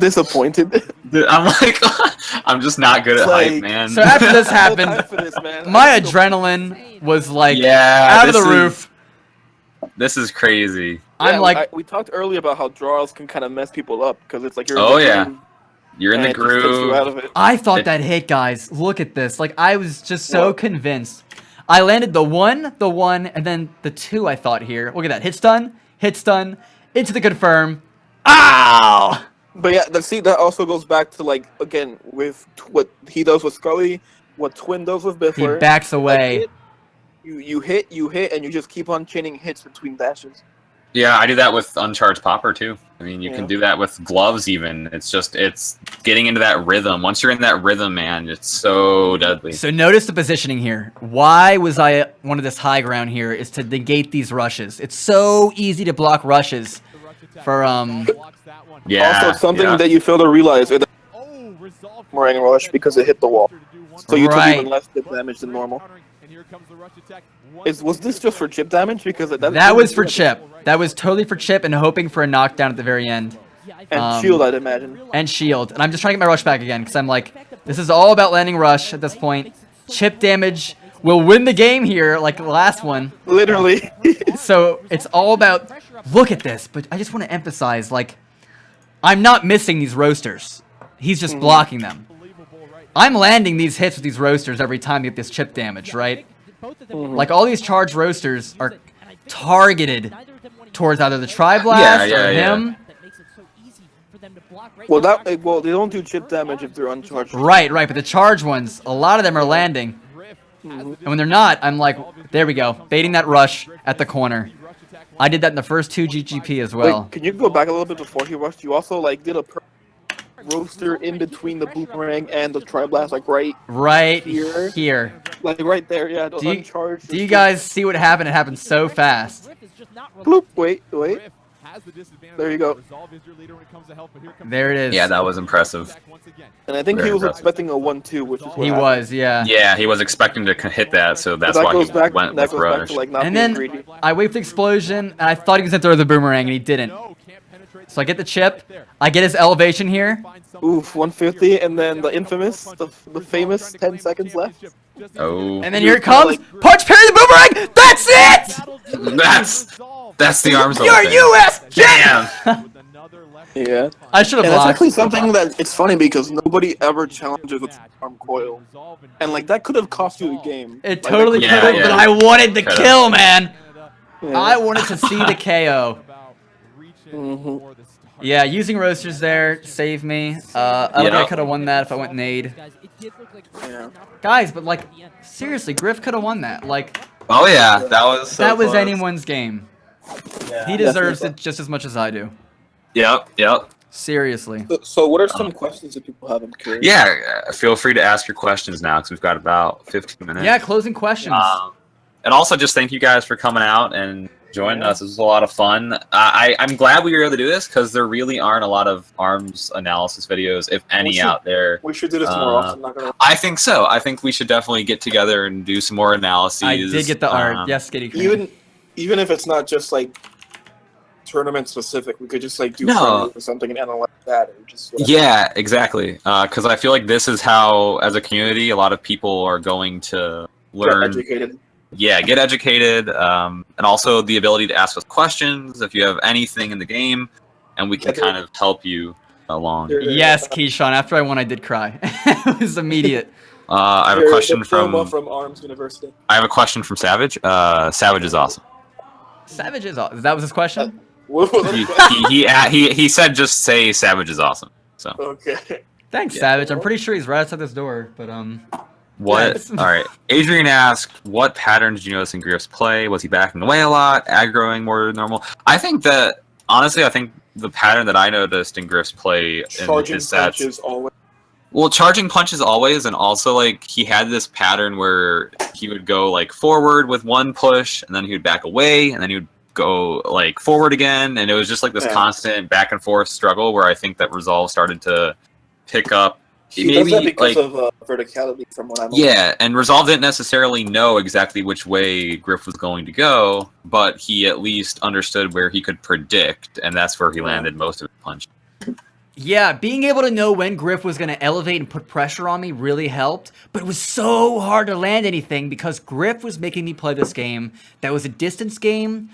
Disappointed. Dude, I'm like, I'm just not good at hype, man. So after this happened, man. my adrenaline was like yeah, out of the roof. This is crazy. I'm like, we talked earlier about how draws can kind of mess people up because it's like you're. You're in the groove. Out of it. I thought that hit, guys. Look at this. Like I was just so convinced. I landed the one, and then the 2. I thought here. Look at that. Hit stun, into the confirm. Ow! But yeah, that also goes back to like again with what he does with Scully, what Twin does with Biffler. He backs away. Like, you hit, and you just keep on chaining hits between dashes. Yeah, I do that with Uncharged Popper too. I mean, you can do that with gloves even. It's getting into that rhythm. Once you're in that rhythm, man, it's so deadly. So notice the positioning here. Why was I wanted this high ground here is to negate these rushes. It's so easy to block rushes for Yeah. Also, something that you fail to realize is Boomerang rush because it hit the wall. So you took even less chip damage than normal. Was this just for chip damage? Because that was for chip. That was totally for chip and hoping for a knockdown at the very end. And shield, I'd imagine. And shield. And I'm just trying to get my rush back again because I'm like, this is all about landing rush at this point. Chip damage will win the game here, like the last one. Literally. So it's all about, look at this. But I just want to emphasize, like, I'm not missing these roasters. He's just blocking them. I'm landing these hits with these roasters every time you get this chip damage, right? Like all these charged roasters are targeted towards either the Tri-Blast or him. Well, they don't do chip damage if they're uncharged. Right, but the charged ones, a lot of them are landing. And when they're not, I'm like, there we go, baiting that rush at the corner. I did that in the first 2 GGP as well. Wait, can you go back a little bit before he rushed? You also like did a roaster in between the Boomerang and the Tri-Blast, like right here. Like right there, yeah. Do you guys see what happened? It happened so fast. Bloop, wait. There you go. There it is. Yeah, that was impressive. And I think he was expecting a 1-2, which is what he was, yeah. Yeah, he was expecting to hit that, so that's why he went with rush. And then I wait for the explosion, and I thought he was going to throw the Boomerang, and he didn't. So I get the chip, I get his elevation here. Oof, 150, and then the infamous, the famous 10 seconds left. Oh. And then here it comes, punch parry the Boomerang! That's it! That's the arms You're US! Damn! Yeah. I should have blocked. It's actually something that it's funny because nobody ever challenges with arm coil. And like that could have cost you the game. It totally could have, but I wanted the kill, man. Yeah. I wanted to see the KO. Yeah, using roasters there saved me. I could have won that if I went nade. Yeah. Guys, but like, seriously, Griff could have won that. Like, oh yeah, that was so that was close. Anyone's game. Yeah, he deserves it just as much as I do. Yep. Seriously. So what are some questions that people have? I'm curious. Yeah, feel free to ask your questions now because we've got about 15 minutes. Yeah, closing questions. And also just thank you guys for coming out and joining us. This was a lot of fun. I'm glad we were able to do this because there really aren't a lot of ARMS analysis videos, if any, out there. We should do this more often. Not gonna... I think so. I think we should definitely get together and do some more analyses. I did get the art. Yes, Skitty Cream. Even if it's not just like tournament specific, we could just like do or something and analyze that. Or just yeah, exactly. Because I feel like this is how, as a community, a lot of people are going to learn. Get educated. Yeah, get educated, and also the ability to ask us questions if you have anything in the game, and we can kind of help you along. Yes, Keyshawn. After I won, I did cry. It was immediate. I have a question from Arms University. I have a question from Savage. Savage is awesome. Savage is awesome. That was his question? He said just say Savage is awesome. So okay. Thanks, Savage. I'm pretty sure he's right outside this door, but What? All right. Adrian asked, "What patterns did you notice in Griff's play? Was he backing away a lot, aggroing more than normal?" I think that honestly, I think the pattern that I noticed in Griff's play in his sets. Well, charging punches always, and also like he had this pattern where he would go like forward with one push, and then he would back away, and then he would go like forward again, and it was just like this constant back and forth struggle where I think that Resolve started to pick up. He does that because of verticality, from what I'm Yeah, and Resolve didn't necessarily know exactly which way Griff was going to go, but he at least understood where he could predict, and that's where he landed most of his punch. Yeah, being able to know when Griff was going to elevate and put pressure on me really helped, but it was so hard to land anything because Griff was making me play this game that was a distance game,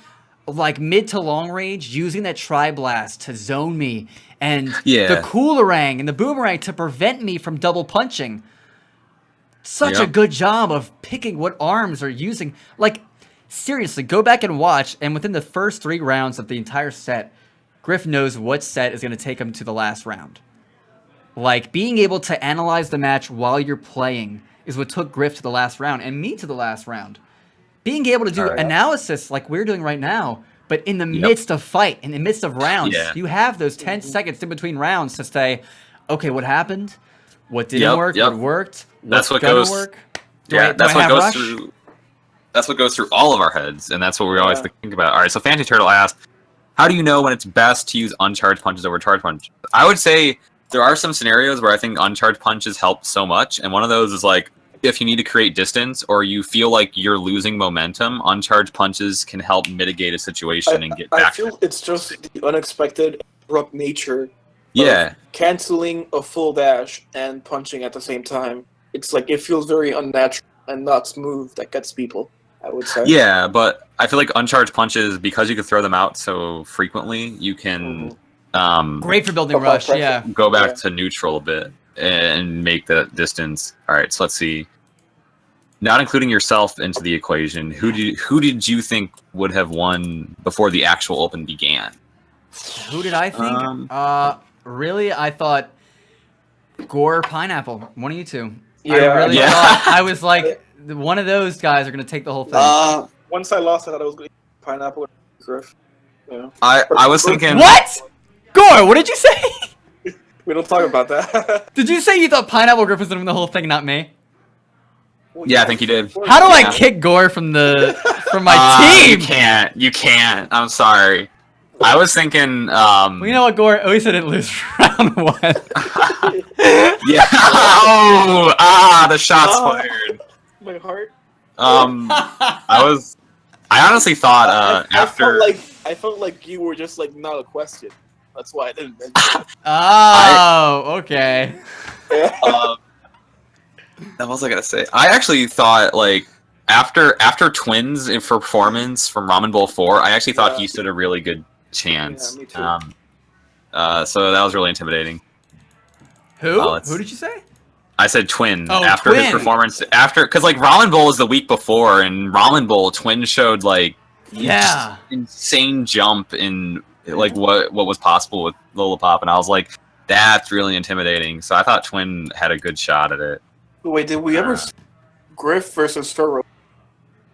like mid to long range, using that Tri-Blast to zone me, and the Coolerang and the Boomerang to prevent me from double punching. Such a good job of picking what arms are using. Like, seriously, go back and watch, and within the first 3 rounds of the entire set, Griff knows what set is going to take him to the last round. Like, being able to analyze the match while you're playing is what took Griff to the last round, and me to the last round. Being able to do analysis like we're doing right now, but in the midst of fight, in the midst of rounds, you have those 10 seconds in between rounds to say, okay, what happened? What didn't work? What worked? That's what goes. Work? That's what goes through all of our heads, and that's what we always think about. All right, so Fancy Turtle asked, "How do you know when it's best to use uncharged punches over charged punches?" I would say there are some scenarios where I think uncharged punches help so much, and one of those is like if you need to create distance or you feel like you're losing momentum, uncharged punches can help mitigate a situation and get back. I feel it's just the unexpected, abrupt nature of canceling a full dash and punching at the same time. It's like it feels very unnatural and not smooth that gets people, I would say. Yeah, but I feel like uncharged punches, because you can throw them out so frequently, you can great for building rush, go back to neutral a bit and make the distance. All right, so let's see. Not including yourself into the equation, who did you think would have won before the actual Open began? Who did I think? Really, I thought Gore, Pineapple, one of you two. Yeah, I really thought, I was like, one of those guys are going to take the whole thing. Once I lost, I thought I was going to Pineapple or Griff. Yeah. I was thinking... What? Gore, what did you say? We don't talk about that. Did you say you thought Pineapple Griff was going to win the whole thing, not me? Well, yeah, I think you did. How do I kick Gore from my team? You can't. I'm sorry. I was thinking... Well, you know what, Gore? At least I didn't lose round 1. Yeah. The shots fired. My heart. I honestly thought after... I felt like you were just like not a question. That's why I didn't mention it. Okay. What was I gonna say? I actually thought like after Twins in performance from Ramen Bowl 4, I actually thought he stood a really good chance. Yeah, me too. So that was really intimidating. Who? Who did you say? I said Twin Twin. His performance because like Ramen Bowl was the week before, and Ramen Bowl Twin showed like insane jump in like what was possible with Lollipop, and I was like, that's really intimidating. So I thought Twin had a good shot at it. Wait, did we ever see Griff versus Sturro?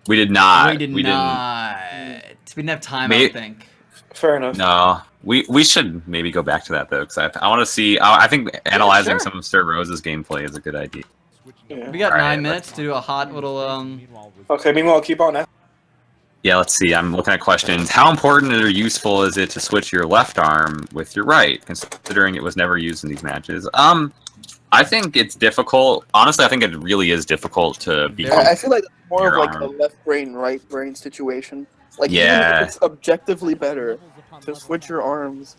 We did not. We didn't have time, I don't think. Fair enough. No. We should maybe go back to that though, because I want to see. I think analyzing some of Sir Rose's gameplay is a good idea. Yeah. We got 9 minutes to do a hot little. Okay, meanwhile, keep on that. Yeah, let's see. I'm looking at questions. How important or useful is it to switch your left arm with your right, considering it was never used in these matches? I think it's difficult. Honestly, I think it really is difficult to be. I feel like more of like a left brain, right brain situation. Like even if it's objectively better to switch your arms,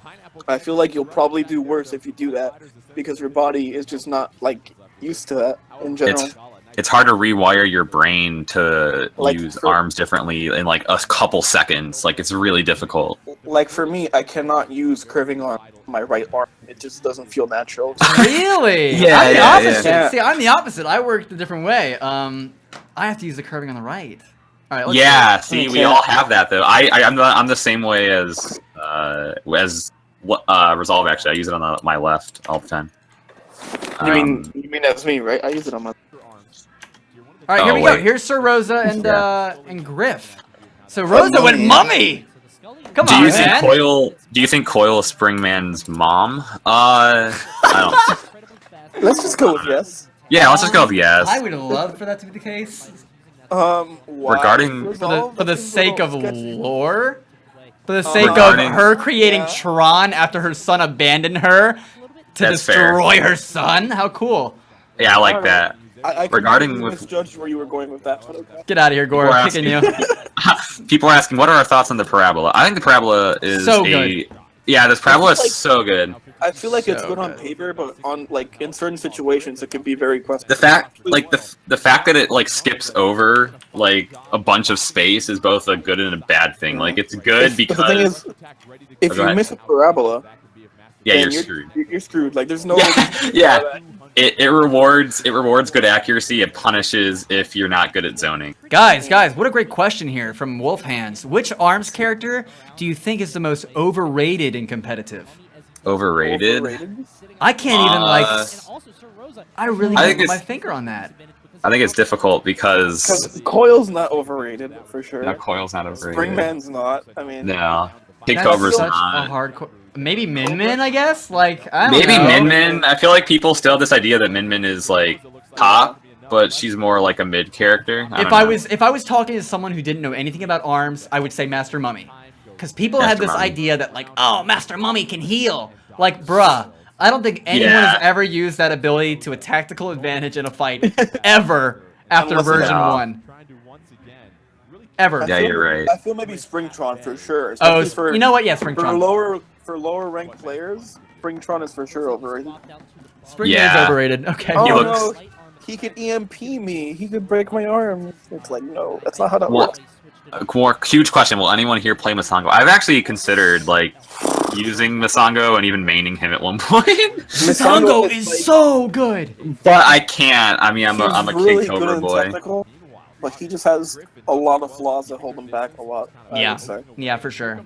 I feel like you'll probably do worse if you do that because your body is just not like used to that in general. it's hard to rewire your brain to use arms differently in like a couple seconds. Like it's really difficult. Like for me, I cannot use curving on my right arm. It just doesn't feel natural. Really? Yeah, I'm the opposite. yeah. See, I'm the opposite. I work a different way. I have to use the curving on the right. All right. Let's See, we all have that though. I'm the same way as Resolve. Actually, I use it on my left all the time. You mean that's me, right? I use it on my. All right, here we go. Here's Sir Rosa and Griff. So Rosa went mummy. Come on, man. Do you think Coil is Springman's mom? I don't. Let's just go with yes. Yeah, let's just go with yes. I would love for that to be the case. Regarding for the sake of lore, for the sake of her creating Tron after her son abandoned her to destroy her son. How cool! Yeah, I like that. I regarding misjudged where you were going with that. Get out of here, Gore. I'm kicking you. People are asking, what are our thoughts on the parabola? I think the parabola is so good. Yeah, this parabola is so good. I feel like it's good on paper, but on like in certain situations, it can be very questionable. The fact that it like skips over like a bunch of space is both a good and a bad thing. Like it's good because the thing is, if you miss a parabola, you're screwed. You're screwed. Like there's no. Yeah. It rewards good accuracy. It punishes if you're not good at zoning. Guys, what a great question here from Wolf Hands. Which ARMS character do you think is the most overrated in competitive? Overrated? I can't even I really can't put my finger on that. I think it's difficult because Coil's not overrated for sure. No, Coil's not overrated. Springman's not. I mean, no. Kid Cobra's such not. A hardcore. Maybe Min Min, I guess. Like I don't know. Maybe Min Min. I feel like people still have this idea that Min Min is like top, but she's more like a mid character. If I was talking to someone who didn't know anything about ARMS, I would say Master Mummy, because people have this idea that like, oh, Master Mummy can heal. Like, bruh, I don't think anyone has ever used that ability to a tactical advantage in a fight ever after version 1. Ever. Yeah, you're right. I feel maybe Springtron for sure. You know what? Yeah, Springtron. For lower ranked players, Springtron is for sure overrated. Springtron's overrated. Okay. Oh no, he could EMP me. He could break my arm. It's like no, that's not how that works. More huge question. Will anyone here play Masango? I've actually considered like using Masango and even maining him at one point. Masango is so good, but I can't. I mean, I'm a really Kid Cobra boy. Technical, but he just has a lot of flaws that hold him back a lot. Yeah, for sure.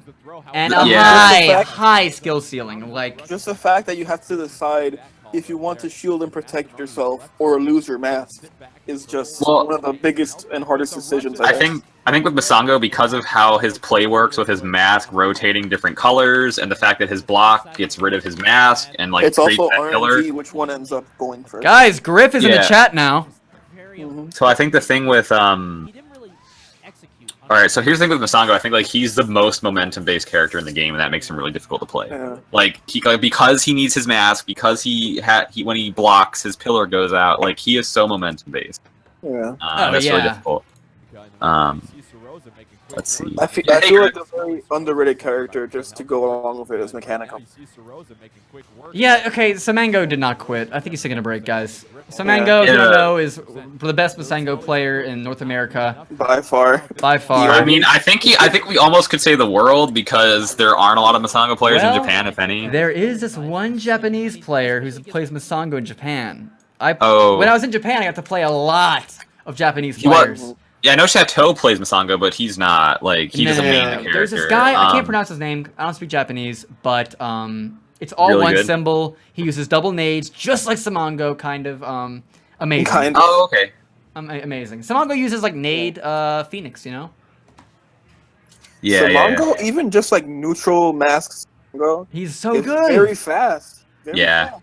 And a high skill ceiling. Like just the fact that you have to decide if you want to shield and protect yourself or lose your mask is just one of the biggest and hardest decisions. I think with Masango, because of how his play works with his mask rotating different colors, and the fact that his block gets rid of his mask and like it's also RNG which one ends up going first. Guys, Griff is in the chat now. So I think the thing with Alright, so here's the thing with Masango. I think like he's the most momentum-based character in the game, and that makes him really difficult to play. Yeah. Like because he needs his mask, because when he blocks, his pillar goes out. Like he is so momentum-based. Yeah, that's really difficult. Let's see. I feel like a very underrated character just to go along with it is Mechanical. Yeah, okay, Samango did not quit. I think he's taking a break, guys. Samango, you know, is the best Masango player in North America. By far. By far. I mean, I think we almost could say the world, because there aren't a lot of Masango players in Japan, if any. There is this one Japanese player who plays Masango in Japan. When I was in Japan, I got to play a lot of Japanese players. Yeah, I know Chateau plays Masango, but he's not, like, he doesn't main the character. There's this guy, I can't pronounce his name, I don't speak Japanese, but it's all really one symbol. He uses double nades, just like Samango, kind of amazing. Oh, okay. Amazing. Samango uses, like, nade Phoenix, you know? Yeah, Samango, even just, like, neutral masks, he's so good. Very fast. Fast.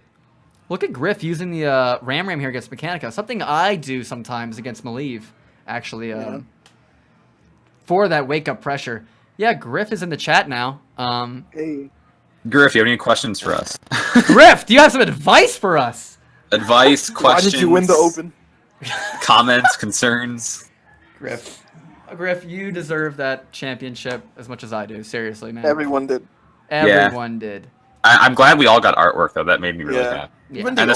Look at Griff using the Ram here against Mechanica, something I do sometimes against Malieve. Actually, for that wake-up pressure. Yeah, Griff is in the chat now. Hey. Griff, you have any questions for us? Griff, do you have some advice for us? Advice, questions. Why did you win the Open? Comments, concerns. Griff, you deserve that championship as much as I do. Seriously, man. Everyone did. Everyone did. I'm glad we all got artwork though. That made me really happy. Yeah. And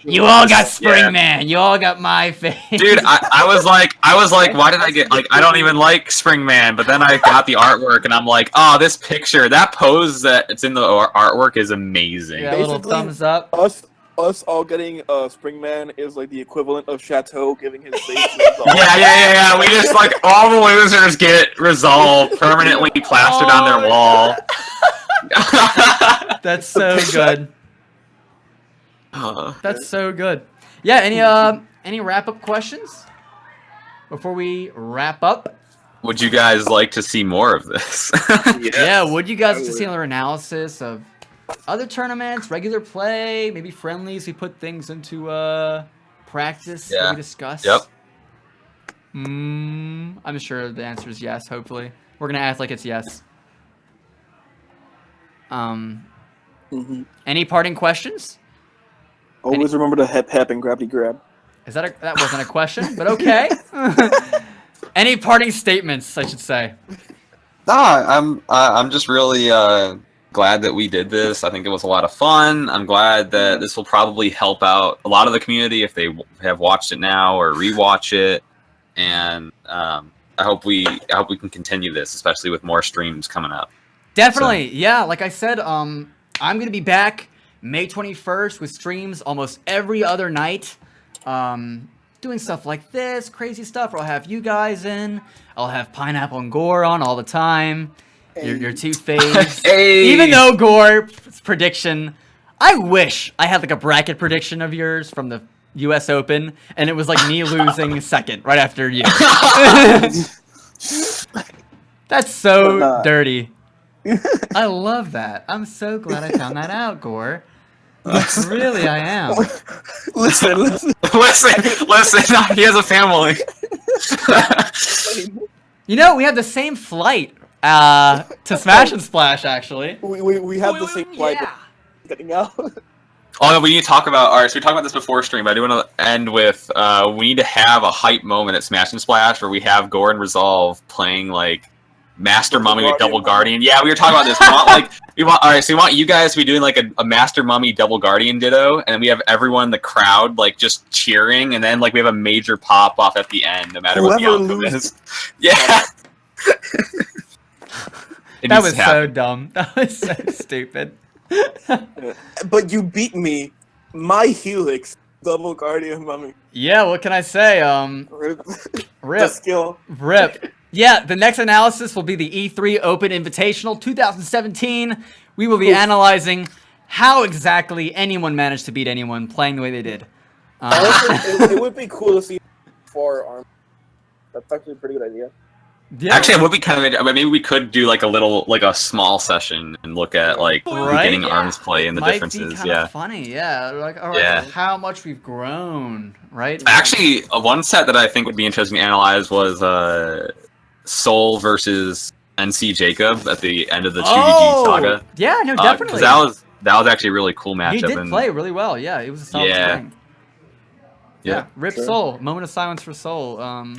you all got Springman. You all got my face. Dude, I was like, why did I get like? I don't even like Springman, but then I got the artwork, and I'm like, oh, this picture, that pose that it's in the artwork is amazing. Yeah, a little thumbs up. Us all getting Springman is like the equivalent of Chateau giving his face. Yeah. We just like all the losers get resolved permanently plastered on their wall. That's so good. That's so good. Yeah. Any wrap up questions before we wrap up? Would you guys like to see more of this? Yeah. Would you guys like to see another analysis of other tournaments, regular play, maybe friendlies? We put things into practice that we discuss. Yep. I'm sure the answer is yes. Hopefully, we're gonna act like it's yes. Any parting questions? Always remember to hep and grabby grab. That wasn't a question, but okay. Any parting statements, I should say? I'm just really glad that we did this. I think it was a lot of fun. I'm glad that this will probably help out a lot of the community if they have watched it now or rewatch it. And I hope we can continue this, especially with more streams coming up. Definitely, yeah. Like I said, I'm gonna be back May 21st with streams almost every other night, doing stuff like this, crazy stuff. I'll have you guys in. I'll have Pineapple and Gore on all the time. Your two faves. Even though Gore's prediction, I wish I had like a bracket prediction of yours from the U.S. Open, and it was like me losing second right after you. That's so dirty. I love that. I'm so glad I found that out, Gore. Really, I am. Listen. He has a family. You know, we had the same flight to Smash and Splash, actually. We have the same flight. Getting out. Oh no, we need to talk about. All right, so we talked about this before stream, but I do want to end with we need to have a hype moment at Smash and Splash where we have Gore and Resolve playing like Master Mummy with Double Guardian. Yeah, we were talking about this. We want you guys to be doing like a Master Mummy Double Guardian ditto, and we have everyone in the crowd like just cheering, and then like we have a major pop off at the end, no matter what the outcome is. Yeah. That was so dumb. That was so stupid. But you beat me. My Helix Double Guardian Mummy. Yeah, what can I say? Rip. The skill. Rip. Yeah, the next analysis will be the E3 Open Invitational 2017. We will be analyzing how exactly anyone managed to beat anyone playing the way they did. It would be cool to see 4 arms. That's actually a pretty good idea. Yeah. Actually, it would be kind of. Maybe we could do like a small session and look at like beginning arms play and the differences. Be kind of funny, yeah. Like, all right, how much we've grown, right? Actually, one set that I think would be interesting to analyze was Soul versus NC Jacob at the end of the 2DG saga. Yeah, no, definitely. That was actually a really cool matchup. He did play really well. Yeah, it was a solid thing. Yeah, Rip Soul. Moment of silence for Soul.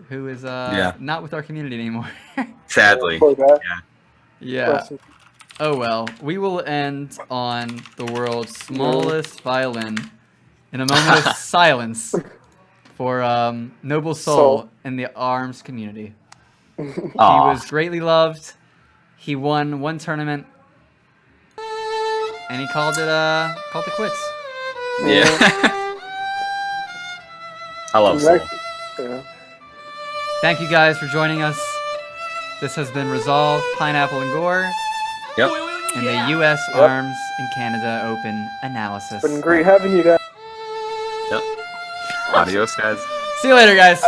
Who is not with our community anymore. Sadly. Yeah. Oh well. We will end on the world's smallest violin in a moment of silence for Noble Soul in the ARMS community. He was greatly loved. He won one tournament. And he called it quits. Yeah. I love Soul. Yeah. Thank you guys for joining us. This has been Resolve, Pineapple, and Gore. Yep. In the U.S. ARMS and Canada Open analysis. It's been great having you guys. Yep. Adios, guys. See you later, guys.